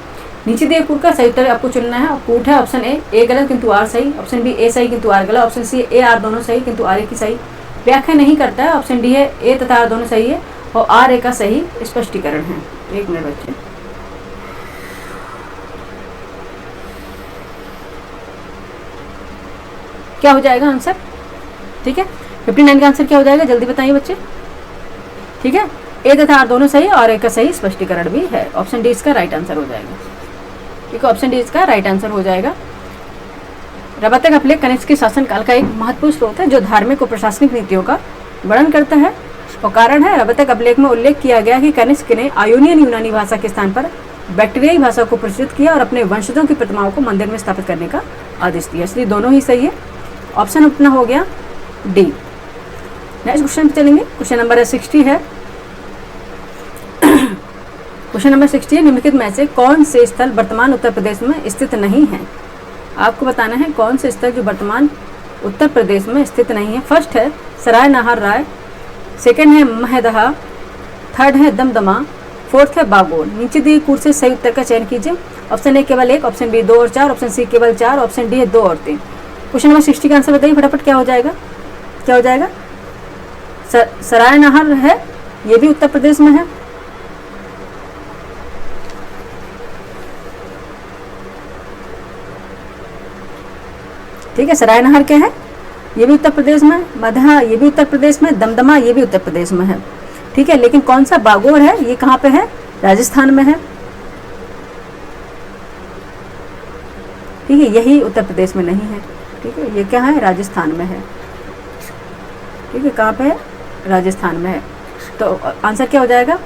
[SPEAKER 1] नीचे दिए कूट का सही उत्तर आपको चुनना है। कूट है ऑप्शन ए गलत किंतु आर सही, ऑप्शन बी ए सही किंतु आर गलत, ऑप्शन सी ए आर दोनों सही किंतु आर ए की सही। व्याख्या नहीं करता है, ऑप्शन डी है ए तथा आर दोनों सही है और आर ए का सही स्पष्टीकरण है। एक मिनट बच्चे, क्या हो जाएगा आंसर? ठीक है, 59 का आंसर क्या हो जाएगा जल्दी बताइए बच्चे। ठीक है, ए तथा आर दोनों सही और ए का सही स्पष्टीकरण भी है। ऑप्शन डी इसका राइट आंसर हो जाएगा। ठीक है, ऑप्शन डी इसका राइट आंसर हो जाएगा। रवा तक अभिलेख कनिष्क के शासनकाल का एक महत्वपूर्ण स्रोत है जो धार्मिक और प्रशासनिक नीतियों का वर्णन करता है और कारण है रवा तक अभिलेख में उल्लेख किया गया कि कनिष्क ने आयोनियन यूनानी भाषा के स्थान पर बैक्टीरियाई भाषा को प्रचलित किया और अपने वंशजों की प्रतिमाओं को मंदिर में स्थापित करने का आदेश दिया, इसलिए दोनों ही सही है। ऑप्शन अपना हो गया डी। नेक्स्ट क्वेश्चन पे चलेंगे। क्वेश्चन नंबर 60 है। क्वेश्चन नंबर 60 है, निम्नलिखित में से कौन से स्थल वर्तमान उत्तर प्रदेश में स्थित नहीं है? आपको बताना है कौन से स्थल जो वर्तमान उत्तर प्रदेश में स्थित नहीं है। फर्स्ट है सराय नाहर राय, सेकंड है महदहा, थर्ड है दमदमा, फोर्थ है बागोल। नीचे दिए कूट से सही उत्तर का चयन कीजिए। ऑप्शन ए केवल 1, ऑप्शन बी 2 और 4, ऑप्शन सी केवल 4, ऑप्शन डी है 2 और 3। क्वेश्चन नंबर 60 का आंसर बताइए फटाफट, क्या हो जाएगा? क्या हो जाएगा? सराय नाहर है, ये भी उत्तर प्रदेश में है। ठीक है, सराय नाहर क्या है? ये भी उत्तर प्रदेश में। मदहा ये भी उत्तर प्रदेश में। दमदमा ये भी उत्तर प्रदेश में है। ठीक है, लेकिन कौन सा बागोर है ये कहाँ पे है? राजस्थान में है। ठीक है, यही उत्तर प्रदेश में नहीं है। ठीक है, ये क्या है? राजस्थान में है। ठीक है, कहाँ पे है? राजस्थान में है। तो आंसर क्या हो जाएगा?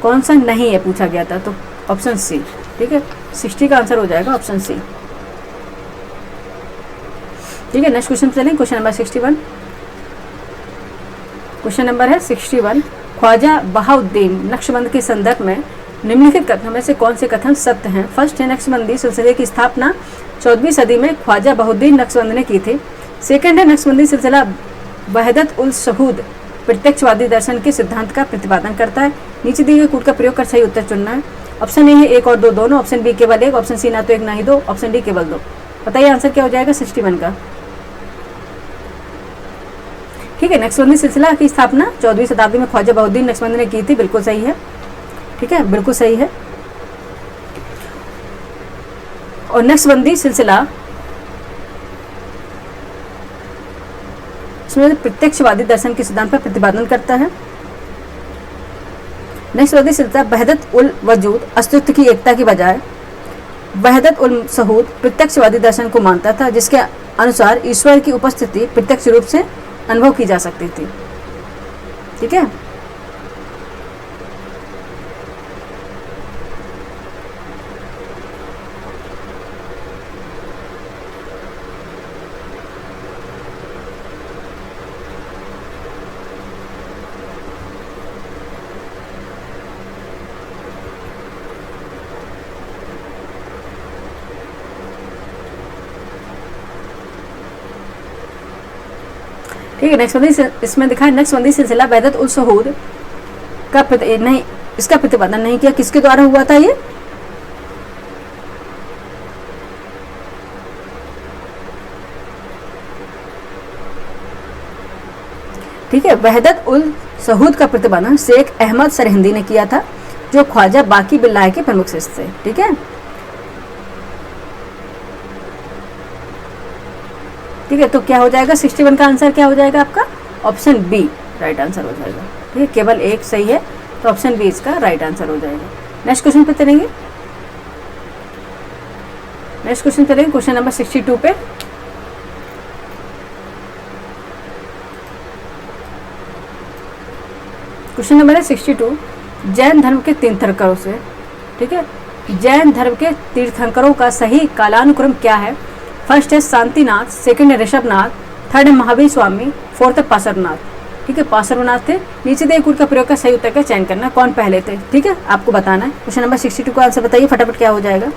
[SPEAKER 1] कौन सा नहीं है पूछा गया था, तो ऑप्शन सी। ठीक है, 60 का आंसर हो जाएगा ऑप्शन सी। ठीक है, नेक्स्ट क्वेश्चन चलें। Question number 61। क्वेश्चन नंबर है 61। ख्वाजा बहाउद्दीन नक्शबंद के संदर्भ में निम्नलिखित कथनों में से कौन से कथन सत्य हैं? फर्स्ट है नक्शबंदी सिलसिले की स्थापना 14वीं सदी में ख्वाजा बहाउद्दीन नक्शबंद ने की थी। सेकंड है नक्शबंदी सिलसिला वहदत उल शहूद प्रत्यक्षवादी दर्शन के सिद्धांत का प्रतिपादन करता है। नीचे दिए गए कूट का प्रयोग कर सही उत्तर चुनना है। ऑप्शन ए है 1 और 2 दोनों, ऑप्शन बी केवल 1, ऑप्शन सी ना तो 1 ना ही 2, ऑप्शन डी केवल 2। बताइए आंसर क्या हो जाएगा 61 का? ठीक है, नक्शबंदी सिलसिला की स्थापना 14वीं शताब्दी में ख्वाजा बहाउद्दीन नक्शबंदी ने की थी, बिल्कुल सही है। ठीक है, बिल्कुल सही है। और नक्शबंदी सिलसिला इसमें प्रत्यक्षवादी दर्शन के सिद्धांत पर प्रतिपादन करता है। नक्शबंदी सिलसिला वहदत उल वजूद अस्तित्व की एकता की बजाय वहदत उल शहूद प्रत्यक्षवादी दर्शन को मानता था, जिसके अनुसार ईश्वर की उपस्थिति प्रत्यक्ष रूप से अनुभव की जा सकती थी। ठीक है, ठीक है। नक्शबंदी इसमें दिखा है नक्शबंदी सिलसिला वहदत उल शहूद का नहीं, इसका प्रतिपादन नहीं किया। किसके द्वारा हुआ था ये? ठीक है, वहदत उल शहूद का प्रतिपादन शेख अहमद सरहिंदी ने किया था, जो ख्वाजा बाकी बिल्लाह के प्रमुख शिष्य थे। ठीक है, ठीक है, तो क्या हो जाएगा 61 का आंसर क्या हो जाएगा आपका? ऑप्शन बी राइट आंसर हो जाएगा। ठीक है, केवल 1 सही है, तो ऑप्शन बी इसका राइट आंसर हो जाएगा। नेक्स्ट क्वेश्चन पे चलेंगे। नेक्स्ट क्वेश्चन चलेंगे क्वेश्चन नंबर 62 पे। क्वेश्चन नंबर है 62। जैन धर्म के तीर्थंकरों से, ठीक है, जैन धर्म के तीर्थंकरों का सही कालानुक्रम क्या है? फर्स्ट है शांतिनाथ, सेकंड है ऋषभनाथ, थर्ड है महावीर स्वामी, फोर्थ है पार्श्वनाथ। ठीक है, पार्श्वनाथ थे। नीचे दिए कूट का प्रयोग का सही उत्तर का चयन करना, कौन पहले थे, ठीक है, आपको बताना है। क्वेश्चन नंबर 62 का आंसर बताइए फटाफट, क्या हो जाएगा।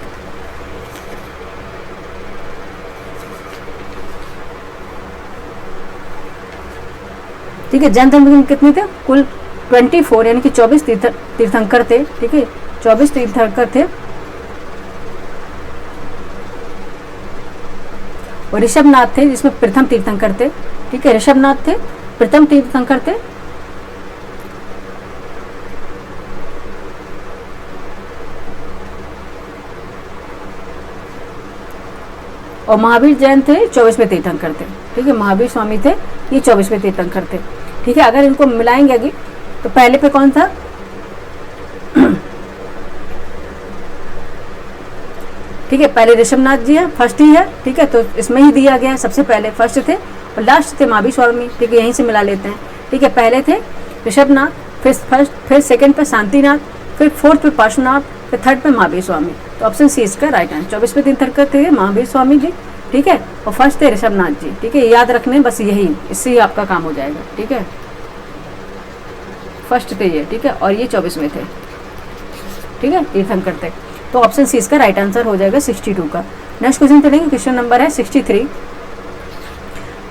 [SPEAKER 1] ठीक है, जैन धर्म में कितने थे, कुल 24 यानी कि 24 तीर्थंकर थे। ठीक है, 24 तीर्थंकर थे। और ऋषभनाथ थे जिसमें प्रथम तीर्थंकर थे। ठीक है, ऋषभनाथ थे, प्रथम तीर्थंकर थे। और महावीर जैन थे 24वें तीर्थंकर थे। ठीक है, महावीर स्वामी थे, ये 24वें तीर्थंकर थे। ठीक है, अगर इनको मिलाएंगे आगे तो पहले पे कौन था, ठीक है, पहले ऋषभनाथ जी है, फर्स्ट ही है। ठीक है, तो इसमें ही दिया गया है, सबसे पहले फर्स्ट थे और लास्ट थे महावीर स्वामी। ठीक है, यहीं से मिला लेते हैं। ठीक है, पहले थे ऋषभनाथ, फिर फर्स्ट, फिर सेकंड पे शांतिनाथ, फिर फोर्थ पे पार्श्वनाथ, फिर थर्ड पे महावीर स्वामी। तो ऑप्शन सी इसका राइट आंसर। 24वें तीर्थंकर थे महावीर स्वामी जी। ठीक है, और फर्स्ट थे ऋषभनाथ जी। ठीक है, याद रखने बस यही, इससे ही आपका काम हो जाएगा। ठीक है, फर्स्ट थे ये। ठीक है, और ये 24वें थे। ठीक है, तीर्थंकर थे। तो ऑप्शन सी इसका राइट आंसर हो जाएगा 62 का। नेक्स्ट क्वेश्चन चलेंगे, क्वेश्चन नंबर है 63।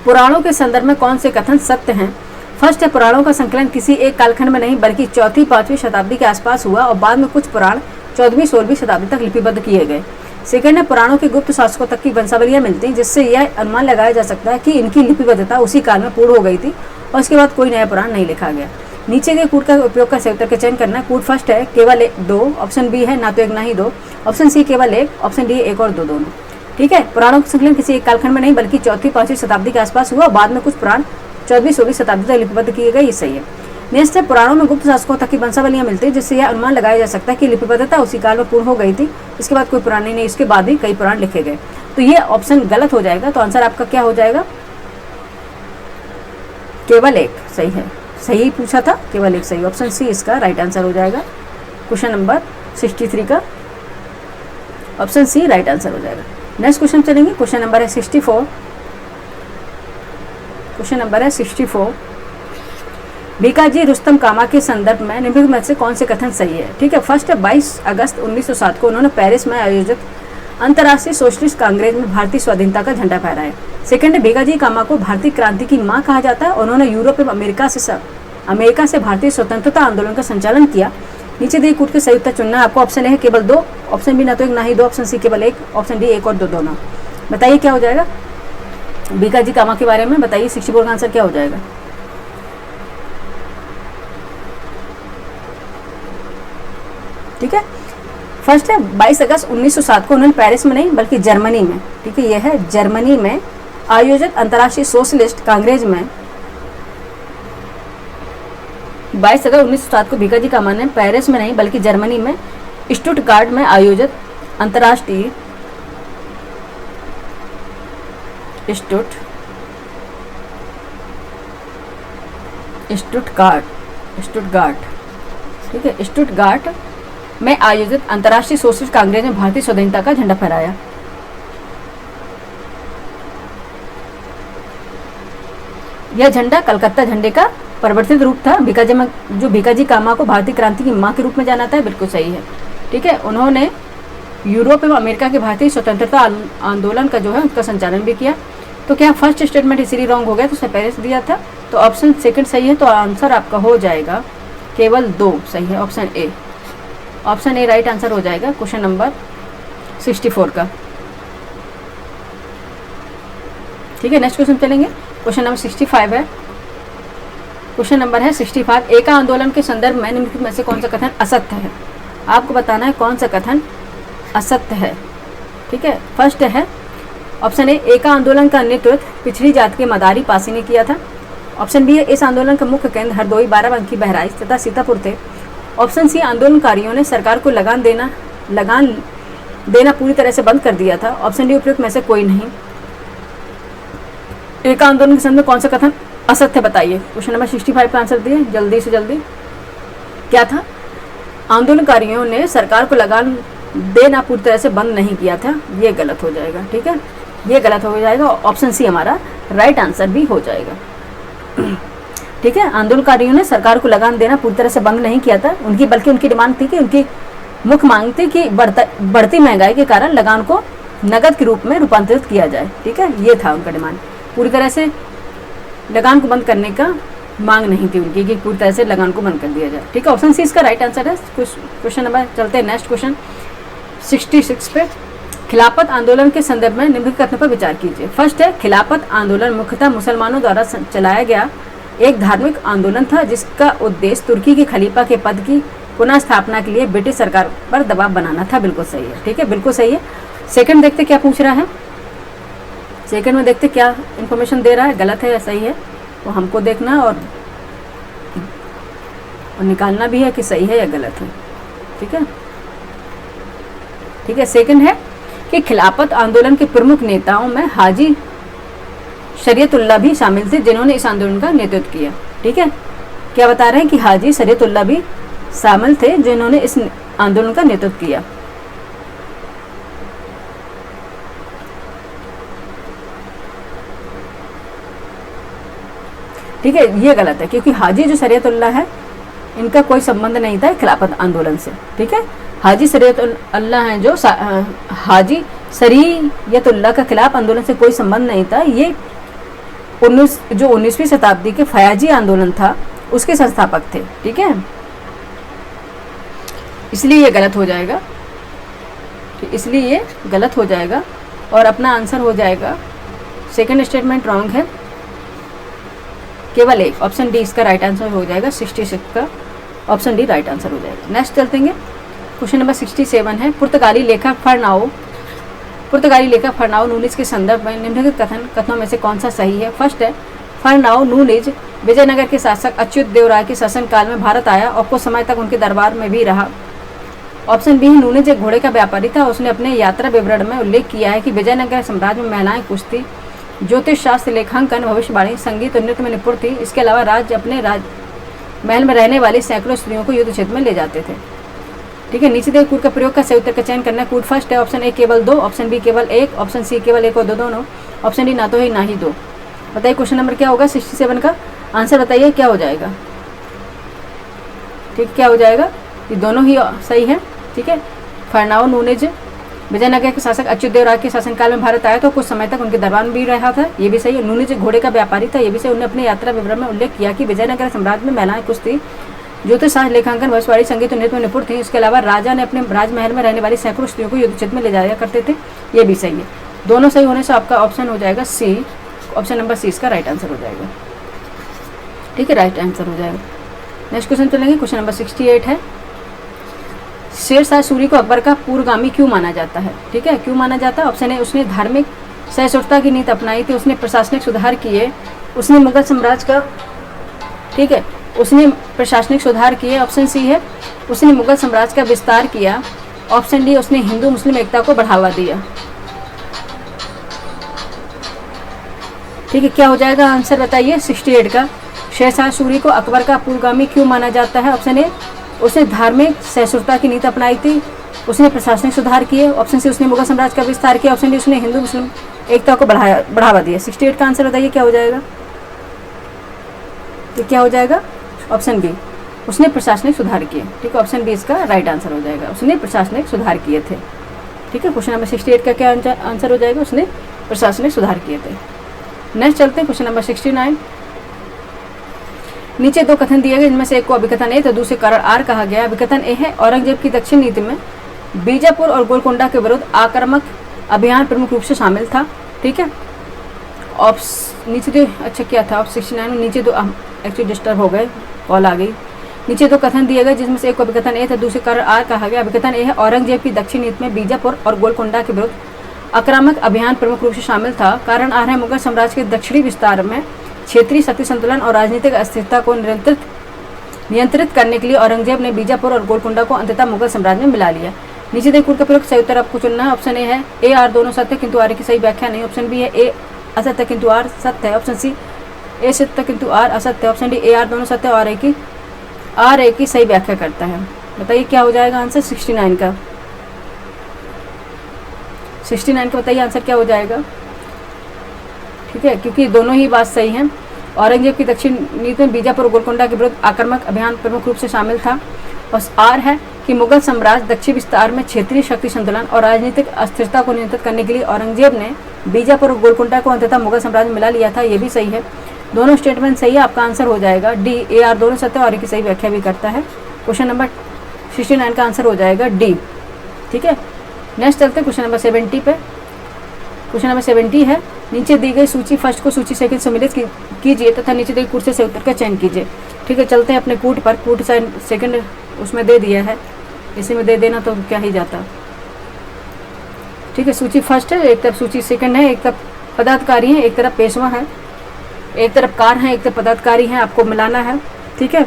[SPEAKER 1] पुराणों के संदर्भ में कौन से कथन सत्य हैं। फर्स्ट है, पुराणों का संकलन किसी एक कालखंड में नहीं बल्कि 4वीं-5वीं शताब्दी के आसपास हुआ और बाद में कुछ पुराण 14वीं-16वीं शताब्दी तक लिपिबद्ध किए गए। सेकंड है, पुराणों के गुप्त शासकों तक की वंशावलियां मिलती जिससे यह अनुमान लगाया जा सकता है कि इनकी लिपिबद्धता उसी काल में पूर्ण हो गई थी और उसके बाद कोई नया पुराण नहीं लिखा गया। नीचे के कूट का उपयोग कर सही उत्तर का चयन करना है। कूट फर्स्ट है केवल 2, ऑप्शन बी है ना तो एक ना ही 2, ऑप्शन सी केवल 1, ऑप्शन डी 1 और 2 दोनों। ठीक है, पुराणों का संकलन किसी एक कालखंड में नहीं बल्कि 4वीं-5वीं शताब्दी के आसपास हुआ, बाद में कुछ पुराण 14वीं-16वीं शताब्दी तक लिपिबद्ध किए गए, ये सही है। नेक्स्ट है, पुराणों में गुप्त शासकों तक की वंशावलियां मिलती है जिससे यह अनुमान लगाया जा सकता है कि लिपिबद्धता उसी काल में पूर्ण हो गई थी, इसके बाद कोई पुराण नहीं, इसके बाद ही कई पुराण लिखे गए। तो ये ऑप्शन गलत हो जाएगा। तो आंसर आपका क्या हो जाएगा, केवल 1 सही है। सही पूछा था, केवल 1 सही। ऑप्शन सी इसका राइट आंसर हो जाएगा क्वेश्चन नंबर 63 का। ऑप्शन सी राइट आंसर हो जाएगा। नेक्स्ट क्वेश्चन चलेंगे, क्वेश्चन नंबर है 64। क्वेश्चन नंबर है 64। भीकाजी रुस्तम कामा के संदर्भ में निम्नलिखित में से कौन से कथन सही है। ठीक है, फर्स्ट है, 22 अगस्त 1907 को उन्होंने पेरिस में आयोजित अंतर्राष्ट्रीय सोशलिस्ट कांग्रेस में भारतीय स्वाधीनता का झंडा फहराया। सेकंड है, भीकाजी कामा को भारतीय क्रांति की मां कहा जाता है। उन्होंने यूरोप एवं अमेरिका से भारतीय स्वतंत्रता आंदोलन का संचालन किया। नीचे दिए कूट के सही उत्तर चुनना है आपको। ऑप्शन ए है केवल 2, ऑप्शन बी ना तो एक ना ही 2, ऑप्शन सी केवल 1, ऑप्शन डी 1 और 2 दोनों। बताइए क्या हो जाएगा भीकाजी कामा के बारे में, बताइए 64 का आंसर क्या हो जाएगा। ठीक है, फर्स्ट है, 22 अगस्त 1907 को उन्होंने पेरिस में नहीं बल्कि जर्मनी में, ठीक है, यह है जर्मनी में आयोजित अंतर्राष्ट्रीय सोशलिस्ट कांग्रेस में 22 अगस्त 1907 को भीकाजी कामा ने पेरिस में नहीं बल्कि जर्मनी में स्टुटगार्ट में आयोजित अंतर्राष्ट्रीय स्टुटगार्ट ठीक है, स्टुटगार्ट में आयोजित अंतर्राष्ट्रीय सोशलिस्ट कांग्रेस में भारतीय स्वाधीनता का झंडा फहराया। यह झंडा कलकत्ता झंडे का परिवर्तित रूप था। भीकाजी कामा को भारतीय क्रांति की मां के रूप में जाना जाता है, बिल्कुल सही है। ठीक है, उन्होंने यूरोप एवं अमेरिका के भारतीय स्वतंत्रता आंदोलन का जो है उसका संचालन भी किया। तो क्या फर्स्ट स्टेटमेंट इसीलिए रॉन्ग हो गया, तो उसने पेरिस दिया था, तो ऑप्शन सेकंड सही है। तो आंसर आपका हो जाएगा केवल 2 सही है, option A. Option A right answer हो जाएगा क्वेश्चन नंबर 64 का। ठीक है, नेक्स्ट क्वेश्चन चलेंगे, क्वेश्चन नंबर 65 है। क्वेश्चन नंबर है 65। एका आंदोलन के संदर्भ में निम्नलिखित में से कौन सा कथन असत्य है। आपको बताना है कौन सा कथन असत्य है। ठीक है, फर्स्ट है ऑप्शन ए, एका आंदोलन का नेतृत्व पिछड़ी जात के मदारी पासी ने किया था। ऑप्शन बी है, इस आंदोलन का मुख्य केंद्र हरदोई, बाराबंकी, बहराइच तथा सीतापुर थे। ऑप्शन सी, आंदोलनकारियों ने सरकार को लगान देना पूरी तरह से बंद कर दिया था। ऑप्शन डी, उपयुक्त में से कोई नहीं। एका आंदोलन के संदर्भ में कौन सा कथन असत्य बताइए। क्वेश्चन नंबर 65 का आंसर दिए जल्दी से जल्दी। क्या था, आंदोलनकारियों ने सरकार को लगान देना पूरी तरह से बंद नहीं किया था, ये गलत हो जाएगा। ठीक है, ये गलत हो जाएगा। ऑप्शन सी हमारा राइट आंसर भी हो जाएगा। ठीक है। आंदोलनकारियों ने सरकार को लगान देना पूरी तरह से बंद नहीं किया था उनकी, बल्कि उनकी डिमांड थी कि उनकी मुख्य मांग थी कि बढ़ती महंगाई के कारण लगान को नकद के रूप में रूपांतरित किया जाए। ठीक है, ये था उनका डिमांड। पूरी तरह से लगान को बंद करने का मांग नहीं थी उनकी कि पूरी तरह से लगान को बंद कर दिया जाए। ठीक है, ऑप्शन सी इसका राइट आंसर है। क्वेश्चन नंबर, चलते हैं नेक्स्ट क्वेश्चन 66 पे। खिलाफत आंदोलन के संदर्भ में निम्नलिखित कथनों पर विचार कीजिए। फर्स्ट है, खिलाफत आंदोलन मुख्यतः मुसलमानों द्वारा चलाया गया एक धार्मिक आंदोलन था जिसका उद्देश्य तुर्की के खलीफा के पद की पुनः स्थापना के लिए ब्रिटिश सरकार पर दबाव बनाना था। बिल्कुल सही है। ठीक है, बिल्कुल सही है। सेकंड देखते क्या पूछ रहा है, सेकंड में देखते क्या इंफॉर्मेशन दे रहा है, गलत है या सही है, वो हमको देखना है और निकालना भी है कि सही है या गलत है। ठीक है, ठीक है। सेकंड है कि खिलाफत आंदोलन के प्रमुख नेताओं में हाजी शरीयतुल्लाह भी शामिल थे जिन्होंने इस आंदोलन का नेतृत्व किया। ठीक है, क्या बता रहे हैं कि हाजी शरीयतुल्लाह भी शामिल थे जिन्होंने इस आंदोलन का नेतृत्व किया। ठीक है, ये गलत है क्योंकि हाजी जो शरीयतुल्लाह है इनका कोई संबंध नहीं था खिलाफत आंदोलन से। ठीक है, हाजी शरीयतुल्लाह हैं जो हाजी शरीयतुल्लाह का खिलाफ आंदोलन से कोई संबंध नहीं था। ये 19वीं शताब्दी के फयाजी आंदोलन था उसके संस्थापक थे। ठीक है, इसलिए ये गलत हो जाएगा, इसलिए ये गलत हो जाएगा और अपना आंसर हो जाएगा, सेकंड स्टेटमेंट रॉन्ग है, केवल एक, ऑप्शन डी इसका राइट आंसर हो जाएगा। 66 का ऑप्शन डी राइट आंसर हो जाएगा। नेक्स्ट चलते हैं, क्वेश्चन नंबर 67 है। पुर्तगाली लेखक फर्नाओ नूनीज के संदर्भ में निम्नलिखित कथनों में से कौन सा सही है। फर्स्ट है, फर्नाओ नूनीज विजयनगर के शासक अच्युत देव राय के शासनकाल में भारत आया और कुछ समय तक उनके दरबार में भी रहा। ऑप्शन बी है, नूनीज एक घोड़े का व्यापारी था। उसने अपने यात्रा विवरण में उल्लेख किया है कि विजयनगर साम्राज्य में महिलाएं कुश्ती, ज्योतिष शास्त्र, लेखांकन, भविष्यवाणी, संगीत और नृत्य में निपुण थी। इसके अलावा राज्य अपने महल में रहने वाली सैकड़ों स्त्रियों को युद्ध क्षेत्र में ले जाते थे। ठीक है, नीचे दिए कूट का प्रयोग का सही उत्तर का चयन करना है। कूट फर्स्ट है, ऑप्शन ए केवल 2, ऑप्शन बी केवल 1, ऑप्शन सी केवल 1 और 2 दोनों, ऑप्शन डी ना तो ही ना ही 2। बताइए क्वेश्चन नंबर क्या होगा 67 का आंसर, बताइए क्या हो जाएगा। ठीक, क्या हो जाएगा, ये दोनों ही सही है। ठीक है, फर्नाओ नूनीज विजयनगर के शासक अच्युत देव राय के शासनकाल में भारत आया तो कुछ समय तक उनके दरबार में भी रहा था, ये भी सही है। नूनीज घोड़े का व्यापारी था, ये भी सही। उन्होंने अपने यात्रा विवरण में उल्लेख किया कि विजयनगर साम्राज्य में महिलाएं कुश्ती, ज्योतिष शास्त्र, लेखांकन, भविष्यवाणी, संगीत और नृत्य में निपुण थी। इसके अलावा राजा ने अपने राजमहल में रहने वाली सैकड़ों स्त्रियों को युद्ध क्षेत्र में ले जाया करते थे, ये भी सही है। दोनों सही होने से आपका ऑप्शन हो जाएगा सी, ऑप्शन नंबर सी इसका राइट आंसर हो जाएगा। ठीक है, राइट आंसर हो जाएगा। नेक्स्ट क्वेश्चन चलेंगे, क्वेश्चन नंबर 68 है। शेरशाह सूरी को अकबर का पूर्वगामी क्यों माना जाता है। ठीक है, क्यों माना जाता है। ऑप्शन ए, उसने धार्मिक सहिष्णुता की नीति अपनाई थी, उसने प्रशासनिक सुधार किए, उसने मुगल साम्राज्य का, ठीक है, उसने प्रशासनिक सुधार किए। ऑप्शन सी है, उसने मुगल साम्राज्य का विस्तार किया। ऑप्शन डी, उसने हिंदू मुस्लिम एकता को बढ़ावा दिया। ठीक है, क्या हो जाएगा आंसर बताइए 68 का। शेरशाह सूरी को अकबर का पूर्वगामी क्यों माना जाता है। ऑप्शन ए, उसने धार्मिक सहिष्णुता की नीति अपनाई थी, उसने प्रशासनिक सुधार किए। ऑप्शन सी, उसने मुगल साम्राज्य का विस्तार किया। ऑप्शन डी, उसने हिंदू मुस्लिम एकता को बढ़ावा दिया। 68 का आंसर बताइए क्या हो जाएगा। तो क्या हो जाएगा ऑप्शन बी, उसने प्रशासनिक सुधार किए। ठीक है, ऑप्शन बी इसका राइट आंसर हो जाएगा, उसने प्रशासनिक सुधार किए थे। ठीक है, क्वेश्चन नंबर 68 का क्या आंसर हो जाएगा, उसने प्रशासनिक सुधार किए थे। नेक्स्ट चलते हैं क्वेश्चन नंबर 69। नीचे दो कथन दिए गए, जिनमें से एक को अभिकथन ए तो दूसरे कारण आर कहा गया। अभिकथन ए है, औरंगजेब की दक्षिण नीति में बीजापुर और गोलकोंडा के विरुद्ध आक्रामक अभियान प्रमुख रूप से शामिल था। ठीक है, नीचे दो, अच्छा क्या था 69 में, नीचे दो एक्चुअली डिस्टर्ब हो गए, कॉल आ गई। नीचे दो कथन दिए गए, जिसमें से एक को अभिकथन ए था, दूसरे कारण आर कहा गया। अभिकथन ए है, औरंगजेब की दक्षिण नीति में बीजापुर और गोलकोंडा के विरुद्ध आक्रामक अभियान प्रमुख रूप से शामिल था। कारण आर है, मुगल साम्राज्य के दक्षिणी विस्तार में क्षेत्रीय शक्ति संतुलन और राजनीतिक अस्थिरता को नियंत्रित करने के लिए औरंगजेब ने बीजापुर और गोलकोंडा को अंततः मुगल साम्राज्य में मिला लिया। नीचे दे कूट का प्रयोग सही उत्तर आपको चुनना है। ऑप्शन ए है, ए आर दोनों सत्य किंतु आर की सही व्याख्या नहीं। ऑप्शन बी है, ए असत्य किंतु आर सत्य है। ऑप्शन सी, ए सत्य किंतु आर असत्य है। ऑप्शन डी, ए आर दोनों सत्य और आर ए की सही व्याख्या करता है। बताइए क्या हो जाएगा आंसर 69 का। 69 का बताइए आंसर क्या हो जाएगा। ठीक है, क्योंकि दोनों ही बात सही है। औरंगजेब की दक्षिण नीति में बीजापुर और गोलकोंडा के विरुद्ध आक्रामक अभियान प्रमुख रूप से शामिल था। और आर है कि मुगल साम्राज्य दक्षिण विस्तार में क्षेत्रीय शक्ति संतुलन और राजनीतिक अस्थिरता को नियंत्रित करने के लिए औरंगजेब ने बीजापुर और गोलकोंडा को अंततः मुगल साम्राज्य में मिला लिया था। ये भी सही है, दोनों स्टेटमेंट सही है। आपका आंसर हो जाएगा डी, ए आर दोनों सत्य और की सही व्याख्या भी करता है। क्वेश्चन नंबर 69 का आंसर हो जाएगा डी। ठीक है, नेक्स्ट चलते हैं क्वेश्चन नंबर 70 पे। क्वेश्चन नंबर 70 है, नीचे दी गई सूची फर्स्ट को सूची सेकंड सम्मिलित कीजिए तथा नीचे दी गई कुर्सी से उत्तर का चयन कीजिए। ठीक है, चलते हैं अपने कूट पर। कूट सेकंड उसमें दे दिया है, इसी में दे देना तो क्या ही जाता। ठीक है, सूची फर्स्ट है, एक तरफ सूची सेकंड है, एक तरफ पदाधिकारी है, एक तरफ पेशवा है, एक तरफ कार है, एक तरफ पदाधिकारी है, आपको मिलाना है। ठीक है,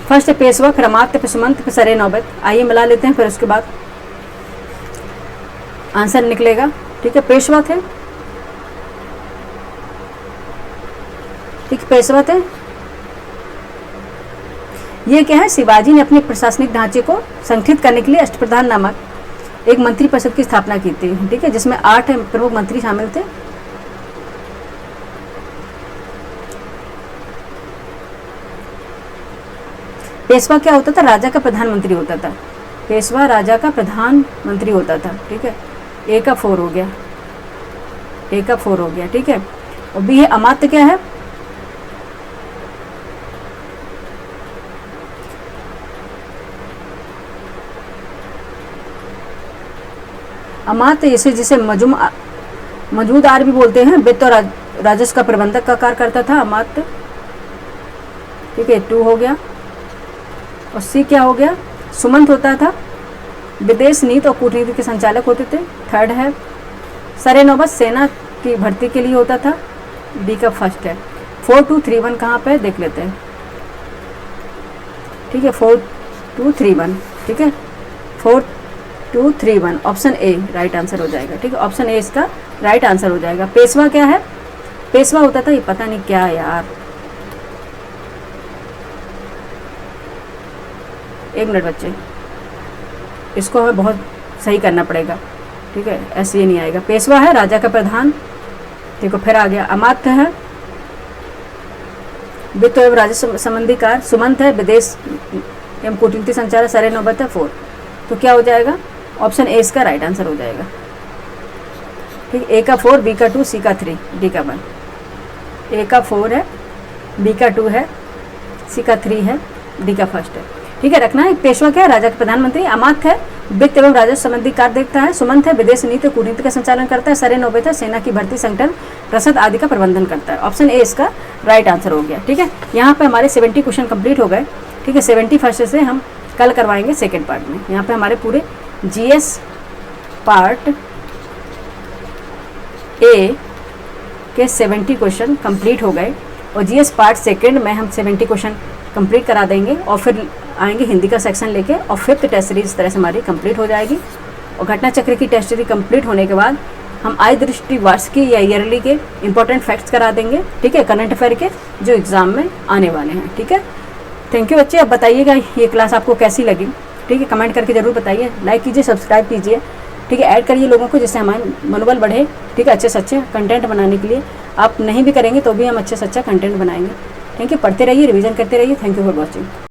[SPEAKER 1] फर्स्ट है पेशवा, फिर अमात्य, फिर सुमंत, फिर सरे नौबत। आइए मिला लेते हैं, फिर उसके बाद आंसर निकलेगा। ठीक है, पेशवा थे, ठीक पेशवा थे। ये क्या है, शिवाजी ने अपने प्रशासनिक ढांचे को संगठित करने के लिए अष्टप्रधान नामक एक मंत्री परिषद की स्थापना की थी। ठीक है, जिसमें 8 प्रमुख मंत्री शामिल थे। पेशवा क्या होता था, राजा का प्रधानमंत्री होता था। पेशवा राजा का प्रधानमंत्री होता था। ठीक है, ए का 4 हो गया, ए का 4 हो गया। ठीक है, और बी है अमात्य। क्या है, अमात्य इसे जिसे मौजूदार भी बोलते हैं, वित्त और राजस्व का प्रबंधक का कार्य करता था अमात्य। ठीक है, 2 हो गया। और सी क्या हो गया, सुमंत होता था, विदेश नीति और कूटनीति के संचालक होते थे। 3rd है सरे नौबत, सेना की भर्ती के लिए होता था। डी का फर्स्ट है। 4 2 3 1 कहाँ पे देख लेते हैं। ठीक है, 4 2 3 1। ठीक है, 4 2 3 1 ऑप्शन ए राइट आंसर हो जाएगा। ठीक है, ऑप्शन ए इसका राइट आंसर हो जाएगा। पेशवा क्या है, पेशवा होता था, ये पता नहीं क्या है यार, 1 मिनट बच्चे, इसको हमें बहुत सही करना पड़ेगा। ठीक है, ऐसे ही नहीं आएगा। पेशवा है राजा का प्रधान। देखो फिर आ गया, अमात्य है वित्त एवं राजस्व संबंधी कार्य। सुमंत है विदेश एवं कूटनीति संचालक। सरे नौबत है 4। तो क्या हो जाएगा, ऑप्शन ए इसका राइट आंसर हो जाएगा। ठीक, ए का 4, बी का 2, सी का 3, डी का 1। ए का 4 है, बी का 2 है, सी का 3 है, डी का फर्स्ट है। ठीक है, रखना है। पेशवा क्या है, राजा का प्रधानमंत्री। अमात्य है वित्त एवं राजस्व संबंधी कार्य देखता है। सुमंत है विदेश नीति कूटनीति का संचालन करता है। सरे नौबत है सेना की भर्ती, संगठन, रसद आदि का प्रबंधन करता है। ऑप्शन ए इसका राइट आंसर हो गया। ठीक है, यहाँ पे हमारे 70 क्वेश्चन कंप्लीट हो गए। ठीक है, 71st से हम कल करवाएंगे सेकेंड पार्ट में। यहाँ पे हमारे पूरे जीएस पार्ट ए के 70 क्वेश्चन कंप्लीट हो गए और जीएस पार्ट सेकेंड में हम 70 क्वेश्चन कंप्लीट करा देंगे और फिर आएंगे हिंदी का सेक्शन लेके और 5th टेस्ट सीरीज इस तरह से हमारी कंप्लीट हो जाएगी। और घटना चक्र की टेस्ट सीरीज कंप्लीट होने के बाद हम आय दृष्टि वर्ष की या ईयरली के इंपॉर्टेंट फैक्ट्स करा देंगे। ठीक है, करंट अफेयर के जो एग्जाम में आने वाले हैं। ठीक है, थैंक यू बच्चे। अब बताइएगा ये क्लास आपको कैसी लगी। ठीक है, कमेंट करके जरूर बताइए, लाइक कीजिए, सब्सक्राइब कीजिए। ठीक है, ऐड करिए लोगों को जिससे हमारे मनोबल बढ़े। ठीक है, अच्छे से अच्छे कंटेंट बनाने के लिए। आप नहीं भी करेंगे तो भी हम अच्छे से अच्छा कंटेंट बनाएंगे। थैंक यू, पढ़ते रहिए, रिवीजन करते रहिए। Thank you for watching.